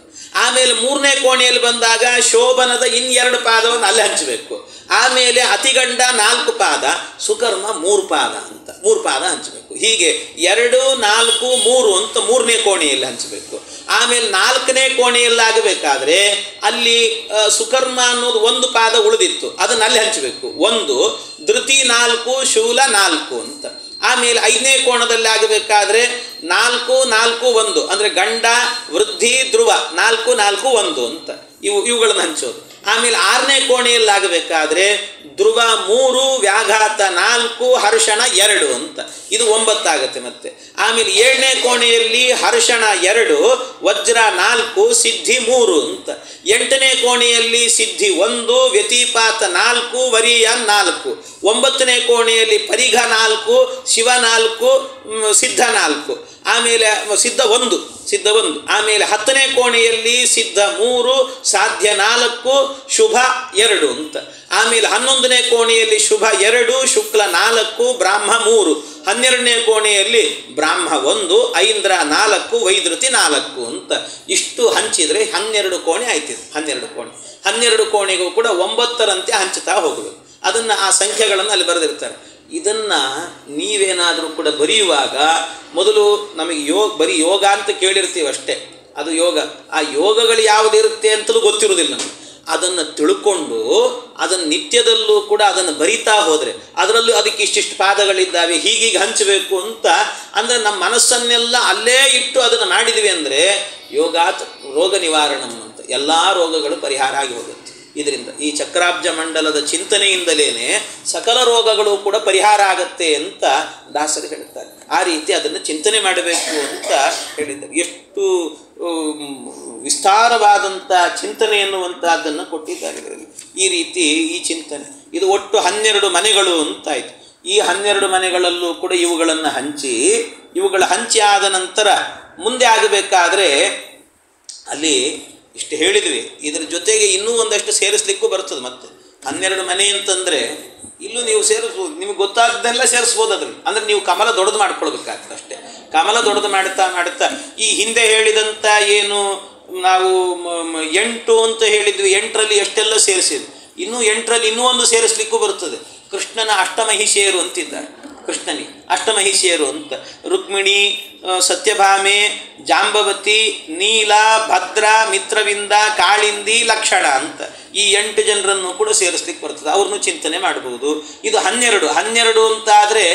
ಆಮೇಲೆ 3ನೇ ಕೋಣೆಯಲ್ಲಿ ಬಂದಾಗ ಶೋಭನದ 2 ಪಾದವನ್ನು ಅಲ್ಲಿ ಹಂಚಬೇಕು. ಆಮೇಲೆ ಅತಿಗಂಡ 4 ಪಾದ, ಸುಕರ್ಮ 3 ಪಾದ ಅಂತ 3 ಪಾದ ಹಂಚಬೇಕು. ಹೀಗೆ 2, 4, 3 ಅಂತ 3ನೇ ಕೋಣೆಯಲ್ಲಿ ಹಂಚಬೇಕು. ಆಮೇಲೆ 4ನೇ ಕೋಣೆಯಲ್ಲಾಗಬೇಕಾದ್ರೆ ಅಲ್ಲಿ ಸುಕರ್ಮ ಅನ್ನೋದು 1 ಪಾದ ಉಳಿದಿತ್ತು, ಅದನ್ನು ಅಲ್ಲಿ ಹಂಚಬೇಕು. 1, ಧೃತಿ 4, ಶೂಲ 4 ಅಂತ. ಆಮೇಲೆ 5ನೇ ಕೋಣದಲ್ಲಿ ಆಗಬೇಕಾದ್ರೆ 4, 4, 1 ಅಂದರೆ ಗಂಡ, ವೃದ್ಧಿ, ಧ್ರುವ 4, 4, 1 ಅಂತ ಇವುಗಳನ್ನು ಹಂಚೋದು. ಆಮೇಲೆ 6ನೇ ಕೋಣೆಯಲ್ಲಾಗಬೇಕಾದ್ರೆ ಧ್ರುವ 3, ವ್ಯಾಘಾತ 4, ಹರ್ಷಣ 2 ಅಂತ ಇದು 9 ಆಗುತ್ತೆ ಮತ್ತೆ. ಆಮೇಲೆ 7ನೇ ಕೋಣೆಯಲ್ಲಿ ಹರ್ಷಣ 2, ವಜ್ರ 4, ಸಿದ್ಧಿ 3 ಅಂತ. 8ನೇ ಕೋಣೆಯಲ್ಲಿ ಸಿದ್ಧಿ 1, ವ್ಯತಿಪಾತ 4, ವರಿಯ 4. 9ನೇ ಕೋಣೆಯಲ್ಲಿ ಪರಿಘ 4, ಶಿವ 4, ಸಿದ್ಧ 4. ಆಮೇಲೆ ಸಿದ್ಧ 1. ಆಮೇಲೆ 10ನೇ ಕೋಣೆಯಲ್ಲಿ ಸಿದ್ಧ 3, ಸಾಧ್ಯ 4, ಶುಭ 2 ಅಂತ. ಆಮೇಲೆ 11ನೇ ಕೋಣೆಯಲ್ಲಿ ಶುಭ 2, ಶುಕ್ಲ 4, ಬ್ರಾಹ್ಮ 3. 12ನೇ ಕೋಣೆಯಲ್ಲಿ ಬ್ರಾಹ್ಮ 1, ಐಂದ್ರ 4, ವೈದೃತಿ 4 ಅಂತ. ಇಷ್ಟು ಹಂಚಿದರೆ 12 ಕೋಣೆ ಆಯ್ತಿದೆ. 12 ಕೋಣೆಗೂ ಕೂಡ 9ರಂತೆ ಹಂಚುತ್ತಾ ಹೋಗಬೇಕು. ಅದನ್ನು ಆ ಸಂಖ್ಯೆಗಳನ್ನು ಅಲ್ಲಿ ಬರೆದಿರ್ತಾರೆ. ಇದನ್ನು ನೀವೇನಾದರೂ ಕೂಡ ಬರೆಯುವಾಗ ಮೊದಲು ನಮಗೆ ಬರೀ ಯೋಗ ಅಂತ ಕೇಳಿರ್ತೀವಿ ಅಷ್ಟೇ, ಅದು ಯೋಗ. ಆ ಯೋಗಗಳು ಯಾವುದಿರುತ್ತೆ ಅಂತಲೂ ಗೊತ್ತಿರೋದಿಲ್ಲ ನಮಗೆ. ಅದನ್ನು ತಿಳ್ಕೊಂಡು ಅದನ್ನು ನಿತ್ಯದಲ್ಲೂ ಕೂಡ ಅದನ್ನು ಬರಿತಾ ಹೋದರೆ ಅದರಲ್ಲೂ ಅದಕ್ಕೆ ಇಷ್ಟಿಷ್ಟು ಪಾದಗಳಿದ್ದಾವೆ, ಹೀಗೀಗೆ ಹಂಚಬೇಕು ಅಂತ ಅಂದರೆ ನಮ್ಮ ಮನಸ್ಸನ್ನೆಲ್ಲ ಅಲ್ಲೇ ಇಟ್ಟು ಅದನ್ನು ಮಾಡಿದ್ವಿ ಅಂದರೆ ಯೋಗಾತ್ ರೋಗ ನಿವಾರಣಂ ಅಂತ ಎಲ್ಲ ರೋಗಗಳು ಪರಿಹಾರ ಆಗಿ ಹೋಗುತ್ತೆ. ಇದರಿಂದ ಈ ಚಕ್ರಾಬ್ಜ ಮಂಡಲದ ಚಿಂತನೆಯಿಂದಲೇ ಸಕಲ ರೋಗಗಳು ಕೂಡ ಪರಿಹಾರ ಆಗತ್ತೆ ಅಂತ ದಾಸರು ಹೇಳ್ತಾರೆ. ಆ ರೀತಿ ಅದನ್ನು ಚಿಂತನೆ ಮಾಡಬೇಕು ಅಂತ ಹೇಳಿದ್ದಾರೆ. ಎಷ್ಟು ವಿಸ್ತಾರವಾದಂಥ ಚಿಂತನೆ ಎನ್ನುವಂಥದ್ದನ್ನು ಕೊಟ್ಟಿದ್ದಾರೆ ಇದರಲ್ಲಿ. ಈ ರೀತಿ ಈ ಚಿಂತನೆ ಇದು ಒಟ್ಟು 12 ಮನೆಗಳು ಅಂತಾಯಿತು. ಈ 12 ಮನೆಗಳಲ್ಲೂ ಕೂಡ ಇವುಗಳನ್ನು ಹಂಚಿ ಆದ ನಂತರ ಮುಂದೆ ಆಗಬೇಕಾದ್ರೆ ಅಲ್ಲಿ ಇಷ್ಟು ಹೇಳಿದ್ವಿ. ಇದರ ಜೊತೆಗೆ ಇನ್ನೂ ಒಂದಷ್ಟು ಸೇರಿಸ್ಲಿಕ್ಕೂ ಬರ್ತದೆ. ಮತ್ತೆ 12 ಮನೆ ಅಂತಂದರೆ ಇಲ್ಲೂ ನೀವು ಸೇರಿಸ್ಬೋದು, ನಿಮಗೆ ಗೊತ್ತಾಗ್ದೆಲ್ಲ ಸೇರಿಸ್ಬೋದು ಅದ್ರಲ್ಲಿ. ಅಂದರೆ ನೀವು ಕಮಲ ದೊಡ್ಡದು ಮಾಡ್ಕೊಳ್ಬೇಕಾಗ್ತದೆ ಅಷ್ಟೇ. ಕಮಲ ದೊಡ್ಡದು ಮಾಡುತ್ತಾ ಈ ಹಿಂದೆ ಹೇಳಿದಂಥ ಏನು ನಾವು 8 ಅಂತ ಹೇಳಿದ್ವಿ, 8ರಲ್ಲಿ ಎಷ್ಟೆಲ್ಲ ಸೇರಿಸಿದ್ವಿ, ಇನ್ನೂ 8ರಲ್ಲಿ ಇನ್ನೂ ಒಂದು ಸೇರಿಸ್ಲಿಕ್ಕೂ ಬರ್ತದೆ. ಕೃಷ್ಣನ ಅಷ್ಟಮಹಿಷಿಯರು ಅಂತಿದ್ದಾರೆ. ಕೃಷ್ಣನಿಗೆ ಅಷ್ಟಮಹಿಷಿಯರು ಅಂತ ರುಕ್ಮಿಣಿ, ಸತ್ಯಭಾಮೆ, ಜಾಂಬವತಿ, ನೀಲ, ಭದ್ರ, ಮಿತ್ರವಿಂದ, ಕಾಳಿಂದಿ, ಲಕ್ಷಣ ಅಂತ ಈ 8 ಜನರನ್ನು ಕೂಡ ಸೇರಿಸ್ಲಿಕ್ಕೆ ಬರ್ತದೆ. ಅವ್ರನ್ನೂ ಚಿಂತನೆ ಮಾಡಬಹುದು. ಇದು 12 ಅಂತಾದರೆ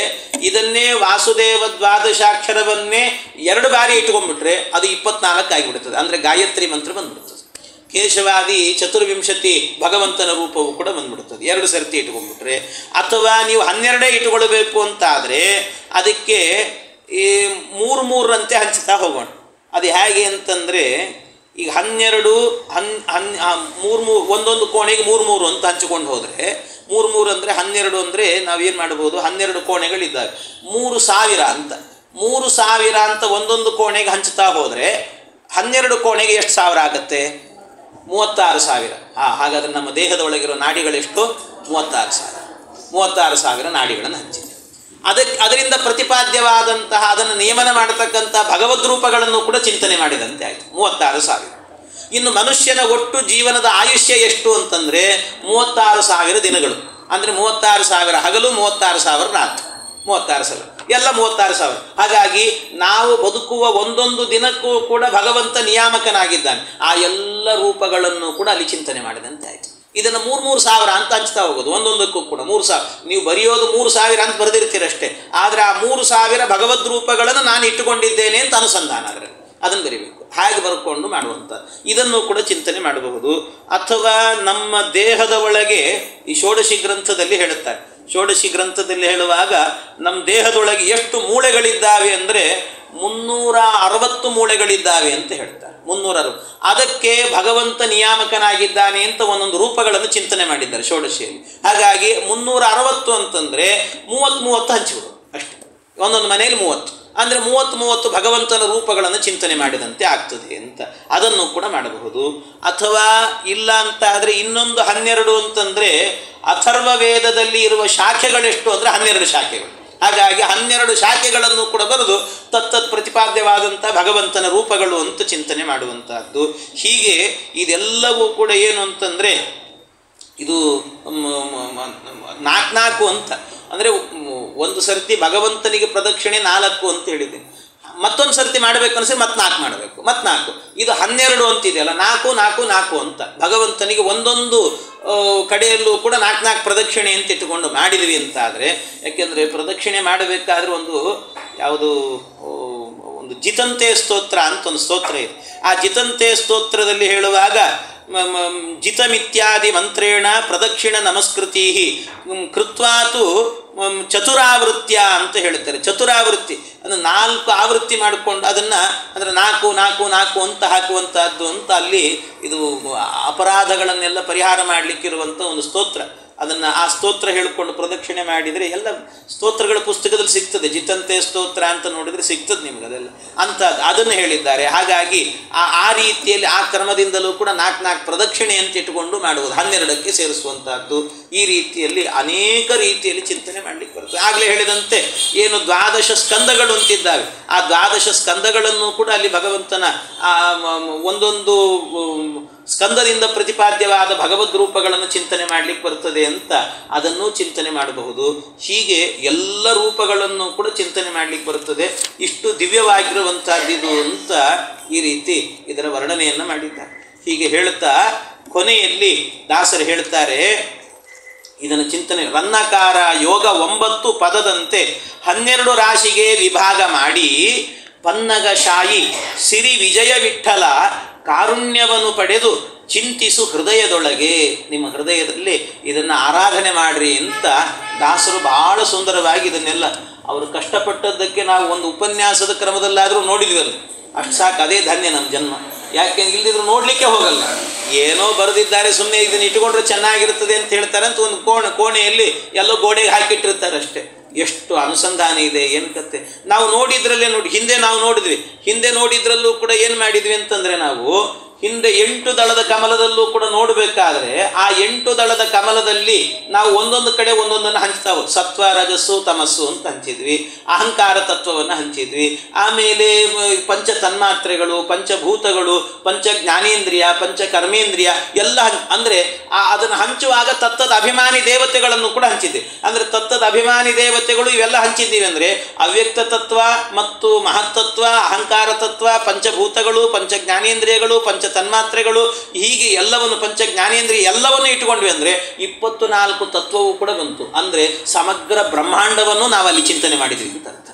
ಇದನ್ನೇ ವಾಸುದೇವ ದ್ವಾದಶಾಕ್ಷರವನ್ನೇ 2 ಬಾರಿ ಇಟ್ಕೊಂಡ್ಬಿಟ್ರೆ ಅದು 24 ಆಗಿಬಿಡ್ತದೆ. ಅಂದರೆ ಗಾಯತ್ರಿ ಮಂತ್ರ ಬಂದ್ಬಿಡ್ತದೆ. ಕೇಶವಾದಿ ಚತುರ್ವಿಂಶತಿ ಭಗವಂತನ ರೂಪವು ಕೂಡ ಬಂದ್ಬಿಡ್ತದೆ 2 ಸರ್ತಿ ಇಟ್ಕೊಂಡ್ಬಿಟ್ರೆ. ಅಥವಾ ನೀವು 12 ಇಟ್ಕೊಳ್ಬೇಕು ಅಂತಾದರೆ ಅದಕ್ಕೆ ಈ 3 ಹಂಚ್ತಾ ಹೋಗೋಣ. ಅದು ಹೇಗೆ ಅಂತಂದರೆ ಈಗ 12 3 ಒಂದೊಂದು ಕೋಣೆಗೆ 3 ಅಂತ ಹಂಚಿಕೊಂಡು ಹೋದರೆ 3 ಅಂದರೆ 12 ಅಂದರೆ ನಾವೇನು ಮಾಡ್ಬೋದು, 12 ಕೋಣೆಗಳಿದ್ದಾವೆ, 3000 ಅಂತ 3000 ಅಂತ ಒಂದೊಂದು ಕೋಣೆಗೆ ಹಂಚ್ತಾ ಹೋದರೆ 12 ಕೋಣೆಗೆ ಎಷ್ಟು ಸಾವಿರ ಆಗುತ್ತೆ? 36,000. ಹಾಗಾದರೆ ನಮ್ಮ ದೇಹದ ಒಳಗಿರೋ ನಾಡಿಗಳೆಷ್ಟು? 36,000 ನಾಡಿಗಳನ್ನು ಹಂಚಿದೆ. ಅದರಿಂದ ಪ್ರತಿಪಾದ್ಯವಾದಂತಹ ಅದನ್ನು ನಿಯಮನ ಮಾಡತಕ್ಕಂಥ ಭಗವದ್ ರೂಪಗಳನ್ನು ಕೂಡ ಚಿಂತನೆ ಮಾಡಿದಂತೆ ಆಯಿತು. 36,000. ಇನ್ನು ಮನುಷ್ಯನ ಒಟ್ಟು ಜೀವನದ ಆಯುಷ್ಯ ಎಷ್ಟು ಅಂತಂದರೆ 36,000 ದಿನಗಳು. ಅಂದರೆ 36,000 ಹಗಲು, 36,000 ರಾತ್ರಿ, 36,000 ಎಲ್ಲ 36,000. ಹಾಗಾಗಿ ನಾವು ಬದುಕುವ ಒಂದೊಂದು ದಿನಕ್ಕೂ ಕೂಡ ಭಗವಂತ ನಿಯಾಮಕನಾಗಿದ್ದಾನೆ. ಆ ಎಲ್ಲ ರೂಪಗಳನ್ನು ಕೂಡ ಅಲ್ಲಿ ಚಿಂತನೆ ಮಾಡಿದಂತೆ ಆಯಿತು. ಇದನ್ನು 3,000 ಅಂತ ಹಂಚ್ತಾ ಹೋಗೋದು. ಒಂದೊಂದಕ್ಕೂ ಕೂಡ 3,000. ನೀವು ಬರೆಯೋದು 3,000 ಅಂತ ಬರೆದಿರ್ತೀರಷ್ಟೇ. ಆದರೆ ಆ 3,000 ಭಗವದ್ ರೂಪಗಳನ್ನು ನಾನು ಇಟ್ಟುಕೊಂಡಿದ್ದೇನೆ ಅಂತ ಅನುಸಂಧಾನ ಅದರಲ್ಲಿ ಅದನ್ನು ಬರೀಬೇಕು. ಹಾಗೆ ಬರ್ಕೊಂಡು ಮಾಡುವಂಥ ಇದನ್ನು ಕೂಡ ಚಿಂತನೆ ಮಾಡಬಹುದು. ಅಥವಾ ನಮ್ಮ ದೇಹದ ಒಳಗೆ ಈ ಷೋಡಶಿ ಗ್ರಂಥದಲ್ಲಿ ಹೇಳುತ್ತಾರೆ. ಷೋಡಶಿ ಗ್ರಂಥದಲ್ಲಿ ಹೇಳುವಾಗ ನಮ್ಮ ದೇಹದೊಳಗೆ ಎಷ್ಟು ಮೂಳೆಗಳಿದ್ದಾವೆ ಅಂದರೆ 360 ಮೂಳೆಗಳಿದ್ದಾವೆ ಅಂತ ಹೇಳ್ತಾರೆ. 360. ಅದಕ್ಕೆ ಭಗವಂತ ನಿಯಾಮಕನಾಗಿದ್ದಾನೆ ಅಂತ ಒಂದೊಂದು ರೂಪಗಳನ್ನು ಚಿಂತನೆ ಮಾಡಿದ್ದಾರೆ ಷೋಡಶಿಯಲ್ಲಿ. ಹಾಗಾಗಿ 360 ಅಂತಂದರೆ 30 ಹಂಚಿಬಿಡು ಅಷ್ಟೇ. ಒಂದೊಂದು ಮನೆಯಲ್ಲಿ 30 ಅಂದರೆ 30 ಭಗವಂತನ ರೂಪಗಳನ್ನು ಚಿಂತನೆ ಮಾಡಿದಂತೆ ಆಗ್ತದೆ ಅಂತ ಅದನ್ನು ಕೂಡ ಮಾಡಬಹುದು. ಅಥವಾ ಇಲ್ಲ ಅಂತ ಆದರೆ ಇನ್ನೊಂದು 12 ಅಂತಂದರೆ ಅಥರ್ವ ವೇದದಲ್ಲಿ ಇರುವ ಶಾಖೆಗಳೆಷ್ಟು ಅಂದರೆ 12 ಶಾಖೆಗಳು. ಹಾಗಾಗಿ 12 ಶಾಖೆಗಳನ್ನು ಕೂಡ ಬರೆದು ತತ್ತತ್ ಪ್ರತಿಪಾದ್ಯವಾದಂಥ ಭಗವಂತನ ರೂಪಗಳು ಅಂತ ಚಿಂತನೆ ಮಾಡುವಂತಹದ್ದು. ಹೀಗೆ ಇದೆಲ್ಲವೂ ಕೂಡ ಏನು ಅಂತಂದರೆ ಇದು 4 ಅಂತ ಅಂದರೆ ಒಂದು ಸರ್ತಿ ಭಗವಂತನಿಗೆ ಪ್ರದಕ್ಷಿಣೆ 4 ಅಂತ ಹೇಳಿದ್ದೀನಿ. ಮತ್ತೊಂದು ಸರ್ತಿ ಮಾಡಬೇಕು ಅನಿಸಿ ಮತ್ತೆ 4 ಮಾಡಬೇಕು, ಮತ್ತೆ 4. ಇದು 12 ಅಂತಿದೆಯಲ್ಲ, 4 4 4 ಅಂತ ಭಗವಂತನಿಗೆ ಒಂದೊಂದು ಕಡೆಯಲ್ಲೂ ಕೂಡ 4 ಪ್ರದಕ್ಷಿಣೆ ಅಂತ ಇಟ್ಟುಕೊಂಡು ಮಾಡಿದ್ವಿ ಅಂತಾದರೆ, ಯಾಕೆಂದರೆ ಪ್ರದಕ್ಷಿಣೆ ಮಾಡಬೇಕಾದ್ರೆ ಒಂದು ಜಿತಂತೆ ಸ್ತೋತ್ರ ಅಂತ ಒಂದು ಸ್ತೋತ್ರ ಇದೆ. ಆ ಜಿತಂತೆ ಸ್ತೋತ್ರದಲ್ಲಿ ಹೇಳುವಾಗ ಜಿತಮಿತ್ಯಾದಿ ಮಂತ್ರೇಣ ಪ್ರದಕ್ಷಿಣ ನಮಸ್ಕೃತಿ ಕೃತ್ವಾತು ಚತುರಾವೃತ್ಯ ಅಂತ ಹೇಳ್ತಾರೆ. ಚತುರಾವೃತ್ತಿ ಅಂದರೆ 4 ಆವೃತ್ತಿ ಮಾಡಿಕೊಂಡು ಅದನ್ನು ಅಂದರೆ 4 4 4 ಅಂತ ಹಾಕುವಂಥದ್ದು ಅಂತ ಅಲ್ಲಿ ಇದು ಅಪರಾಧಗಳನ್ನೆಲ್ಲ ಪರಿಹಾರ ಮಾಡಲಿಕ್ಕಿರುವಂಥ ಒಂದು ಸ್ತೋತ್ರ. ಅದನ್ನು ಆ ಸ್ತೋತ್ರ ಹೇಳಿಕೊಂಡು ಪ್ರದಕ್ಷಿಣೆ ಮಾಡಿದರೆ ಎಲ್ಲ ಸ್ತೋತ್ರಗಳ ಪುಸ್ತಕದಲ್ಲಿ ಸಿಗ್ತದೆ. ಜಿತಂತೆ ಸ್ತೋತ್ರ ಅಂತ ನೋಡಿದರೆ ಸಿಗ್ತದೆ ನಿಮಗೆ ಅದೆಲ್ಲ ಅಂತ ಅದನ್ನು ಹೇಳಿದ್ದಾರೆ. ಹಾಗಾಗಿ ಆ ರೀತಿಯಲ್ಲಿ ಆ ಕ್ರಮದಿಂದಲೂ ಕೂಡ 4 ಪ್ರದಕ್ಷಿಣೆ ಅಂತ ಇಟ್ಟುಕೊಂಡು ಮಾಡುವುದು, 12ಕ್ಕೆ ಸೇರಿಸುವಂಥದ್ದು. ಈ ರೀತಿಯಲ್ಲಿ ಅನೇಕ ರೀತಿಯಲ್ಲಿ ಚಿಂತನೆ ಮಾಡಲಿಕ್ಕೆ ಬರ್ತದೆ. ಆಗಲೇ ಹೇಳಿದಂತೆ ಏನು 12 ಸ್ಕಂದಗಳು ಅಂತಿದ್ದಾವೆ, ಆ 12 ಸ್ಕಂದಗಳನ್ನು ಕೂಡ ಅಲ್ಲಿ ಭಗವಂತನ ಒಂದೊಂದು ಸ್ಕಂದದಿಂದ ಪ್ರತಿಪಾದ್ಯವಾದ ಭಗವದ್ ರೂಪಗಳನ್ನು ಚಿಂತನೆ ಮಾಡಲಿಕ್ಕೆ ಬರ್ತದೆ ಅಂತ ಅದನ್ನು ಚಿಂತನೆ ಮಾಡಬಹುದು. ಹೀಗೆ ಎಲ್ಲ ರೂಪಗಳನ್ನು ಕೂಡ ಚಿಂತನೆ ಮಾಡಲಿಕ್ಕೆ ಬರ್ತದೆ. ಇಷ್ಟು ದಿವ್ಯವಾಗಿರುವಂಥದ್ದಿದು ಅಂತ ಈ ರೀತಿ ಇದರ ವರ್ಣನೆಯನ್ನು ಮಾಡಿದ್ದಾರೆ. ಹೀಗೆ ಹೇಳ್ತಾ ಕೊನೆಯಲ್ಲಿ ದಾಸರು ಹೇಳ್ತಾರೆ, ಇದನ್ನು ಚಿಂತನೆ ರನ್ನಕಾರ ಯೋಗ 9 ಪದದಂತೆ 12 ರಾಶಿಗೆ ವಿಭಾಗ ಮಾಡಿ ಪನ್ನಗಶಾಯಿ ಸಿರಿ ವಿಜಯ ವಿಠಲ ಕಾರುಣ್ಯವನ್ನು ಪಡೆದು ಚಿಂತಿಸು ಹೃದಯದೊಳಗೆ. ನಿಮ್ಮ ಹೃದಯದಲ್ಲಿ ಇದನ್ನು ಆರಾಧನೆ ಮಾಡಿರಿ ಅಂತ ದಾಸರು ಬಹಳ ಸುಂದರವಾಗಿ ಇದನ್ನೆಲ್ಲ ಅವರು ಕಷ್ಟಪಟ್ಟದ್ದಕ್ಕೆ ನಾವು ಒಂದು ಉಪನ್ಯಾಸದ ಕ್ರಮದಲ್ಲಾದರೂ ನೋಡಿದ್ವಲ್ಲ, ಅಷ್ಟು ಸಾಕು, ಅದೇ ಧನ್ಯ ನಮ್ಮ ಜನ್ಮ. ಯಾಕೆ ಇಲ್ದಿದ್ರು ನೋಡಲಿಕ್ಕೆ ಹೋಗಲ್ಲ. ಏನೋ ಬರೆದಿದ್ದಾರೆ, ಸುಮ್ಮನೆ ಇದನ್ನು ಇಟ್ಟುಕೊಂಡ್ರೆ ಚೆನ್ನಾಗಿರ್ತದೆ ಅಂತ ಹೇಳ್ತಾರೆ ಅಂತ ಒಂದು ಕೋಣೆಯಲ್ಲಿ ಎಲ್ಲೋ ಗೋಡೆಗೆ ಹಾಕಿಟ್ಟಿರ್ತಾರೆ ಅಷ್ಟೇ. ಎಷ್ಟು ಅನುಸಂಧಾನ ಇದೆ, ಏನು ಕತೆ. ನಾವು ನೋಡಿದ್ರಲ್ಲೇ ನೋಡಿ, ಹಿಂದೆ ನಾವು ನೋಡಿದ್ವಿ, ಹಿಂದೆ ನೋಡಿದ್ರಲ್ಲೂ ಕೂಡ ಏನು ಮಾಡಿದ್ವಿ ಅಂತಂದರೆ, ನಾವು ಹಿಂದೆ 8 ದಳದ ಕಮಲದಲ್ಲೂ ಕೂಡ ನೋಡಬೇಕಾದ್ರೆ ಆ 8 ದಳದ ಕಮಲದಲ್ಲಿ ನಾವು ಒಂದೊಂದು ಕಡೆ ಒಂದೊಂದನ್ನು ಹಂಚ್ತಾವೆ. ಸತ್ವ, ರಜಸ್ಸು, ತಮಸ್ಸು ಅಂತ ಹಂಚಿದ್ವಿ. ಅಹಂಕಾರ ತತ್ವವನ್ನು ಹಂಚಿದ್ವಿ. ಆಮೇಲೆ ಪಂಚ ತನ್ಮಾತ್ರೆಗಳು, ಪಂಚಭೂತಗಳು, ಪಂಚ ಜ್ಞಾನೇಂದ್ರಿಯ, ಪಂಚ ಕರ್ಮೇಂದ್ರಿಯ ಎಲ್ಲ ಅಂದರೆ ಅದನ್ನು ಹಂಚುವಾಗ ತತ್ತದ ಅಭಿಮಾನಿ ದೇವತೆಗಳನ್ನು ಕೂಡ ಹಂಚಿದ್ವಿ. ಅಂದರೆ ತತ್ತದ ಅಭಿಮಾನಿ ದೇವತೆಗಳು ಇವೆಲ್ಲ ಹಂಚಿದ್ದೀವಿ. ಅಂದರೆ ಅವ್ಯಕ್ತ ತತ್ವ ಮತ್ತು ಮಹತ್ತತ್ವ, ಅಹಂಕಾರ ತತ್ವ, ಪಂಚಭೂತಗಳು, ಪಂಚ ಜ್ಞಾನೇಂದ್ರಿಯಗಳು, ಪಂಚ ತನ್ಮಾತ್ರೆಗಳು, ಹೀಗೆ ಎಲ್ಲವನ್ನು ಪಂಚ ಜ್ಞಾನೇಂದ್ರಿಯ ಎಲ್ಲವನ್ನು ಇಟ್ಟುಕೊಂಡ್ವಿ. ಅಂದರೆ 24 ತತ್ವವೂ ಕೂಡ ಬಂತು. ಅಂದರೆ ಸಮಗ್ರ ಬ್ರಹ್ಮಾಂಡವನ್ನು ನಾವು ಅಲ್ಲಿ ಚಿಂತನೆ ಮಾಡಿದ್ವಿ ಅಂತ ಅರ್ಥ.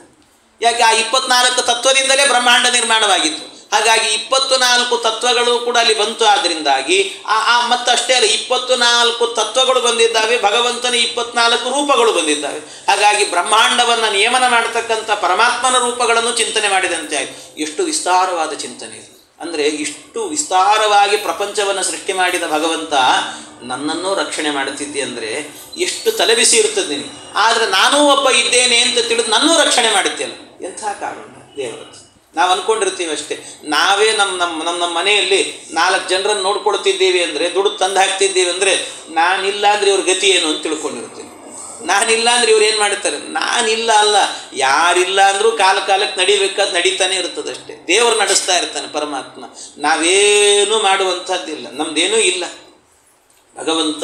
ಯಾಕೆ ಆ 24 ತತ್ವದಿಂದಲೇ ಬ್ರಹ್ಮಾಂಡ ನಿರ್ಮಾಣವಾಗಿತ್ತು. ಹಾಗಾಗಿ 24 ತತ್ವಗಳು ಕೂಡ ಅಲ್ಲಿ ಬಂತು. ಆದ್ದರಿಂದಾಗಿ ಮತ್ತಷ್ಟೇ ಅಲ್ಲ, 24 ತತ್ವಗಳು ಬಂದಿದ್ದಾವೆ, ಭಗವಂತನ 24 ರೂಪಗಳು ಬಂದಿದ್ದಾವೆ. ಹಾಗಾಗಿ ಬ್ರಹ್ಮಾಂಡವನ್ನು ನಿಯಮನ ಮಾಡತಕ್ಕಂಥ ಪರಮಾತ್ಮನ ರೂಪಗಳನ್ನು ಚಿಂತನೆ ಮಾಡಿದಂತೆ ಆಯಿತು. ಎಷ್ಟು ವಿಸ್ತಾರವಾದ ಚಿಂತನೆ ಇದು. ಅಂದರೆ ಇಷ್ಟು ವಿಸ್ತಾರವಾಗಿ ಪ್ರಪಂಚವನ್ನು ಸೃಷ್ಟಿ ಮಾಡಿದ ಭಗವಂತ ನನ್ನನ್ನು ರಕ್ಷಣೆ ಮಾಡುತ್ತಿದ್ದೆ ಅಂದರೆ ಎಷ್ಟು ತಲೆಬಿಸಿ ಇರ್ತದೆ ನಿನಗೆ. ಆದರೆ ನಾನೂ ಒಬ್ಬ ಇದ್ದೇನೆ ಅಂತ ತಿಳಿದು ನನ್ನೂ ರಕ್ಷಣೆ ಮಾಡುತ್ತೇನೆ. ಎಂಥ ಕಾರಣ ದೇವರದ್ದು. ನಾವು ಅಂದ್ಕೊಂಡಿರ್ತೀವಿ ಅಷ್ಟೇ, ನಾವೇ ನಮ್ಮ ಮನೆಯಲ್ಲಿ 4 ಜನರನ್ನು ನೋಡ್ಕೊಳ್ತಿದ್ದೀವಿ ಅಂದರೆ, ದುಡ್ಡು ತಂದು ಹಾಕ್ತಿದ್ದೀವಿ ಅಂದರೆ, ನಾನಿಲ್ಲ ಅಂದರೆ ಇವ್ರ ಗತಿ ಏನು ಅಂತ ತಿಳ್ಕೊಂಡಿರ್ತೀವಿ. ನಾನಿಲ್ಲ ಅಂದರೆ ಇವ್ರು ಏನು ಮಾಡ್ತಾರೆ, ನಾನಿಲ್ಲ ಅಲ್ಲ, ಯಾರಿಲ್ಲ ಅಂದರೂ ಕಾಲಕ್ಕೆ ನಡಿಬೇಕಾದ ನಡೀತಾನೆ ಇರ್ತದೆ ಅಷ್ಟೇ. ದೇವರು ನಡೆಸ್ತಾ ಇರ್ತಾನೆ ಪರಮಾತ್ಮ. ನಾವೇನೂ ಮಾಡುವಂಥದ್ದಿಲ್ಲ, ನಮ್ಮದೇನೂ ಇಲ್ಲ. ಭಗವಂತ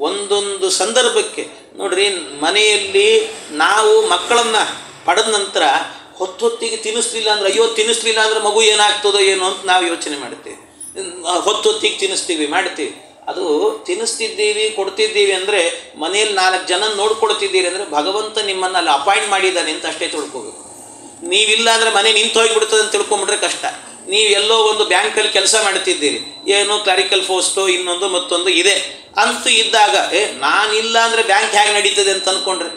ಒಂದೊಂದು ಸಂದರ್ಭಕ್ಕೆ ನೋಡ್ರಿ, ಮನೆಯಲ್ಲಿ ನಾವು ಮಕ್ಕಳನ್ನು ಪಡೆದ ನಂತರ ಹೊತ್ತಿಗೆ ತಿನ್ನಿಸ್ಲಿಲ್ಲ ಅಂದರೆ, ಅಯ್ಯೋ ತಿನ್ನಿಸ್ಲಿಲ್ಲ ಅಂದರೆ ಮಗು ಏನಾಗ್ತದೋ ಏನೋ ಅಂತ ನಾವು ಯೋಚನೆ ಮಾಡ್ತೀವಿ. ಹೊತ್ತಿಗೆ ತಿನ್ನಿಸ್ತೀವಿ, ಮಾಡ್ತೀವಿ. ಅದು ತಿನ್ನಿಸ್ತಿದ್ದೀವಿ, ಕೊಡ್ತಿದ್ದೀವಿ ಅಂದರೆ, ಮನೆಯಲ್ಲಿ 4 ಜನ ನೋಡ್ಕೊಡ್ತಿದ್ದೀರಿ ಅಂದರೆ ಭಗವಂತ ನಿಮ್ಮನ್ನು ಅಲ್ಲಿ ಅಪಾಯಿಂಟ್ ಮಾಡಿದ್ದಾನೆ ಅಂತ ಅಷ್ಟೇ ತಿಳ್ಕೋಬೇಕು. ನೀವಿಲ್ಲ ಅಂದರೆ ಮನೆ ನಿಂತು ಹೋಗಿಬಿಡ್ತದೆ ಅಂತ ತಿಳ್ಕೊಂಬಿಟ್ರೆ ಕಷ್ಟ. ನೀವು ಎಲ್ಲೋ ಒಂದು ಬ್ಯಾಂಕಲ್ಲಿ ಕೆಲಸ ಮಾಡ್ತಿದ್ದೀರಿ, ಏನೋ ಕ್ಲರಿಕಲ್ ಪೋಸ್ಟು ಇನ್ನೊಂದು ಮತ್ತೊಂದು ಇದೆ ಅಂತೂ ಇದ್ದಾಗ, ನಾನಿಲ್ಲ ಅಂದರೆ ಬ್ಯಾಂಕ್ ಹೇಗೆ ನಡೀತದೆ ಅಂತ ಅಂದ್ಕೊಂಡ್ರೆ,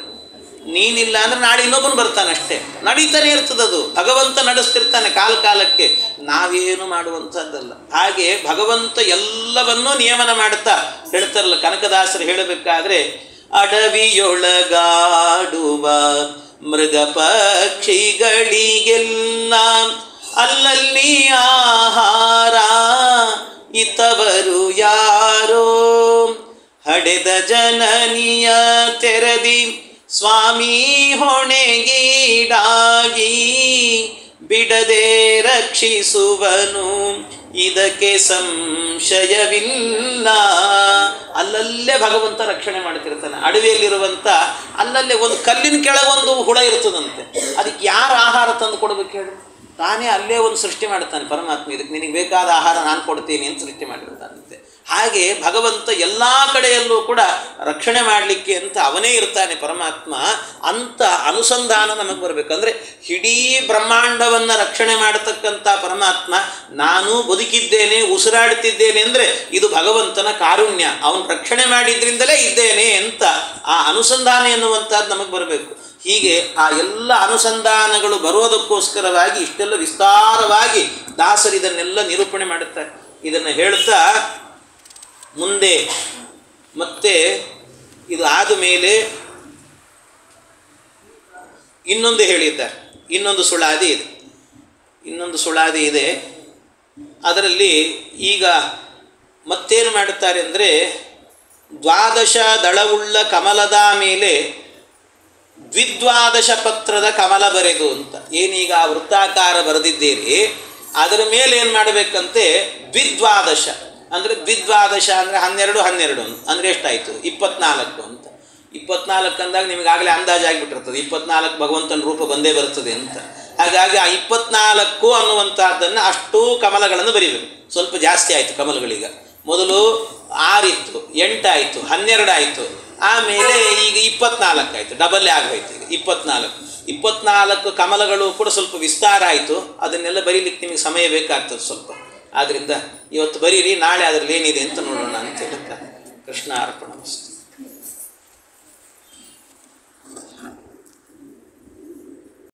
ನೀನಿಲ್ಲ ಅಂದರೆ ನಾಳೆ ಇನ್ನೊಬ್ಬನು ಬರ್ತಾನೆ ಅಷ್ಟೇ. ನಡೀತಾನೆ ಇರ್ತದೆ, ಅದು ಭಗವಂತ ನಡೆಸ್ತಿರ್ತಾನೆ ಕಾಲಕ್ಕೆ. ನಾವೇನು ಮಾಡುವಂಥದ್ದಲ್ಲ. ಹಾಗೆ ಭಗವಂತ ಎಲ್ಲವನ್ನೂ ನಿಯಮನ ಮಾಡ್ತಾ ಹೇಳ್ತಾರಲ್ಲ ಕನಕದಾಸರು ಹೇಳಬೇಕಾದ್ರೆ, ಅಡವಿಯೊಳಗಾಡುವ ಮೃಗ ಪಕ್ಷಿಗಳಿಗೆಲ್ಲ ಅಲ್ಲಲ್ಲಿ ಆಹಾರ ಇತವರು ಯಾರೋ, ಹಡೆದ ಜನನಿಯ ತೆರದಿ ಸ್ವಾಮಿ ಹೊಣೆಗೀಡಾಗಿ ಬಿಡದೆ ರಕ್ಷಿಸುವನು, ಇದಕ್ಕೆ ಸಂಶಯವಿಲ್ಲ. ಅಲ್ಲಲ್ಲೇ ಭಗವಂತ ರಕ್ಷಣೆ ಮಾಡ್ತಿರ್ತಾನೆ. ಅಡವಿಯಲ್ಲಿರುವಂಥ ಅಲ್ಲಲ್ಲೇ ಒಂದು ಕಲ್ಲಿನ ಕೆಳಗೊಂದು ಹುಳ ಇರ್ತದಂತೆ, ಅದಕ್ಕೆ ಯಾರು ಆಹಾರ ತಂದು ಕೊಡ್ಬೇಕು ಹೇಳಿ? ತಾನೇ ಅಲ್ಲೇ ಒಂದು ಸೃಷ್ಟಿ ಮಾಡ್ತಾನೆ ಪರಮಾತ್ಮ. ಇದಕ್ಕೆ ನಿನಗೆ ಬೇಕಾದ ಆಹಾರ ನಾನು ಕೊಡ್ತೀನಿ ಅಂತ ಸೃಷ್ಟಿ ಮಾಡಿರ್ತಾನಂತೆ. ಹಾಗೆ ಭಗವಂತ ಎಲ್ಲ ಕಡೆಯಲ್ಲೂ ಕೂಡ ರಕ್ಷಣೆ ಮಾಡಲಿಕ್ಕೆ ಅಂತ ಅವನೇ ಇರ್ತಾನೆ ಪರಮಾತ್ಮ. ಅಂತ ಅನುಸಂಧಾನ ನಮಗೆ ಬರಬೇಕಂದ್ರೆ, ಇಡೀ ಬ್ರಹ್ಮಾಂಡವನ್ನು ರಕ್ಷಣೆ ಮಾಡತಕ್ಕಂಥ ಪರಮಾತ್ಮ ನಾನು ಬದುಕಿದ್ದೇನೆ, ಉಸಿರಾಡ್ತಿದ್ದೇನೆ ಅಂದರೆ ಇದು ಭಗವಂತನ ಕಾರುಣ್ಯ. ಅವನು ರಕ್ಷಣೆ ಮಾಡಿದ್ರಿಂದಲೇ ಇದ್ದೇನೆ ಅಂತ ಆ ಅನುಸಂಧಾನ ಎನ್ನುವಂಥದ್ದು ನಮಗೆ ಬರಬೇಕು. ಹೀಗೆ ಆ ಎಲ್ಲ ಅನುಸಂಧಾನಗಳು ಬರೋದಕ್ಕೋಸ್ಕರವಾಗಿ ಇಷ್ಟೆಲ್ಲ ವಿಸ್ತಾರವಾಗಿ ದಾಸರು ಇದನ್ನೆಲ್ಲ ನಿರೂಪಣೆ ಮಾಡುತ್ತಾರೆ. ಇದನ್ನು ಹೇಳ್ತಾ ಮುಂದೆ ಮತ್ತೆ ಇದು ಆದ ಮೇಲೆ ಇನ್ನೊಂದು ಹೇಳಿದ್ದಾರೆ. ಇನ್ನೊಂದು ಸುಳಾದಿ ಇದೆ. ಅದರಲ್ಲಿ ಈಗ ಮತ್ತೇನು ಮಾಡುತ್ತಾರೆ ಅಂದರೆ, 12 ದಳವುಳ್ಳ ಕಮಲದ ಮೇಲೆ 12 ಪತ್ರದ ಕಮಲ ಬರೆದು ಅಂತ ಏನೀಗ ವೃತ್ತಾಕಾರ ಬರೆದಿದ್ದೀರಿ, ಅದರ ಮೇಲೆ ಏನು ಮಾಡಬೇಕಂತೆ 12 ಅಂದರೆ 12 ಅಂದರೆ 12 12 ಅಂದರೆ ಎಷ್ಟಾಯಿತು? 24 ಅಂತ. 24 ಅಂದಾಗ ನಿಮಗಾಗಲೇ ಅಂದಾಜಾಗಿಬಿಟ್ಟಿರ್ತದೆ 24 ಭಗವಂತನ ರೂಪ ಬಂದೇ ಬರ್ತದೆ ಅಂತ. ಹಾಗಾಗಿ ಆ 24 ಅನ್ನುವಂಥದ್ದನ್ನು ಅಷ್ಟು ಕಮಲಗಳನ್ನು ಬರೀಬೇಕು. ಸ್ವಲ್ಪ ಜಾಸ್ತಿ ಆಯಿತು ಕಮಲಗಳೀಗ. ಮೊದಲು 6 ಇತ್ತು, 8 ಆಯಿತು, 12 ಆಯಿತು, ಆಮೇಲೆ ಈಗ 24 ಆಯಿತು, ಡಬಲ್ಲೇ ಆಗೋಯ್ತು. ಈಗ 24 ಕಮಲಗಳು ಕೂಡ ಸ್ವಲ್ಪ ವಿಸ್ತಾರ ಆಯಿತು. ಅದನ್ನೆಲ್ಲ ಬರೀಲಿಕ್ಕೆ ನಿಮಗೆ ಸಮಯ ಬೇಕಾಗ್ತದೆ ಸ್ವಲ್ಪ. ಆದ್ದರಿಂದ ಇವತ್ತು ಬರೀರಿ, ನಾಳೆ ಅದರಲ್ಲಿ ಏನಿದೆ ಅಂತ ನೋಡೋಣ ಅಂತ ಹೇಳುತ್ತಾರೆ. ಕೃಷ್ಣ ಅರ್ಪಣ.